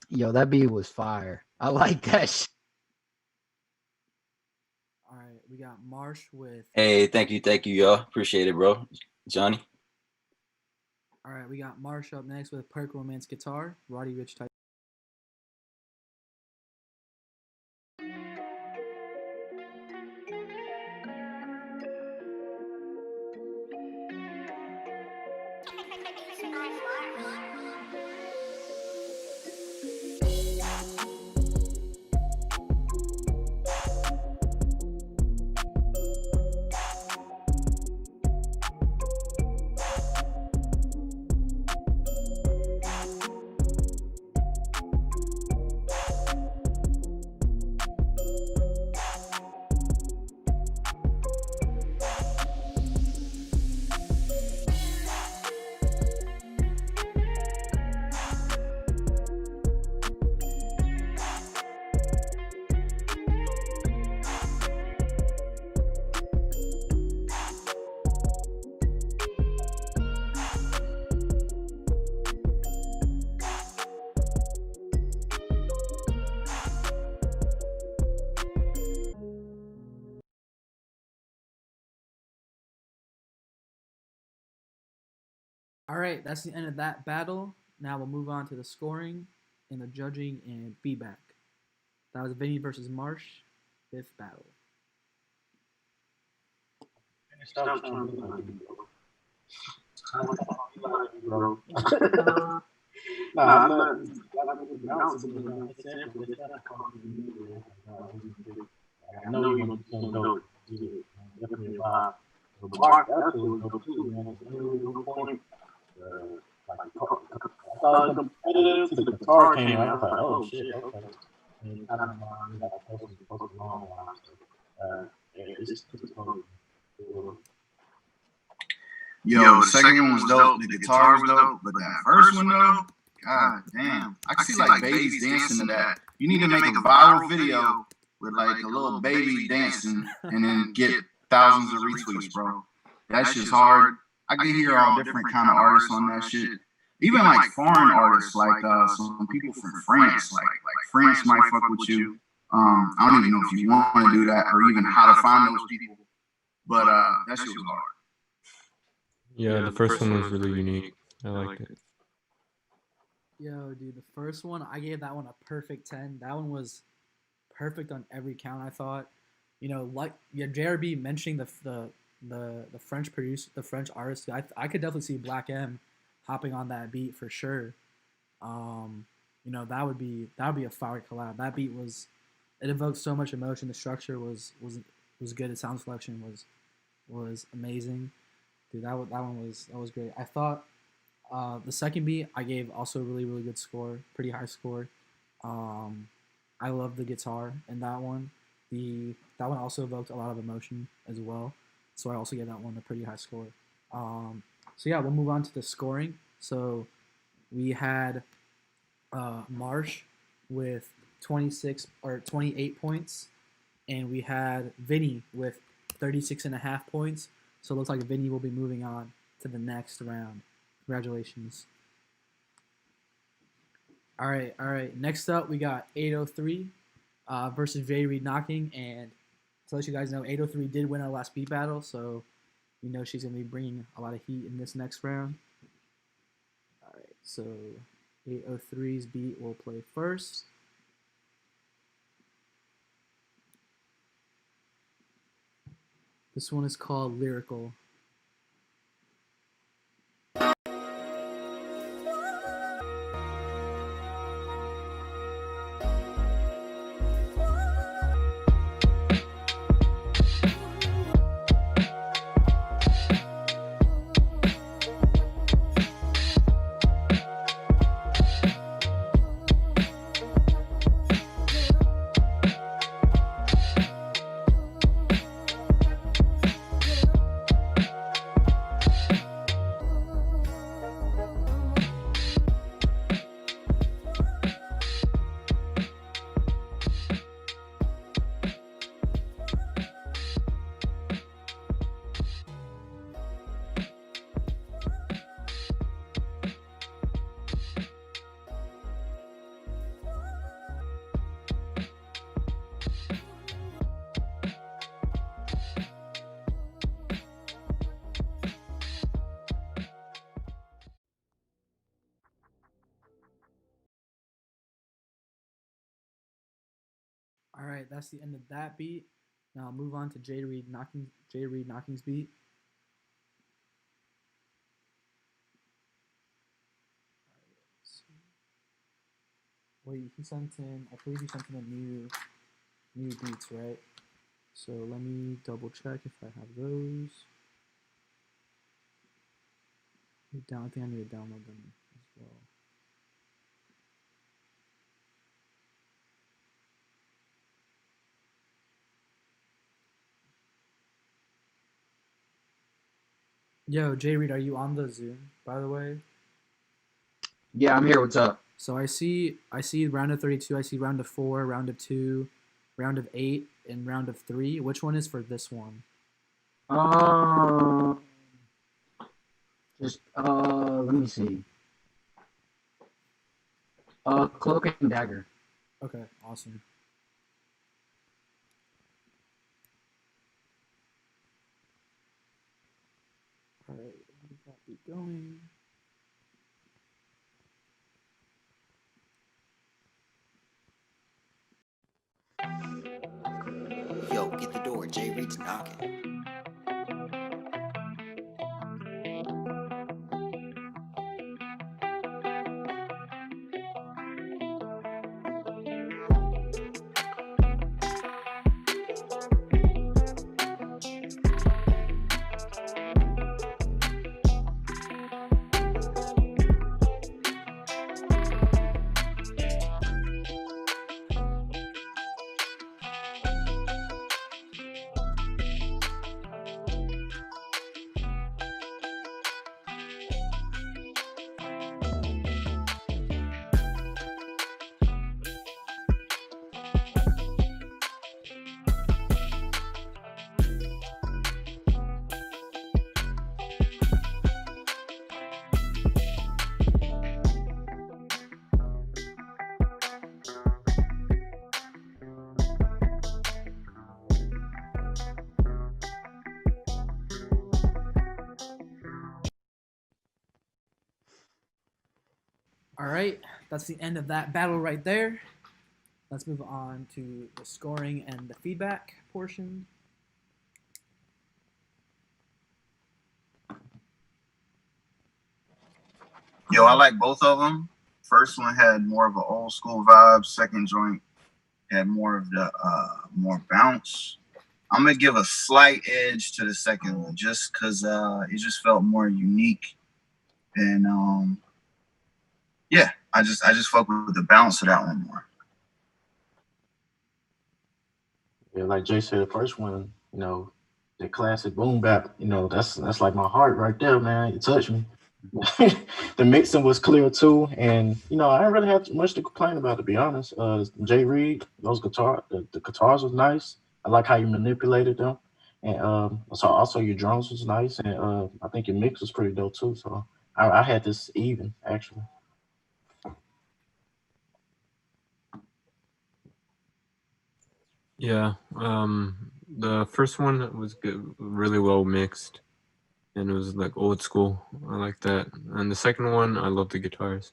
Yo, that beat was fire. I like that shit. All right, we got Marsh with. Hey, thank you, y'all. Appreciate it, bro. Johnny. All right, we got Marsh up next with Perk Romance Guitar, Roddy Rich type. All right, that's the end of that battle. Now we'll move on to the scoring and the judging and feedback. That was Vinnie versus Marsh, fifth battle. Stop trying to be like you, bro. Nah, I'm not. I know you're gonna do definitely a vibe. But Mark actually was dope too, man. No point. I thought it was competitive till the guitar came out. I was like, oh shit, okay. And I don't know, that was supposed to be long line. It's totally. Yo, the second one was dope. The guitar was dope, but that first one though, god damn, I can see like babies dancing to that. You need to make a viral video with like a little baby dancing, and then get thousands of retweets, bro. That shit's hard. I can hear all different kind of artists on that shit. Even like foreign artists, like some people from France, like France might fuck with you. I don't even know if you want to do that or even how to find those people. But that shit was hard. Yeah, the first one was really unique. I liked it. Yo, dude, the first one, I gave that one a perfect 10. That one was perfect on every count, I thought. You know, like JRB mentioning the French producer, the French artist. I could definitely see Black M hopping on that beat for sure. that would be a fire collab. That beat it evoked so much emotion. The structure was good. The sound selection was amazing. Dude, that one was great. I thought the second beat I gave also a really, really good score, pretty high score. I love the guitar in that one. That one also evoked a lot of emotion as well, so I also gave that one a pretty high score. So yeah, we'll move on to the scoring. So we had Marsh with 26 or 28 points, and we had Vinnie with 36.5 points. So it looks like Vinnie will be moving on to the next round. Congratulations. All right. Next up, we got 803 versus J Reed Knocking, and to let you guys know, 803 did win our last beat battle, so she's gonna be bringing a lot of heat in this next round. All right, so 803's beat will play first. This one is called Lyrical. All right, that's the end of that beat. Now I'll move on to J Reed Knocking's beat. Wait, he sent in. I believe he sent in a new beats, right? So let me double check if I have those. I think I need to download them as well. Yo, J Reed, are you on the Zoom, by the way? Yeah, I'm here. What's up? So I see round of 32. I see round of 4, round of 2, round of 8, and round of 3. Which one is for this one? Let me see. Cloak and Dagger. Okay, awesome. All right, let that be going. Yo, get the door. J Reed's knocking. All right, that's the end of that battle right there. Let's move on to the scoring and the feedback portion. Yo, I like both of them. first one had more of an old school vibe. Second joint had more of the more bounce. I'm gonna give a slight edge to the second one just because it just felt more unique. And yeah, I just fuck with the bounce of that one more. Yeah, like Jay said, the first one, the classic boom bap, that's like my heart right there, man. It touched me. The mixing was clear too, and I didn't really have much to complain about, to be honest. Jay Reed, those the guitars was nice. I like how you manipulated them, and so also your drums was nice, and I think your mix was pretty dope too. So I had this even actually. Yeah. The first one was good, really well mixed, and it was like old school. I like that. And the second one, I love the guitars.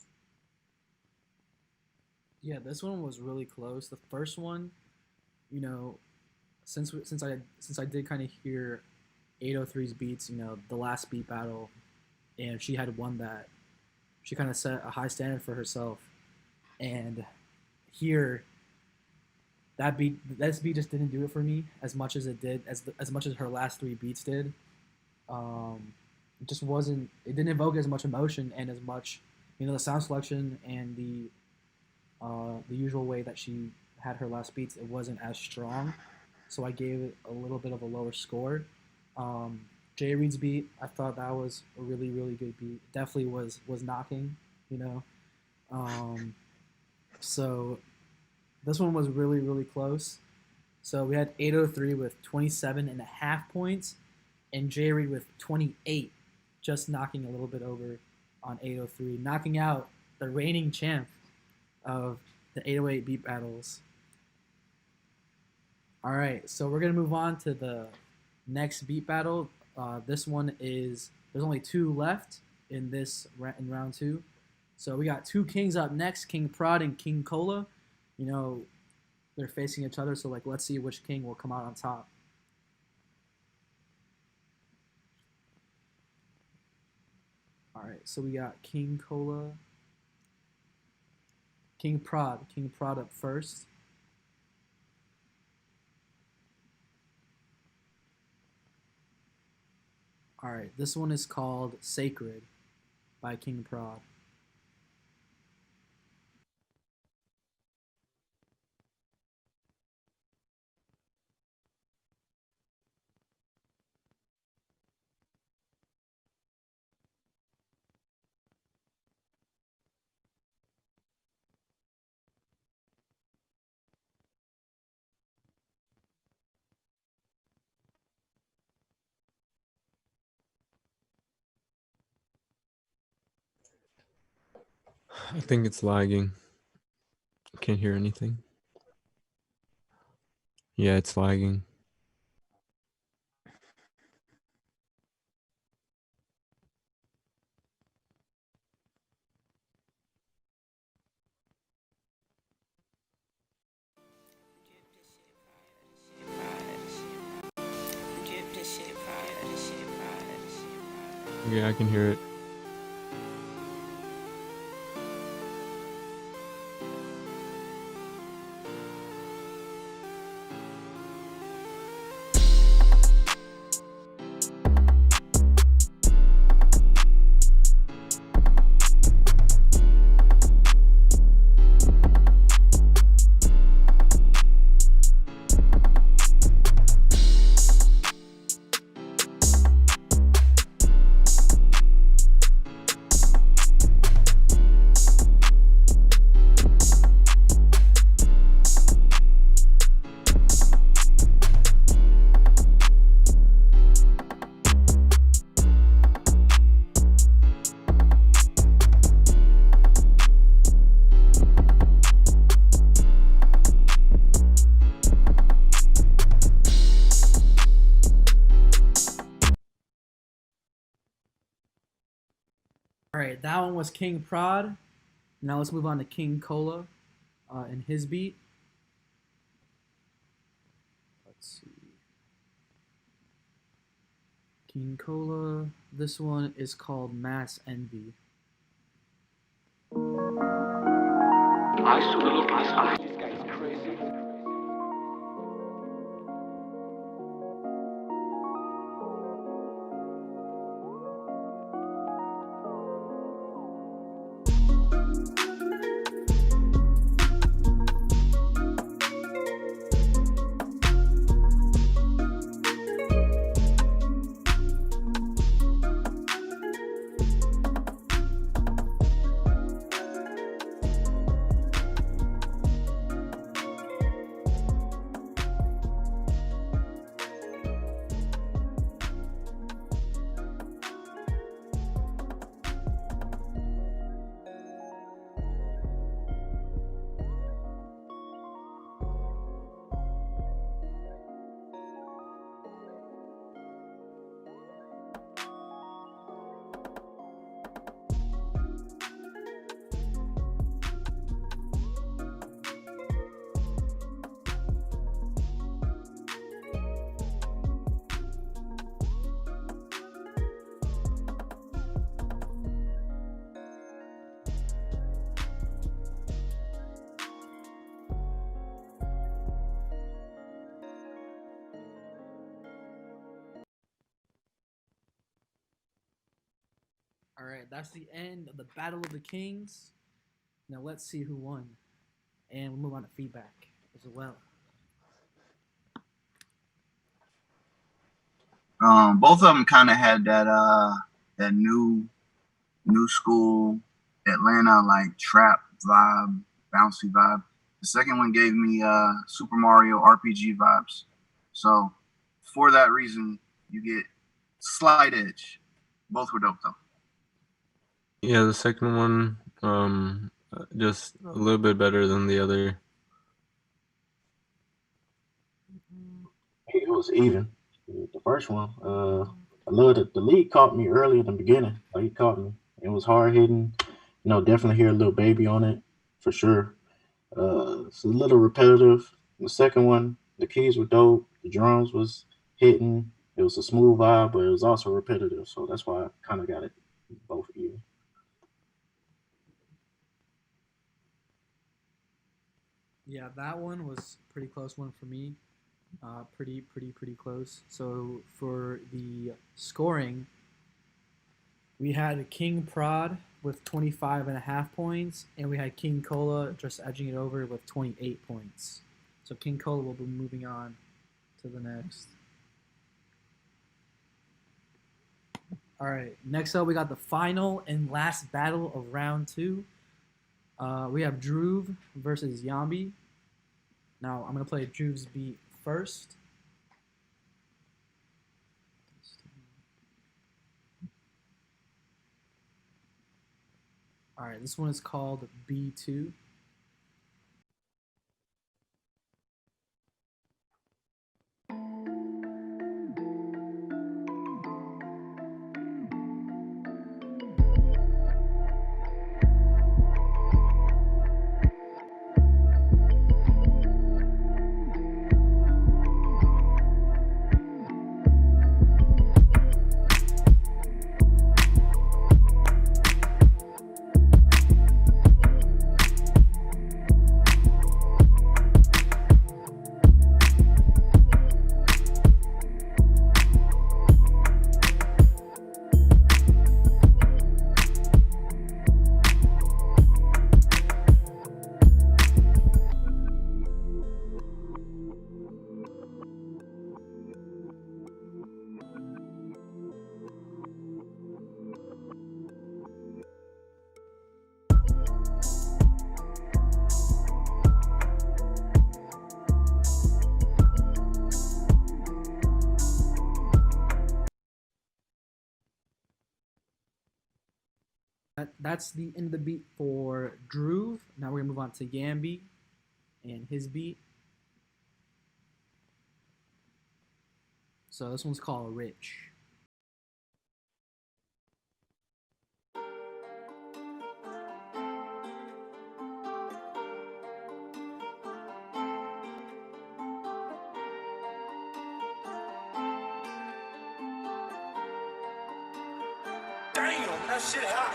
Yeah, this one was really close. The first one, since I did kind of hear 803's beats, the last beat battle, and she had won that. She kind of set a high standard for herself, and here, this beat just didn't do it for me as much as it did, as much as her last three beats did. It just wasn't. It didn't evoke as much emotion and as much, the sound selection and the usual way that she had her last beats. It wasn't as strong, so I gave it a little bit of a lower score. Jay Reed's beat, I thought that was a really, really good beat. Definitely was knocking, So this one was really, really close. So we had 803 with 27.5 points, and Jay Reed with 28, just knocking a little bit over on 803, knocking out the reigning champ of the 808 beat battles. All right, so we're gonna move on to the next beat battle. This one is there's only two left in round two, so we got two kings up next, King Prod and King Kola. They're facing each other, so let's see which king will come out on top. All right, so we got King Kola, King Prod up first. All right, this one is called Sacred by King Prod. I think it's lagging. I can't hear anything. Yeah, it's lagging. Yeah, I can hear it. All right, that one was King Prod. Now let's move on to King Kola and his beat. Let's see. King Kola. This one is called Mass Envy. I saw the look in his eyes. This guy is crazy. All right, that's the end of the Battle of the Kings. Now let's see who won, and we'll move on to feedback as well. Both of them kind of had that new school Atlanta like trap vibe, bouncy vibe. The second one gave me Super Mario RPG vibes. So for that reason, you get slight edge. Both were dope though. Yeah, the second one, just a little bit better than the other. It was even. The first one, I love that the lead caught me early in the beginning. Like, he caught me. It was hard hitting. You know, definitely hear a little baby on it for sure. It's a little repetitive. The second one, the keys were dope. The drums was hitting. It was a smooth vibe, but it was also repetitive. So that's why I kind of got it both even. Yeah, that one was a pretty close one for me. Pretty close. So for the scoring, we had King Prod with 25.5 points, and we had King Kola just edging it over with 28 points. So King Kola will be moving on to the next. All right, next up we got the final and last battle of round 2. We have Dhruv versus Yami. Now I'm gonna play Dhruv's beat first. All right, this one is called B2. That's the end of the beat for Dhruv. Now we're gonna move on to Yambi and his beat. So this one's called Rich. Damn, that shit hot.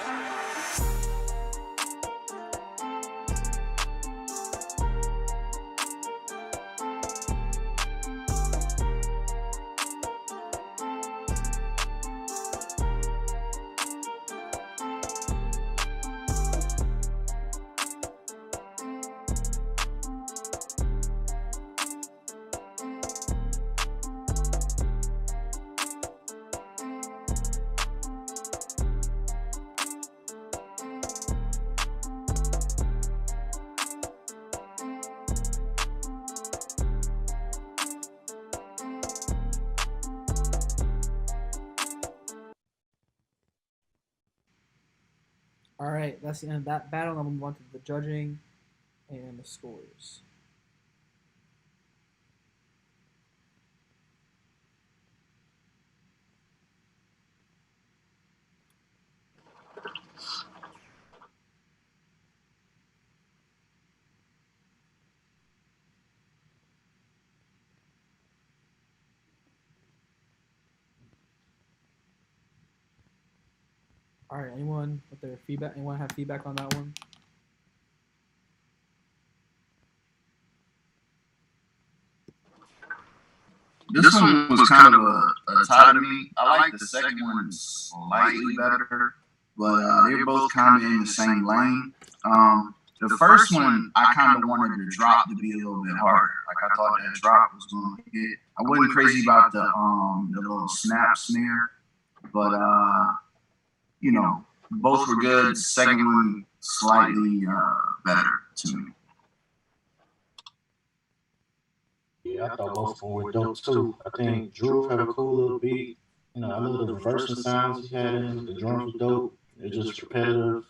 All right, that's the end of that battle. Now we move on to the judging and the scores. All right, anyone with their feedback? Anyone have feedback on that one? This one was kind of a tie to me. I like the second one slightly better, but they're both kind of in the same lane. The first one, I kind of wanted the drop to be a little bit harder. Like I thought that drop was going to hit. I wasn't crazy about the little snap snare, but you know, both were good. Second one slightly better to me. Yeah, I thought both of them were dope too. I think Dhruv had a cool little beat. You know, I love the reversing sounds he had in it. The drums were dope. It was just repetitive.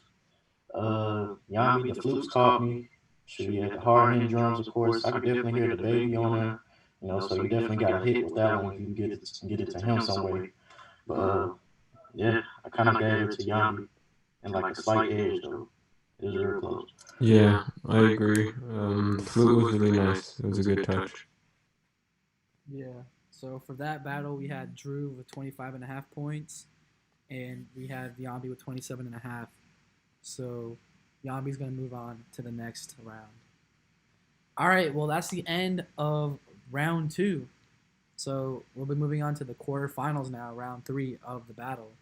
Yami, the flutes caught me. She had the hard hitting drums, of course. I could definitely hear the baby on there. You know, so you definitely got a hit with that one if you can get it to him some way. But yeah, I kind of gave it to Yami and like a slight edge though. It was real close. Yeah, I agree. Flute was really nice. It was a good touch. Yeah. So for that battle, we had Dhruv with 25.5 points, and we had Yami with 27.5. So Yami's going to move on to the next round. All right, well, that's the end of round 2. So we'll be moving on to the quarterfinals now, round 3 of the battle.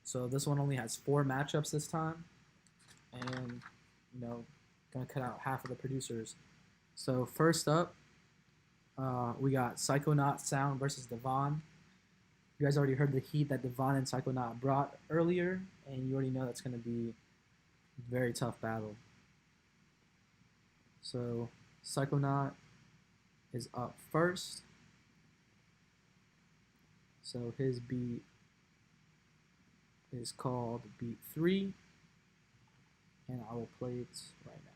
So this one only has 4 matchups this time, and, you know, going to cut out half of the producers. So first up, we got Psychonaut Sound versus Davon. You guys already heard the heat that Davon and Psychonaut brought earlier, and you already know that's going to be a very tough battle. So Psychonaut is up first. So his beat is called Beat 3, and I will play it right now.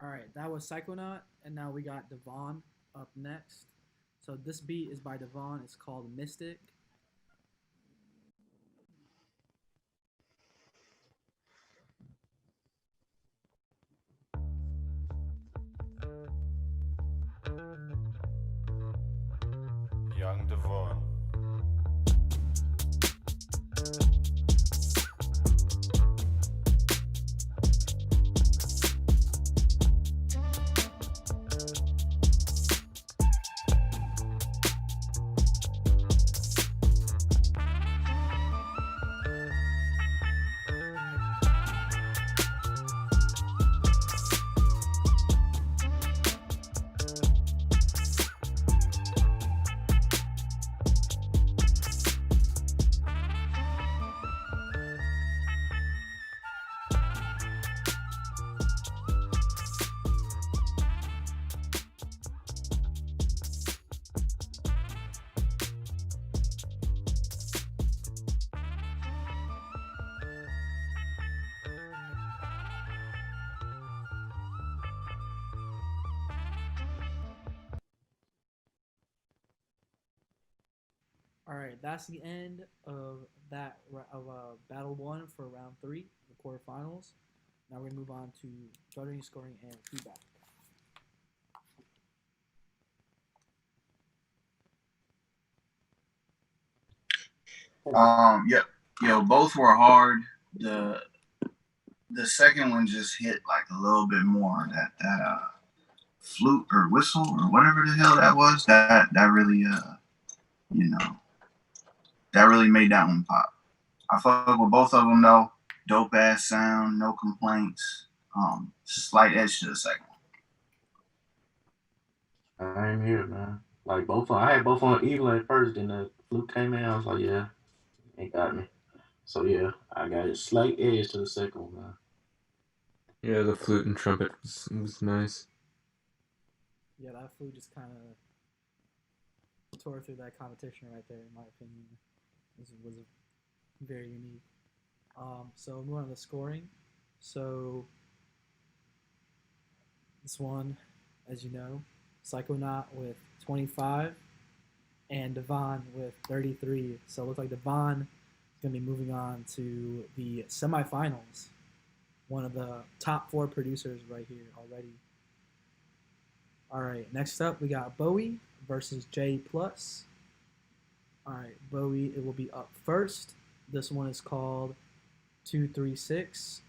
All right, that was Psychonaut, and now we got Davon up next. So this beat is by Davon. It's called Mystic. Young Davon. All right, that's the end of that of battle one for round three, the quarterfinals. Now we're gonna move on to judging, scoring, and feedback. Yeah, both were hard. The second one just hit like a little bit more. That flute or whistle or whatever the hell that was. That really that really made that one pop. I fuck with both of them though. Dope ass sound, no complaints. Slight edge to the second one. I ain't here, man. Like both on, I had both on evil at first, then the flute came in. I was like, yeah, ain't got me. So yeah, I got a slight edge to the second one, man. Yeah, the flute and trumpet was nice. Yeah, that flute just kind of tore through that competition right there, in my opinion. Was very unique. So moving on to the scoring. So this one, as you know, Psychonaut with 25 and Davon with 33. So it looks like Davon is going to be moving on to the semifinals. One of the top 4 producers right here already. All right, next up we got Bowie versus J+. All right, Bowie, it will be up first. This one is called 236.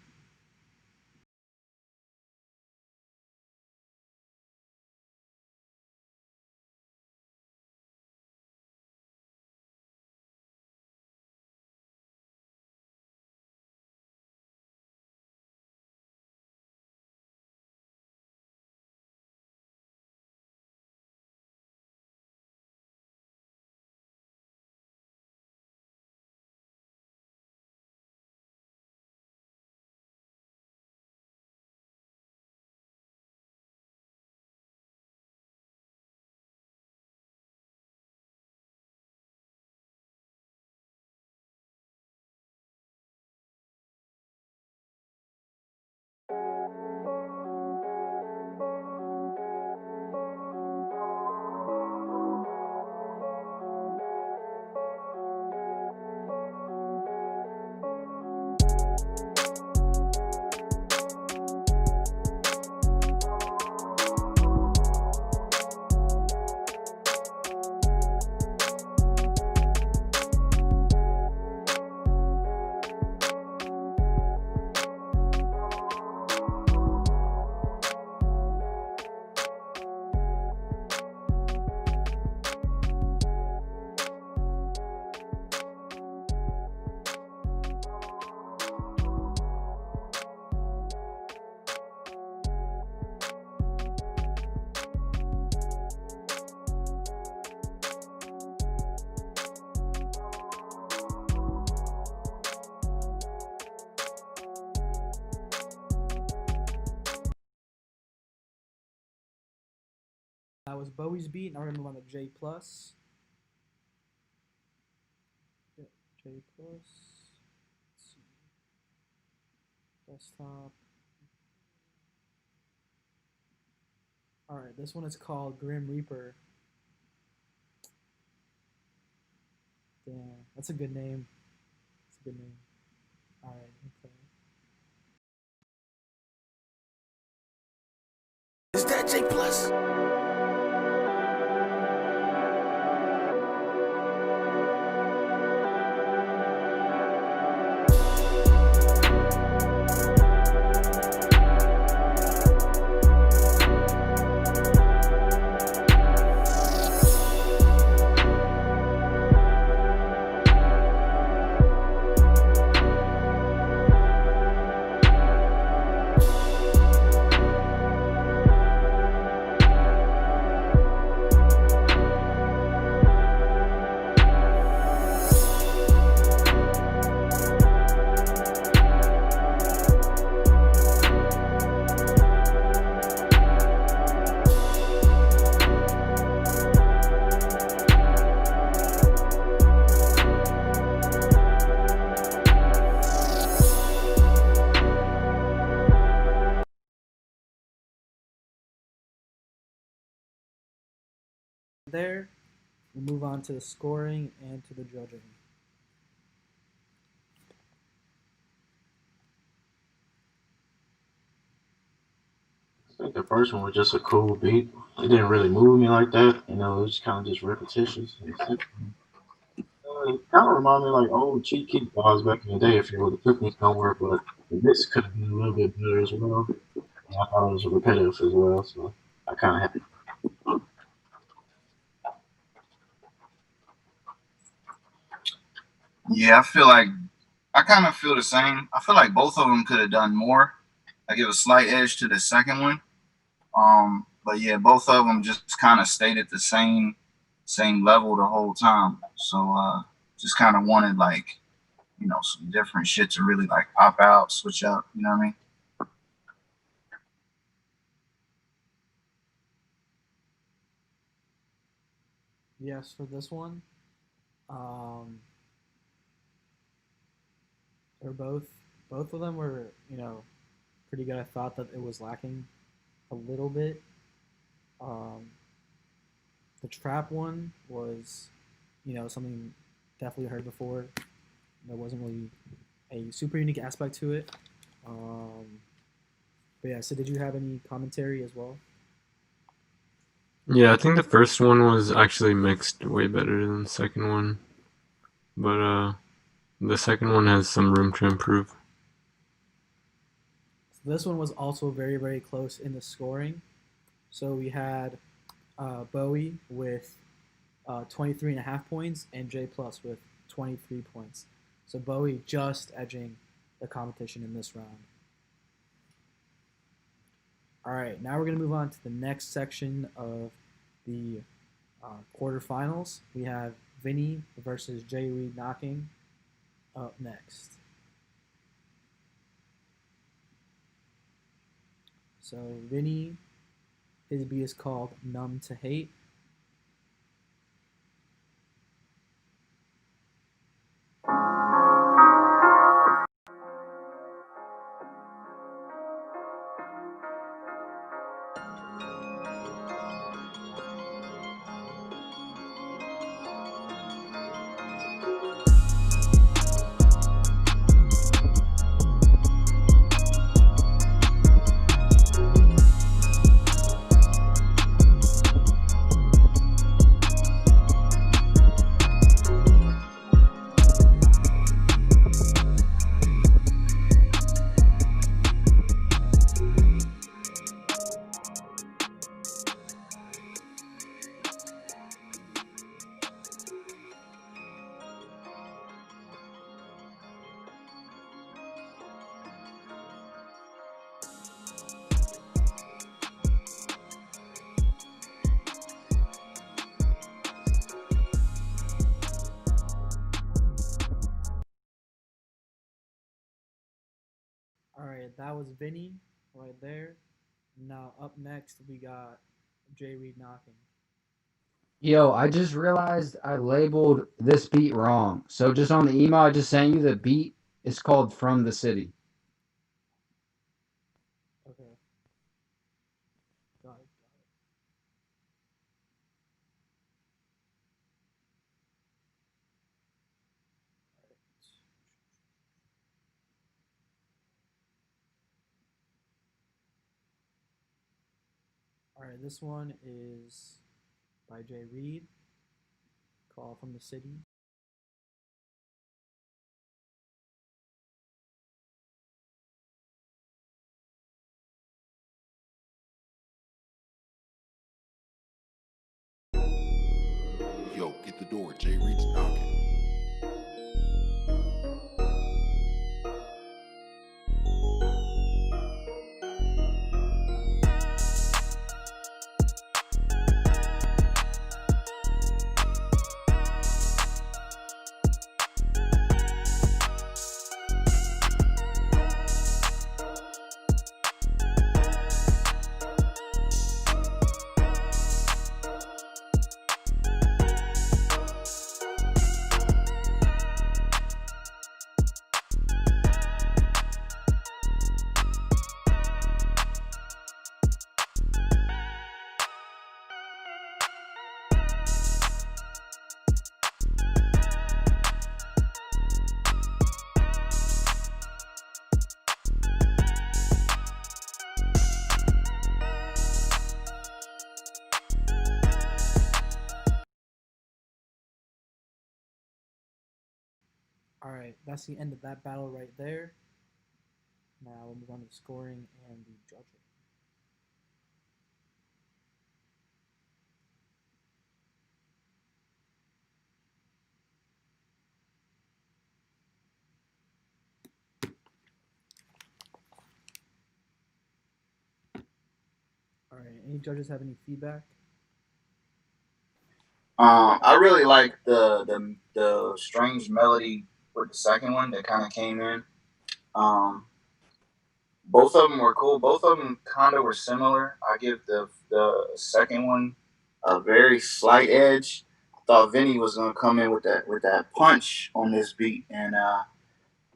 That was Bowie's beat. Now we're gonna move on to J+. J+. Let's see. Desktop. All right, this one is called Grim Reaper. Damn, that's a good name. That's a good name. All right, okay. Is that J+? There. we'll move on to the scoring and to the judging. I think the first one was just a cool beat. It didn't really move me like that. You know, it was kind of just repetitious. It kind of reminded me of like old cheat keep bars back in the day. If you were the cookies don't work, but this could have been a little bit better as well. And I thought it was repetitive as well, so I kind of happy. Yeah, I kind of feel the same. I feel like both of them could have done more. I give a slight edge to the second one. But yeah, both of them just kind of stayed at the same level the whole time. So just kind of wanted like, you know, some different shit to really like pop out, switch up. You know what I mean? Yes, for this one, they're both of them were, you know, pretty good. I thought that it was lacking a little bit. The trap one was, you know, something definitely heard before. There wasn't really a super unique aspect to it. But yeah, so did you have any commentary as well? Yeah, I think the first one was actually mixed way better than the second one. But the second one has some room to improve. So this one was also very, very close in the scoring. So we had Bowie with 23.5 points and J Plus with 23 points. So Bowie just edging the competition in this round. All right, now we're going to move on to the next section of the quarterfinals. We have Vinnie versus Jay Reed Knocking up next. So Vinnie, his beat is called Numb to Hate. All right, that was Vinnie right there. Now up next we got Jay Reed Knocking. Yo, I just realized I labeled this beat wrong. So just on the email I just sent you, the beat is called From the City. Okay. Got it. All right, this one is by Jay Reed, Call from the City. Yo, get the door. Jay Reed's knocking. All right, that's the end of that battle right there. Now we'll move on to the scoring and the judging. All right, any judges have any feedback? I really like the strange melody with the second one that kind of came in. Both of them were cool. Both of them kind of were similar. I give the second one a very slight edge. I thought Vinnie was gonna come in with that punch on this beat, and I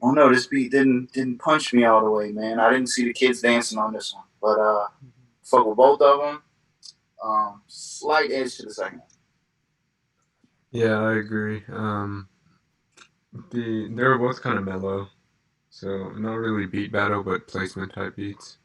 don't know, this beat didn't punch me all the way, man. I didn't see the kids dancing on this one, but fuck with both of them. Slight edge to the second one. Yeah, I agree. They were both kind of mellow, so not really beat battle, but placement type beats.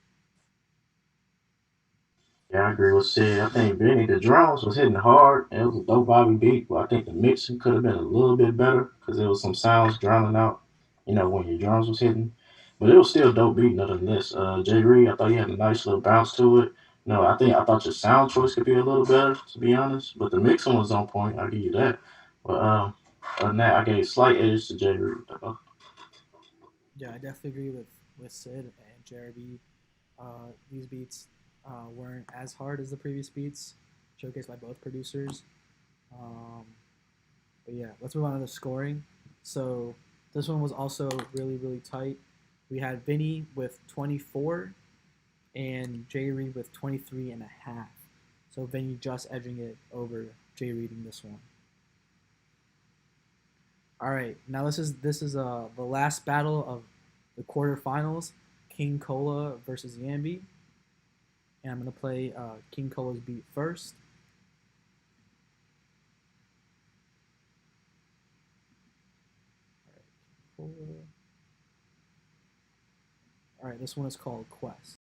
Yeah, I agree with Sid. I think Vinny, the drums was hitting hard, and it was a dope Bobby beat, but I think the mixing could have been a little bit better because there was some sounds drowning out, when your drums was hitting. But it was still a dope beat nonetheless. Jay Reed, I thought you had a nice little bounce to it. No, I thought your sound choice could be a little better, to be honest. But the mixing was on point. I'll give you that. But other than that, I gave slight edge to Jay Reed. Yeah, I definitely agree with Sid and JRB. These beats weren't as hard as the previous beats, showcased by both producers. But yeah, let's move on to the scoring. So this one was also really, really tight. We had Vinny with 24 and Jay Reed with 23 and a half. So Vinny just edging it over Jay Reed in this one. All right, now this is the last battle of the quarterfinals, King Kola versus Yami. And I'm gonna play King Kola's beat first. All right, this one is called Quest.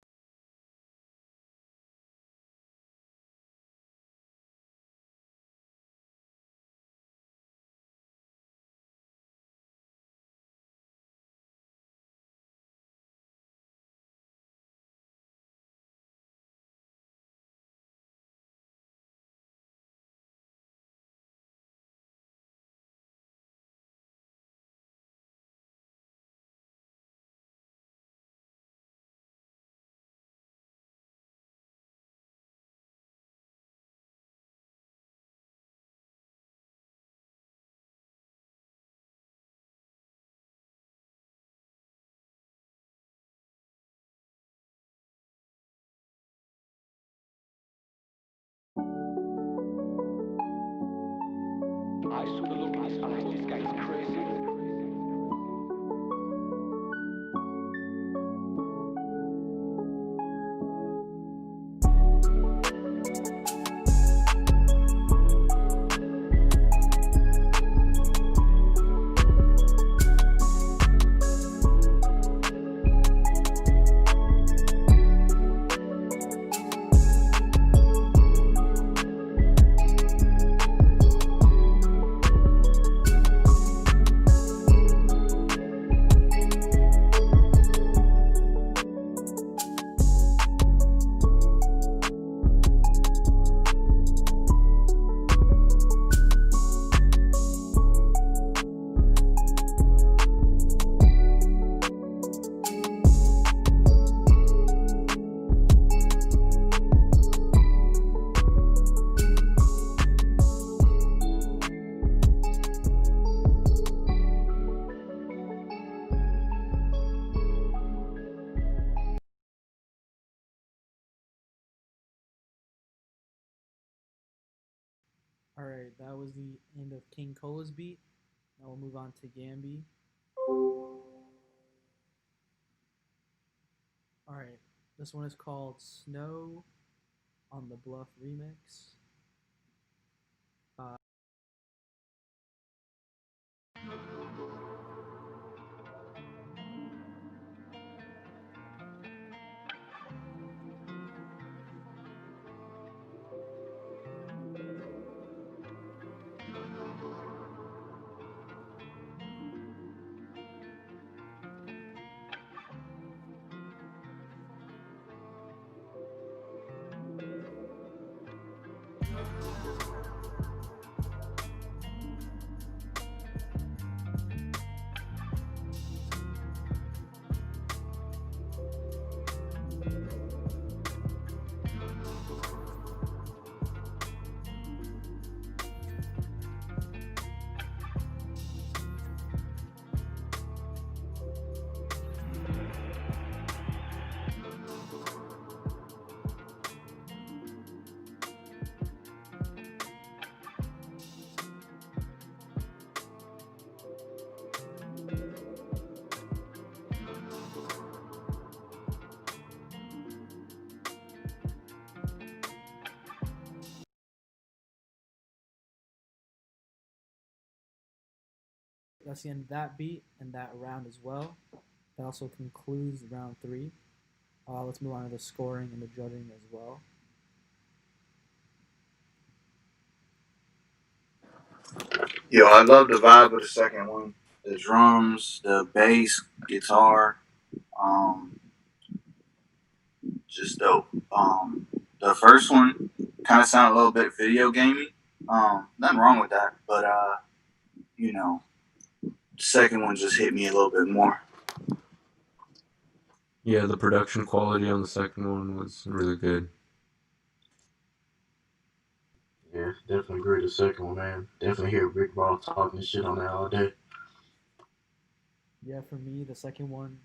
I saw the look in his eyes. This guy is crazy. All right, that was the end of King Kola's beat. Now we'll move on to Gambi. All right, this one is called Snow on the Bluff remix. that's the end of that beat and that round as well. That also concludes round 3. Let's move on to the scoring and the judging as well. Yo, I love the vibe of the second one. The drums, the bass, guitar, just dope. The first one kind of sounded a little bit video gamey. Nothing wrong with that, but you know, the second one just hit me a little bit more. Yeah, the production quality on the second one was really good. Yeah, definitely agree with the second one, man. Definitely hear Rick Ball talking shit on that all day. Yeah, for me, the second one,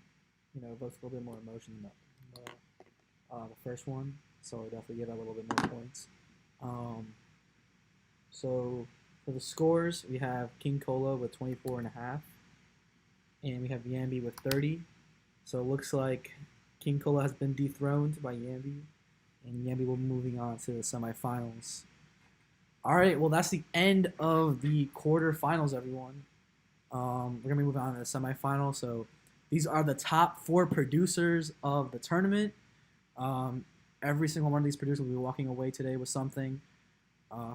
evokes a little bit more emotion than the first one, so I definitely give that a little bit more points. So for the scores, we have King Kola with 24.5, and we have Yami with 30. So it looks like King Kola has been dethroned by Yami, and Yami will be moving on to the semifinals. All right, well, that's the end of the quarterfinals, everyone. We're going to be moving on to the semifinals. So these are the top 4 producers of the tournament. Every single one of these producers will be walking away today with something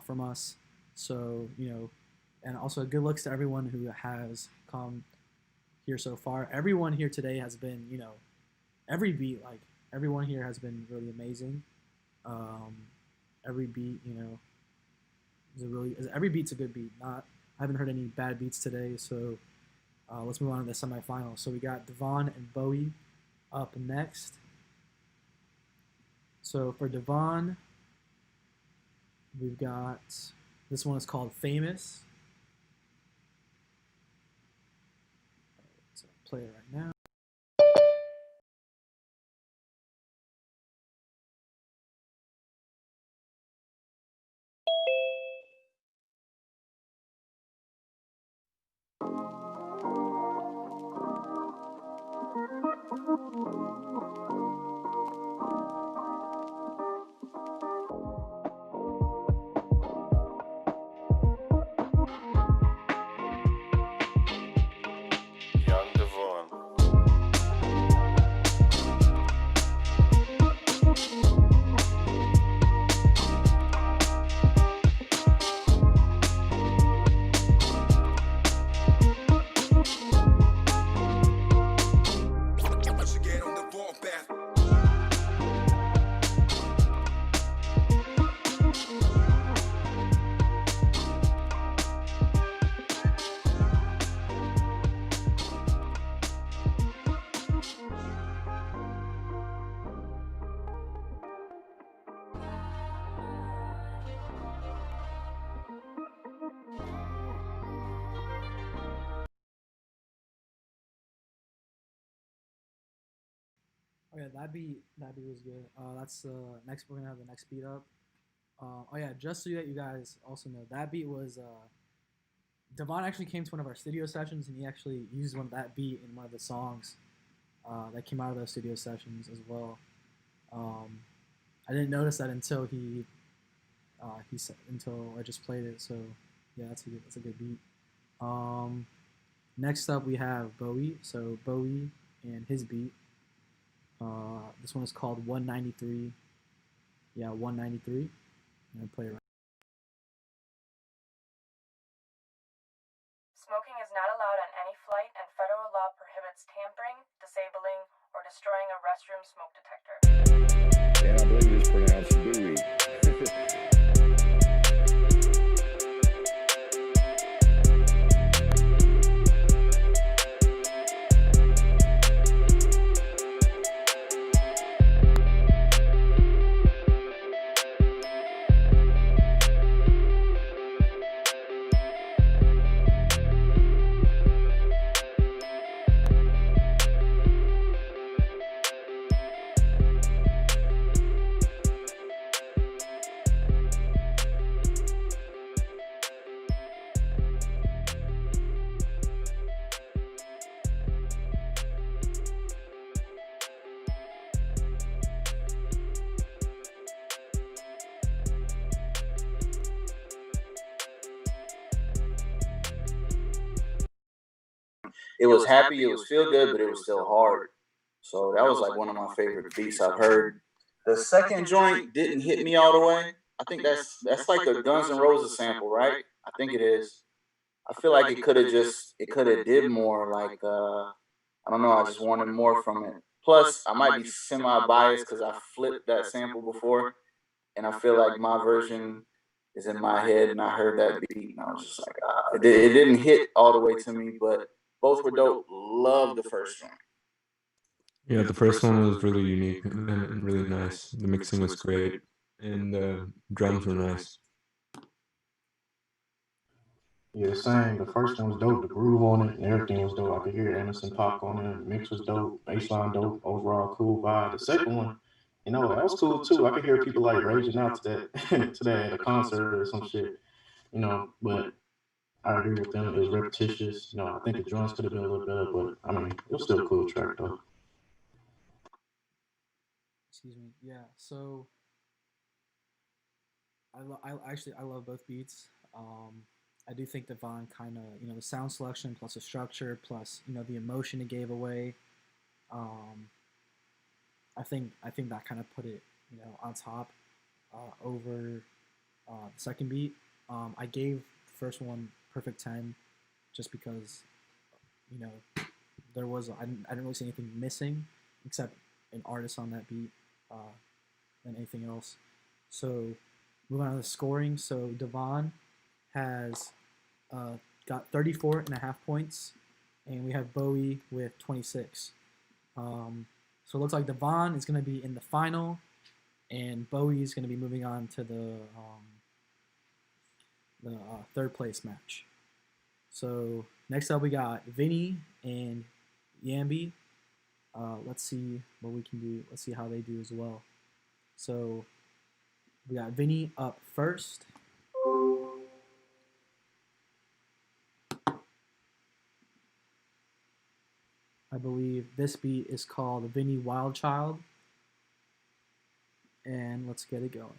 from us. So, and also good looks to everyone who has come here so far. Everyone here today has been, every beat, like everyone here has been really amazing. Every beat, every beat's a good beat. I haven't heard any bad beats today. So let's move on to the semifinals. So we got Davon and Bowie up next. So for Davon, we've got, this one is called Famous. So I'll play it right now. Young Davon. Oh yeah, that beat was good. That's next. We're gonna have the next beat up. Oh yeah, just so that you guys also know, that beat was Devon actually came to one of our studio sessions, and he actually used that beat in one of the songs that came out of those studio sessions as well. I didn't notice that until he said, until I just played it. So yeah, that's a good beat. Next up we have Bowie. So Bowie and his beat. This one is called 193. Yeah, 193. I'm gonna play it right. Smoking is not allowed on any flight, and federal law prohibits tampering, disabling, or destroying a restroom smoke detector. And I believe it is pronounced Bowie. it was happy, it was feel good, but it was still hard. So that was like one of my favorite beats I've heard. The second joint didn't hit me all the way. I think that's like a Guns N' Roses sample, right? I think it is. I feel like it could have did more. Like I don't know. I just wanted more from it. Plus, I might be semi-biased because I flipped that sample before, and I feel like my version is in my head, and I heard that beat, and I was just like, it didn't hit all the way to me, but both were dope. Love the first one. Yeah, the first one was really unique and really nice. The mixing was great, and the drums were nice. Yeah, same. The first one was dope. The groove on it and everything was dope. I could hear Anderson Paak on it. The mix was dope. Baseline dope. Overall cool vibe. The second one, that was cool too. I could hear people like raging out to that to that at a concert or some shit. But I agree with them. It was repetitious. I think the drums could have been a little better, but I mean, it was still a cool track though. Excuse me. Yeah. So I love both beats. I do think Davon kind of, the sound selection plus the structure plus, the emotion it gave away. I think that kind of put it, on top over the second beat. I gave the first one perfect 10 just because, there was, I didn't really see anything missing except an artist on that beat than anything else. So moving on to the scoring. So Davon has got 34.5 points, and we have Bowie with 26. So it looks like Davon is going to be in the final, and Bowie is going to be moving on to the third place match. So next up we got Vinnie and Yami. Let's see what we can do. Let's see how they do as well. So we got Vinnie up first. I believe this beat is called Vinnie Wild Child. And let's get it going.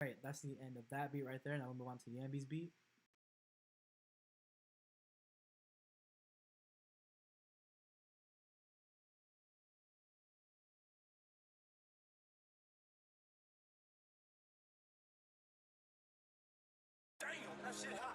All right, that's the end of that beat right there. Now we'll move on to Yami's beat. Damn, that shit hot.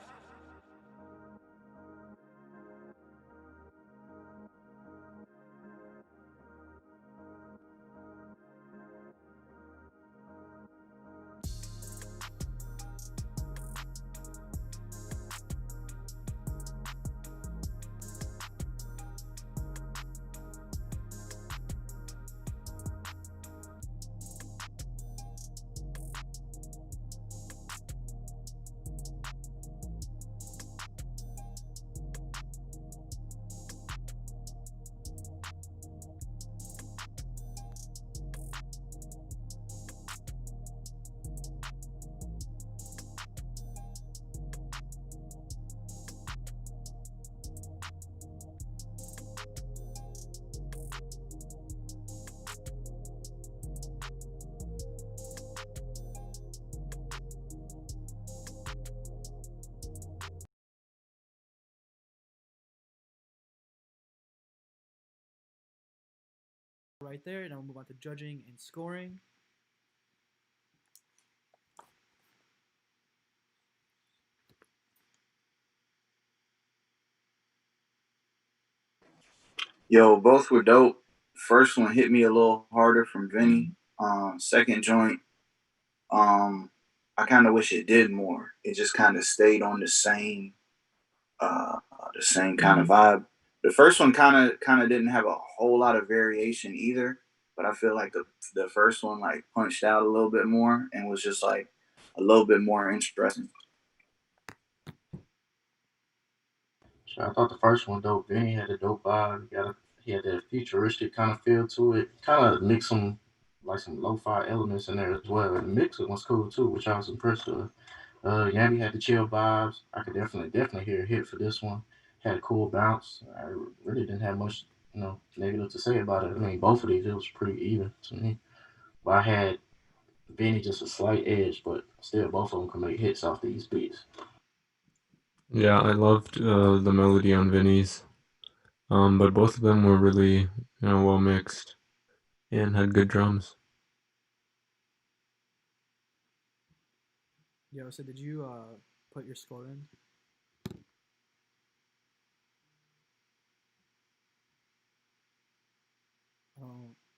right there. Now we'll move on to judging and scoring. Yo, both were dope. First one hit me a little harder from Vinnie. Second joint, I kind of wish it did more. It just kind of stayed on the same kind of vibe. The first one kind of didn't have a whole lot of variation either, but I feel like the first one like punched out a little bit more and was just like a little bit more interesting. I thought the first one dope. Vinny had a dope vibe. He had that futuristic kind of feel to it. Kind of mixed some lo-fi elements in there as well. And the mixing was cool too, which I was impressed with. Yami had the chill vibes. I could definitely hear a hit for this one. Had a cool bounce. I really didn't have much, negative to say about it. I mean, both of these it was pretty even to me. But I had Vinny just a slight edge, but still both of them can make hits off these beats. Yeah, I loved the melody on Vinnie's. But both of them were really, well mixed and had good drums. Yo, so did you put your score in?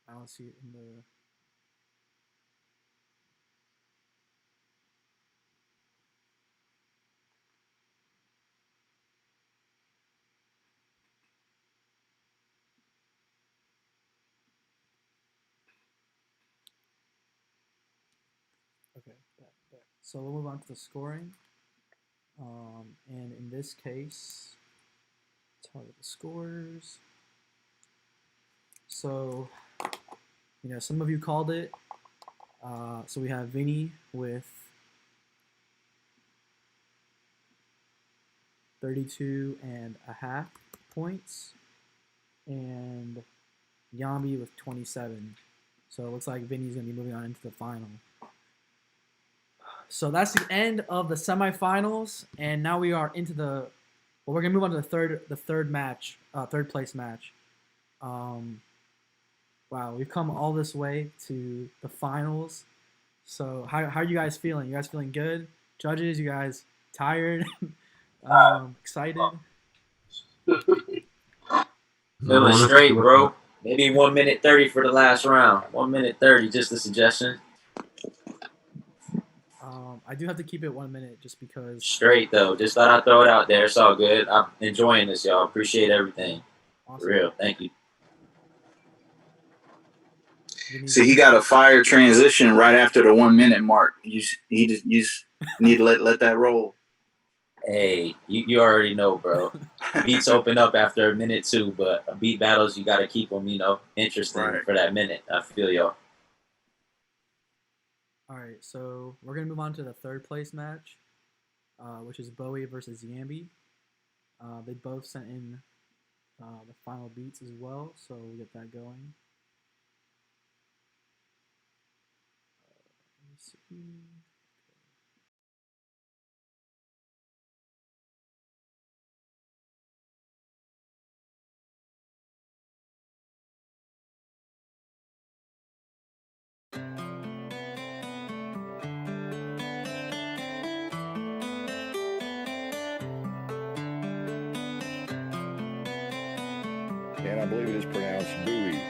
I don't see it in the. Okay, so we'll move on to the scoring. And in this case, tell you the scores. So, some of you called it. So we have Vinnie with 32.5 points, and Yami with 27. So it looks like Vinny's going to be moving on into the final. So that's the end of the semifinals, and now we are into we're going to move on to the third place match. Wow, we've come all this way to the finals. So how are you guys feeling? You guys feeling good? Judges, you guys tired? Excited? Feeling straight, bro. Maybe 1 minute 30 for the last round. 1 minute 30, just a suggestion. I do have to keep it 1 minute just because. Straight though. Just thought I'd throw it out there. It's all good. I'm enjoying this, y'all. Appreciate everything. Awesome. For real. Thank you. See, he got a fire transition right after the 1 minute mark. You just need to let that roll. Hey, you already know, bro. Beats open up after a minute too, but beat battles you got to keep them, interesting for that minute. I feel y'all. All right, so we're gonna move on to the third place match, which is Bowie versus Yambi. They both sent in the final beats as well, so we'll get that going. Let me see. And I believe it is pronounced Bowie.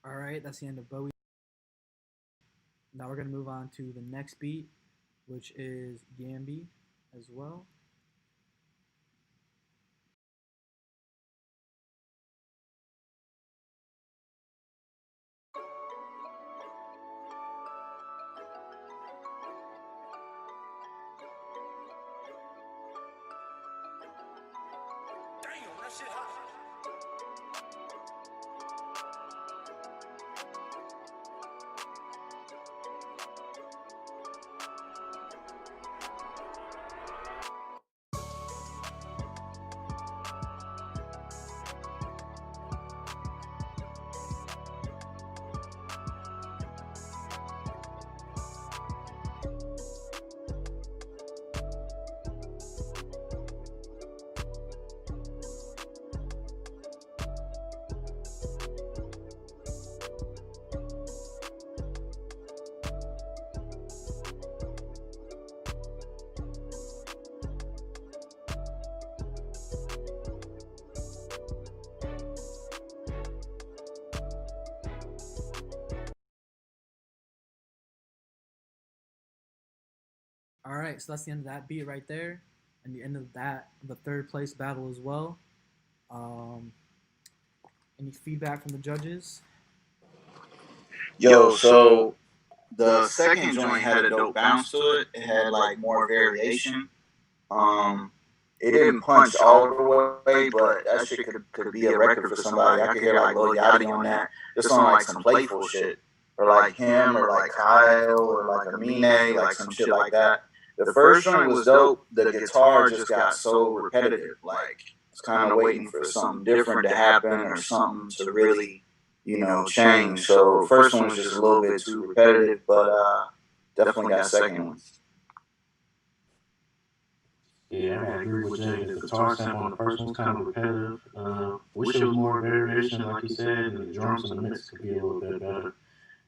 All right, that's the end of Bowie. Now we're gonna move on to the next beat, which is Yambi as well. All right, so that's the end of that beat right there, and the end of the third place battle as well. Um, any feedback from the judges? Yo, so the second joint had a dope bounce to it. It had like more variation. It didn't punch all the way, but that shit could be a record for somebody. I could hear like Lil Yachty on that, just on like some playful shit, or like him, or like Kyle, or like Amine, like some shit like that. The first joint was dope. The guitar just got so repetitive. Like it's kind of waiting for something different to happen or something to really, change. So first one was just a little bit too repetitive, but definitely got second ones. Yeah, I agree with Jay. The guitar sample on the first one's kind of repetitive. Wish there was more variation, like he said, and the drums in the mix could be a little bit better.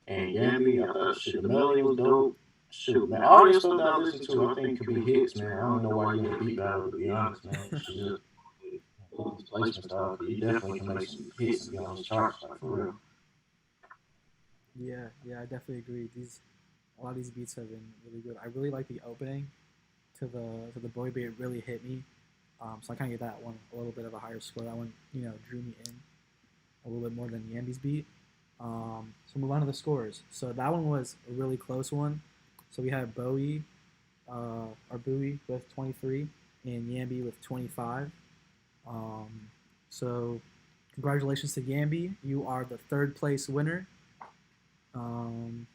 And Yami, I thought shit, the melody was dope. Shoot, man, all this stuff that I listen to, I think could be hits, man. I don't know why you in a beat battle, to be honest, man. You should just put these placement stuff. You definitely can make some hits and be on these charts, like for real. Yeah, I definitely agree. A lot of these beats have been really good. I really like the opening to the boy beat. It really hit me. So I kind of give that one a little bit of a higher score. That one, drew me in a little bit more than Yambi's beat. So move on to the scores. So that one was a really close one. So we had Bowie with 23 and Yambi with 25. So congratulations to Yambi. You are the third place winner. And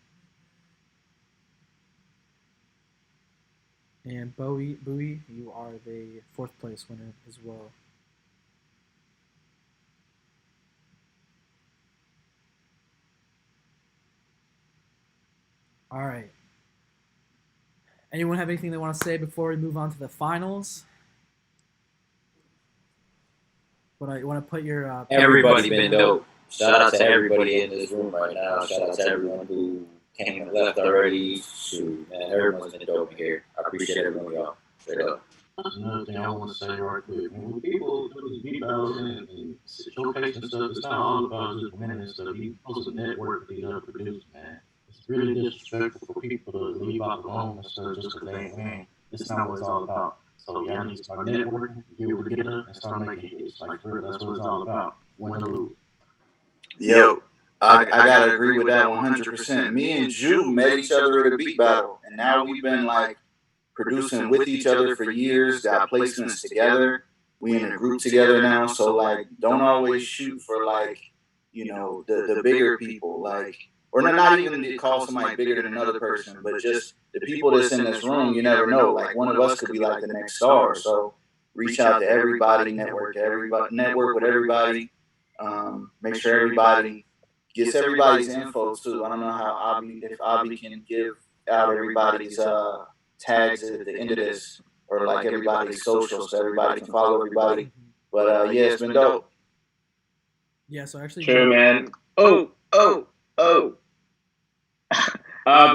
Bowie, you are the fourth place winner as well. All right. Anyone have anything they want to say before we move on to the finals? You want to put your everybody been dope. Shout out to everybody in this room right now. Shout out to everyone who came and left already. Shoot, man, everyone's been dope here. I appreciate everyone, y'all. Straight up. That's another thing I want to say right quick. When people do these beat battles and showcase and stuff, it's not all about just winning and stuff. You supposed to network with these other producers, man. It's really disrespectful for people to leave out the room and stuff just because they ain't win. It's not what it's all about. So y'all need to start networking, get it together, and start making hits. Like, for real, that's what it's all about. Win or lose. Yo, I gotta agree with that 100%. Me and Jew met each other at a beat battle, and now we've been like producing with each other for years, got placements together. We in a group together now, so like don't always shoot for like, the bigger people, like, or not even to call somebody bigger than another person, but just the people that's in this room, you never know. Like one of us could be like the next star. So reach out to everybody, network with everybody. Make sure everybody gets everybody's info too. I don't know how if Abby can give out everybody's tags at the end of this, or like everybody's socials, so everybody can follow everybody. But yeah, it's been dope. Yeah, so actually, true, man. But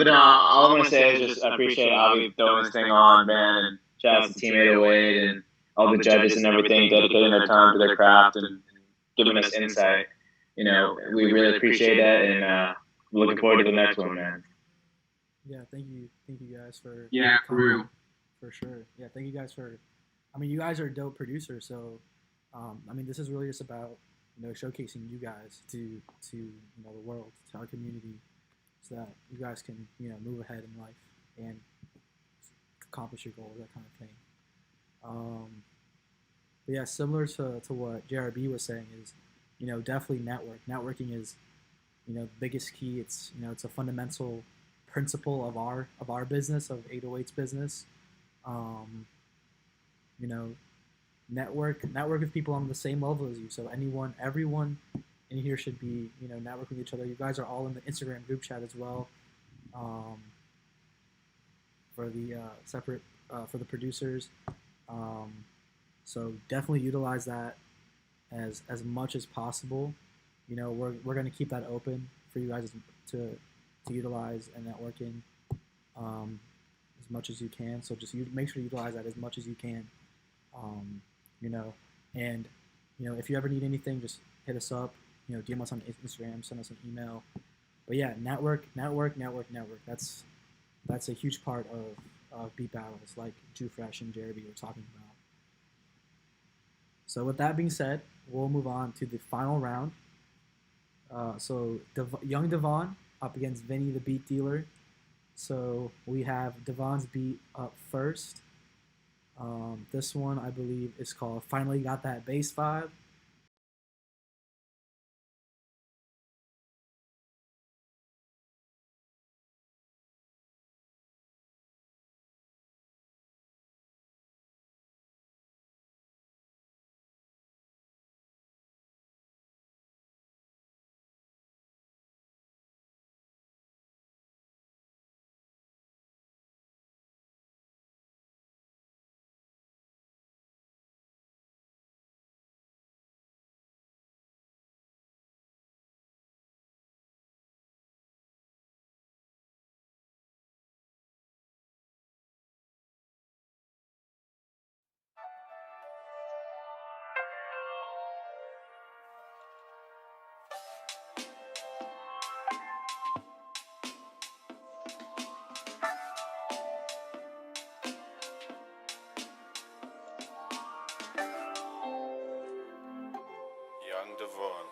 no, all I want to say is just I appreciate Avi throwing this thing on, man, and shout out to Team 808 and all the judges and everything dedicating their time to their craft and giving us insight. We really appreciate that, and we're looking forward to the next one, man. Yeah, thank you guys for for real, for sure. Yeah, thank you guys for. I mean, you guys are dope producers, so I mean, this is really just about showcasing you guys to the world, to our community, so that you guys can move ahead in life and accomplish your goals, that kind of thing. But yeah, similar to what JRB was saying is, definitely networking is, the biggest key. It's a fundamental principle of our business, of 808's business. um, you know network with people on the same level as you. So everyone in here should be, networking with each other. You guys are all in the Instagram group chat as well, um, for the separate for the producers. um, so definitely utilize that as much as possible. We're going to keep that open for you guys to utilize and networking, um, as much as you can. So just make sure to utilize that as much as you can. um, you know, and if you ever need anything, just hit us up. DM us on Instagram, send us an email. But yeah, network. That's a huge part of beat battles, like Drew Fresh and JRB were talking about. So with that being said, we'll move on to the final round. So young Davon up against Vinnie the beat dealer. So we have Davon's beat up first. This one, I believe, is called Finally Got That Bass Vibe. Young Davon.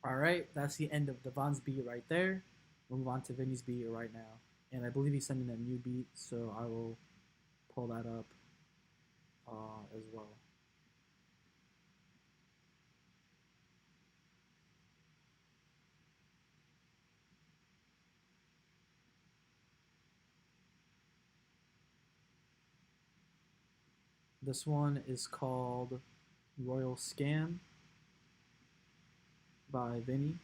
All right, that's the end of Devon's beat right there. We'll move on to Vinny's beat right now. And I believe he's sending a new beat, so I will pull that up as well. This one is called Royal Scam by Vinnie.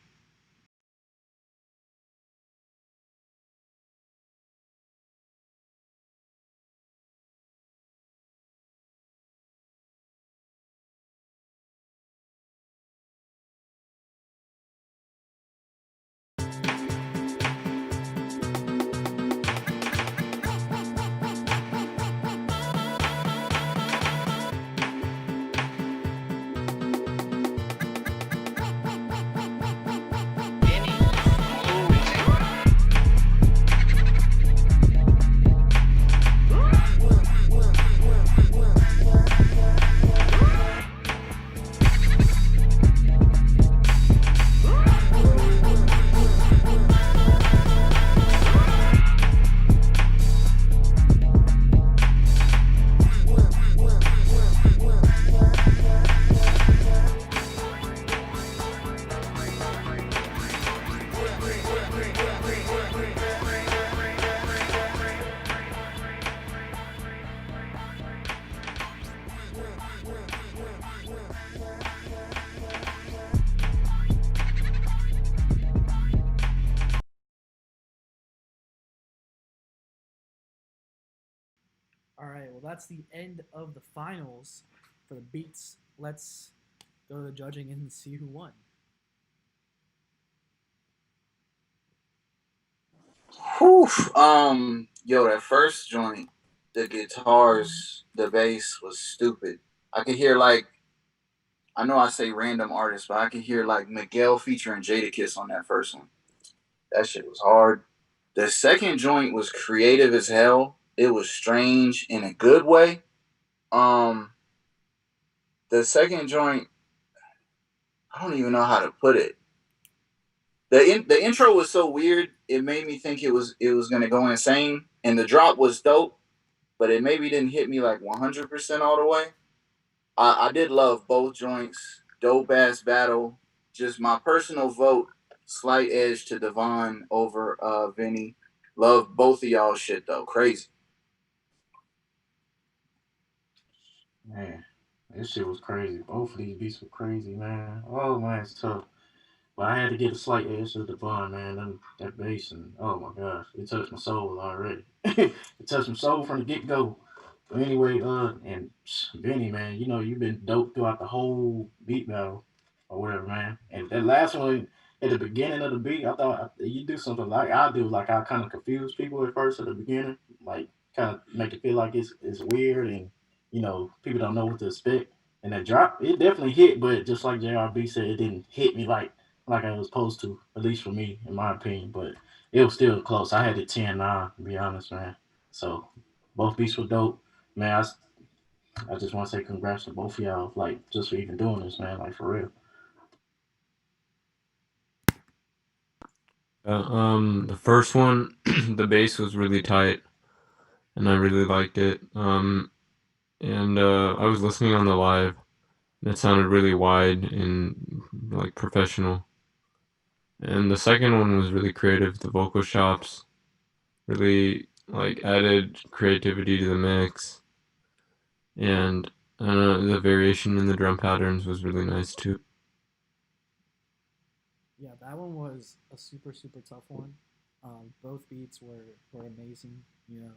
All right, well, that's the end of the finals for the beats. Let's go to the judging and see who won. Whew. Yo, that first joint, the guitars, the bass was stupid. I could hear like, I know I say random artists, but I could hear like Miguel featuring Jadakiss on that first one. That shit was hard. The second joint was creative as hell. It was strange in a good way. Um, the second joint, I don't even know how to put it. The intro was so weird. It made me think it was gonna go insane, and the drop was dope, but it maybe didn't hit me like 100% all the way. I did love both joints. Dope ass battle. Just my personal vote. Slight edge to Davon over Vinnie. Love both of y'all shit though. Crazy. Man, this shit was crazy. Both of these beats were crazy, man. Oh man, it's tough. But I had to get a slight edge to the bond, man. That bass and oh my gosh, it touched my soul already. It touched my soul from the get go. But anyway, and Benny, man, you know you've been dope throughout the whole beat battle or whatever, man. And that last one at the beginning of the beat, I thought you do something like I do, like I kind of confuse people at first at the beginning, like kind of make it feel like it's weird and people don't know what to expect. And that drop, it definitely hit, but just like JRB said, it didn't hit me like I was supposed to, at least for me, in my opinion. But it was still close. I had it 10-9, to be honest, man. So both beats were dope. Man, I just want to say congrats to both of y'all, like, just for even doing this, man, like, for real. The first one, the bass was really tight, and I really liked it. And I was listening on the live, and it sounded really wide and like professional. And the second one was really creative. The vocal chops really like added creativity to the mix, and the variation in the drum patterns was really nice too. Yeah, that one was a super super tough one. Both beats were amazing. You know,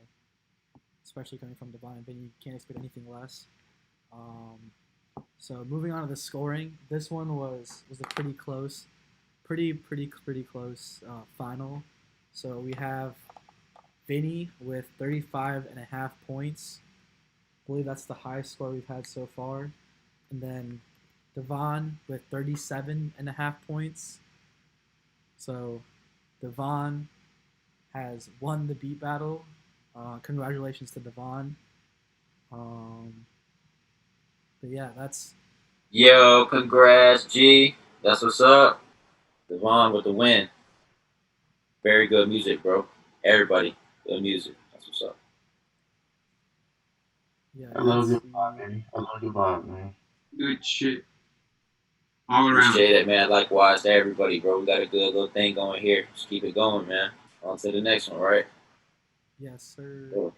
especially coming from Divine Vinny, you can't expect anything less. Um, so moving on to the scoring, this one was a pretty close, pretty close final. So we have Vinny with 35.5 points. I believe that's the highest score we've had so far. And then Devon with 37.5 points. So Devon has won the beat battle. Congratulations to Devon. But yeah, that's Yo, congrats, G. That's what's up. Devon with the win. Very good music, bro. Everybody, good music. That's what's up. Yeah, I love your vibe, man. I love your vibe, man. Good shit. All around. Appreciate it, man. Likewise to everybody, bro. We got a good little thing going here. Just keep it going, man. On to the next one, right? Yes, sir. Cool.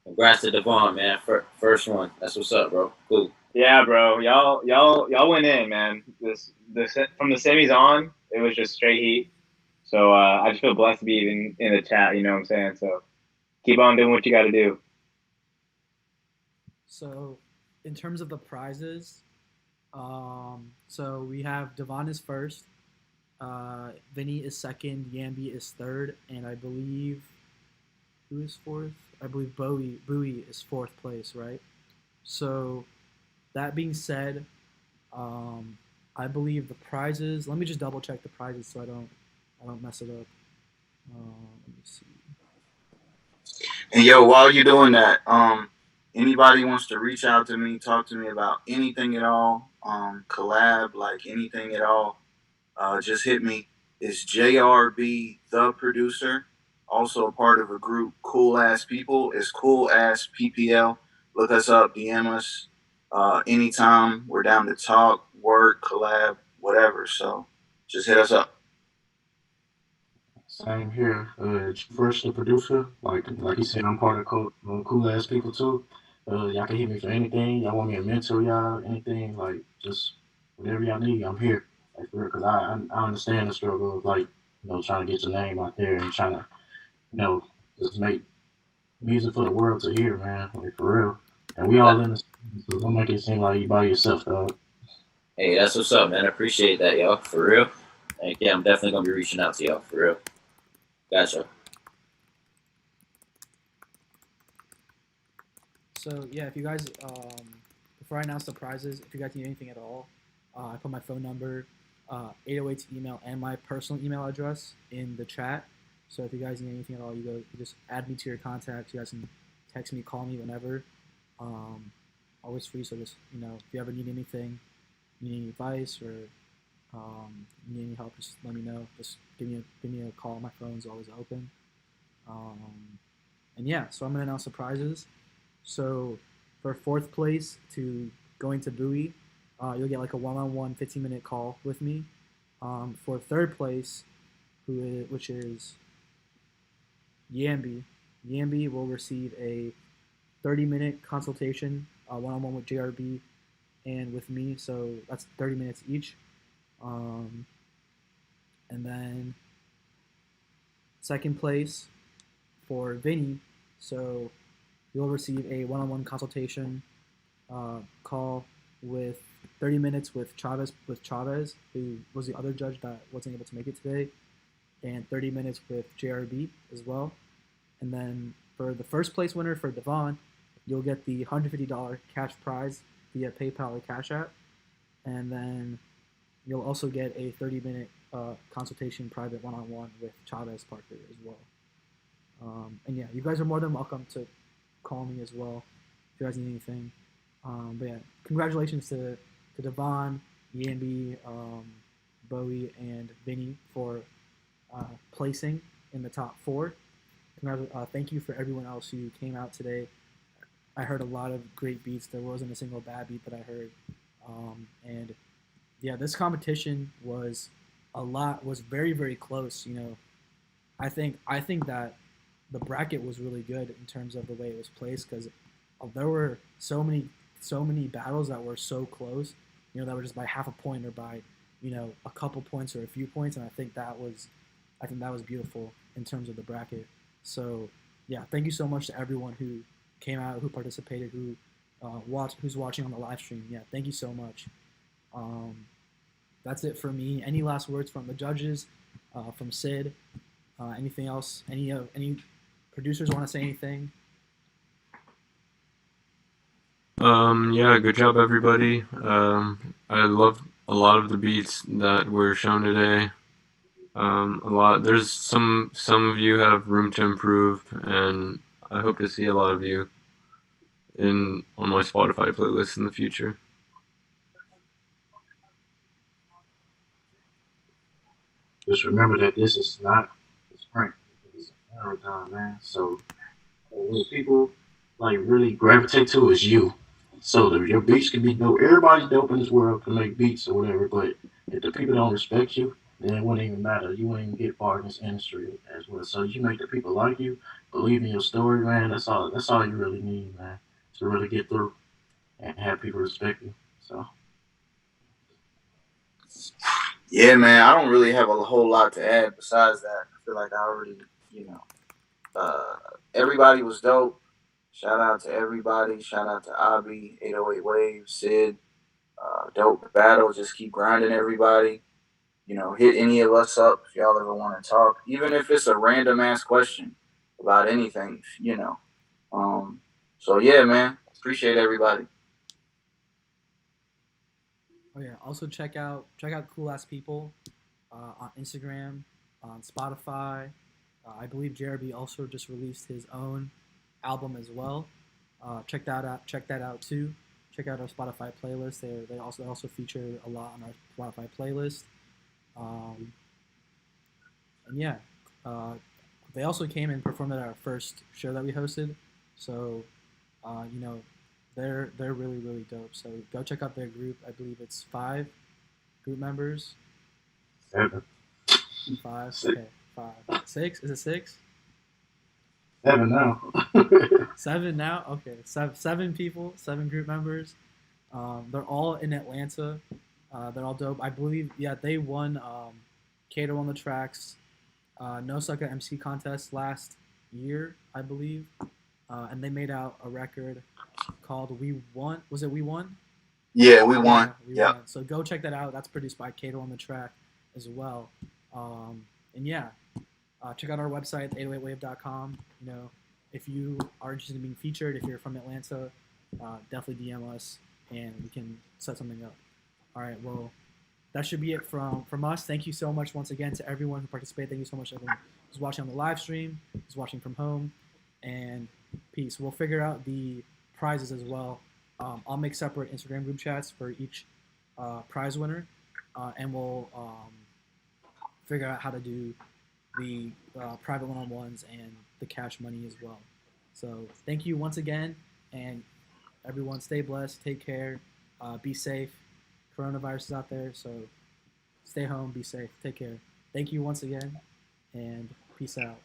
Congrats to Devon, man. First one. That's what's up, bro. Cool. Yeah, bro. Y'all went in, man. From the semis on, it was just straight heat. So I just feel blessed to be even in the chat. You know what I'm saying? So keep on doing what you got to do. So, in terms of the prizes, so we have Devon is first, Vinny is second, Yambi is third, and I believe who is fourth? I believe Bowie is fourth place, right? So, that being said, I believe the prizes. Let me just double check the prizes so I don't mess it up. Let me see. And yo, while you're doing that, anybody wants to reach out to me, talk to me about anything at all, collab, like anything at all, just hit me. It's JRB the producer, also a part of a group, Cool Ass People. It's Cool Ass PPL. Look us up, DM us. Anytime we're down to talk, work, collab, whatever. So just hit us up. Same here. First, the producer, like you said, I'm part of cool ass people too. Y'all can hit me for anything. Y'all want me to mentor y'all, anything, like just whatever y'all need, I'm here. Like for real, cause I understand the struggle of like trying to get your name out there and trying to just make music for the world to hear, man. Like for real. And we all in this, so don't make it seem like you by yourself, dog. Hey, that's what's up, man. I appreciate that, y'all. For real. Like, yeah, I'm definitely gonna be reaching out to y'all. For real. Gotcha. So yeah, if you guys, before I announce the prizes, if you guys need anything at all, I put my phone number, 808's email, and my personal email address in the chat. So if you guys need anything at all, you just add me to your contacts. You guys can text me, call me whenever. Always free. So just if you ever need anything, need any advice or need any help, just let me know. Just give me a call. My phone's always open. And yeah, so I'm gonna announce the prizes. So for fourth place to going to Bowie, you'll get like a one-on-one 15-minute call with me. For third place, which is Yambi will receive a 30-minute consultation, one-on-one with JRB and with me. So that's 30 minutes each. And then second place for Vinnie, so you'll receive a one-on-one consultation call with 30 minutes with Chavez, who was the other judge that wasn't able to make it today, and 30 minutes with JRB as well. And then for the first place winner for Davon, you'll get the $150 cash prize via PayPal or Cash App. And then you'll also get a 30-minute consultation private one-on-one with Chavez Parker as well. And yeah, you guys are more than welcome to call me as well if you guys need anything. But yeah, congratulations to Davon, Yambi, Bowie, and Vinnie for placing in the top 4. Thank you for everyone else who came out today. I heard a lot of great beats. There wasn't a single bad beat that I heard. And yeah, this competition was very, very close. I think that the bracket was really good in terms of the way it was placed, because there were so many battles that were so close, that were just by half a point or by, a couple points or a few points, and I think that was beautiful in terms of the bracket. So yeah, thank you so much to everyone who came out, who participated, who's watching on the live stream. Yeah, thank you so much. That's it for me. Any last words from the judges, from Sid? Anything else? Any producers want to say anything? Yeah, good job, everybody. I loved a lot of the beats that were shown today. There's some of you have room to improve, and I hope to see a lot of you on my Spotify playlist in the future. Just remember that this is not a sprint. It's a marathon, man. So what people like really gravitate to is you. So your beats can be dope. Everybody's dope in this world can make beats or whatever, but if the people don't respect you, then it wouldn't even matter. You wouldn't even get far in this industry as well. So you make the people like you, believe in your story, man. That's all. That's all you really need, man, to really get through and have people respect you. So. Yeah, man, I don't really have a whole lot to add besides that. I feel like I already, everybody was dope. Shout out to everybody. Shout out to Abi, 808 Waves, Sid. Dope battle. Just keep grinding, everybody. Hit any of us up if y'all ever want to talk. Even if it's a random ass question about anything, So yeah, man. Appreciate everybody. Oh yeah. Also check out Cool Ass People on Instagram, on Spotify. I believe JRB also just released his own album as well. Check that out too. Check out our Spotify playlist. They also feature a lot on our Spotify playlist. And yeah, they also came and performed at our first show that we hosted. So, they're really, really dope. So go check out their group. I believe it's 5 group members. 7. 5. Okay, 5. 6? Is it 6? 7 now. 7 now? Okay, 7 people, 7 group members. They're all in Atlanta. They're all dope. I believe, yeah, they won Cato on the Tracks No Sucker MC contest last year, I believe. and they made out a record called "We Won." Was it "We Won"? Yeah, we won. We Yep. Won. So go check that out. That's produced by Kato on the track as well. And yeah, check out our website, 808wave.com. You know, if you are interested in being featured, if you're from Atlanta, definitely DM us and we can set something up. All right, well, that should be it from us. Thank you so much once again to everyone who participated. Thank you so much to everyone who's watching on the live stream, who's watching from home, and peace. We'll figure out the prizes as well. I'll make separate Instagram group chats for each prize winner, and we'll figure out how to do the private one-on-ones and the cash money as well. So thank you once again, and everyone stay blessed, take care, be safe. Coronavirus is out there, so stay home, be safe, take care. Thank you once again, and peace out.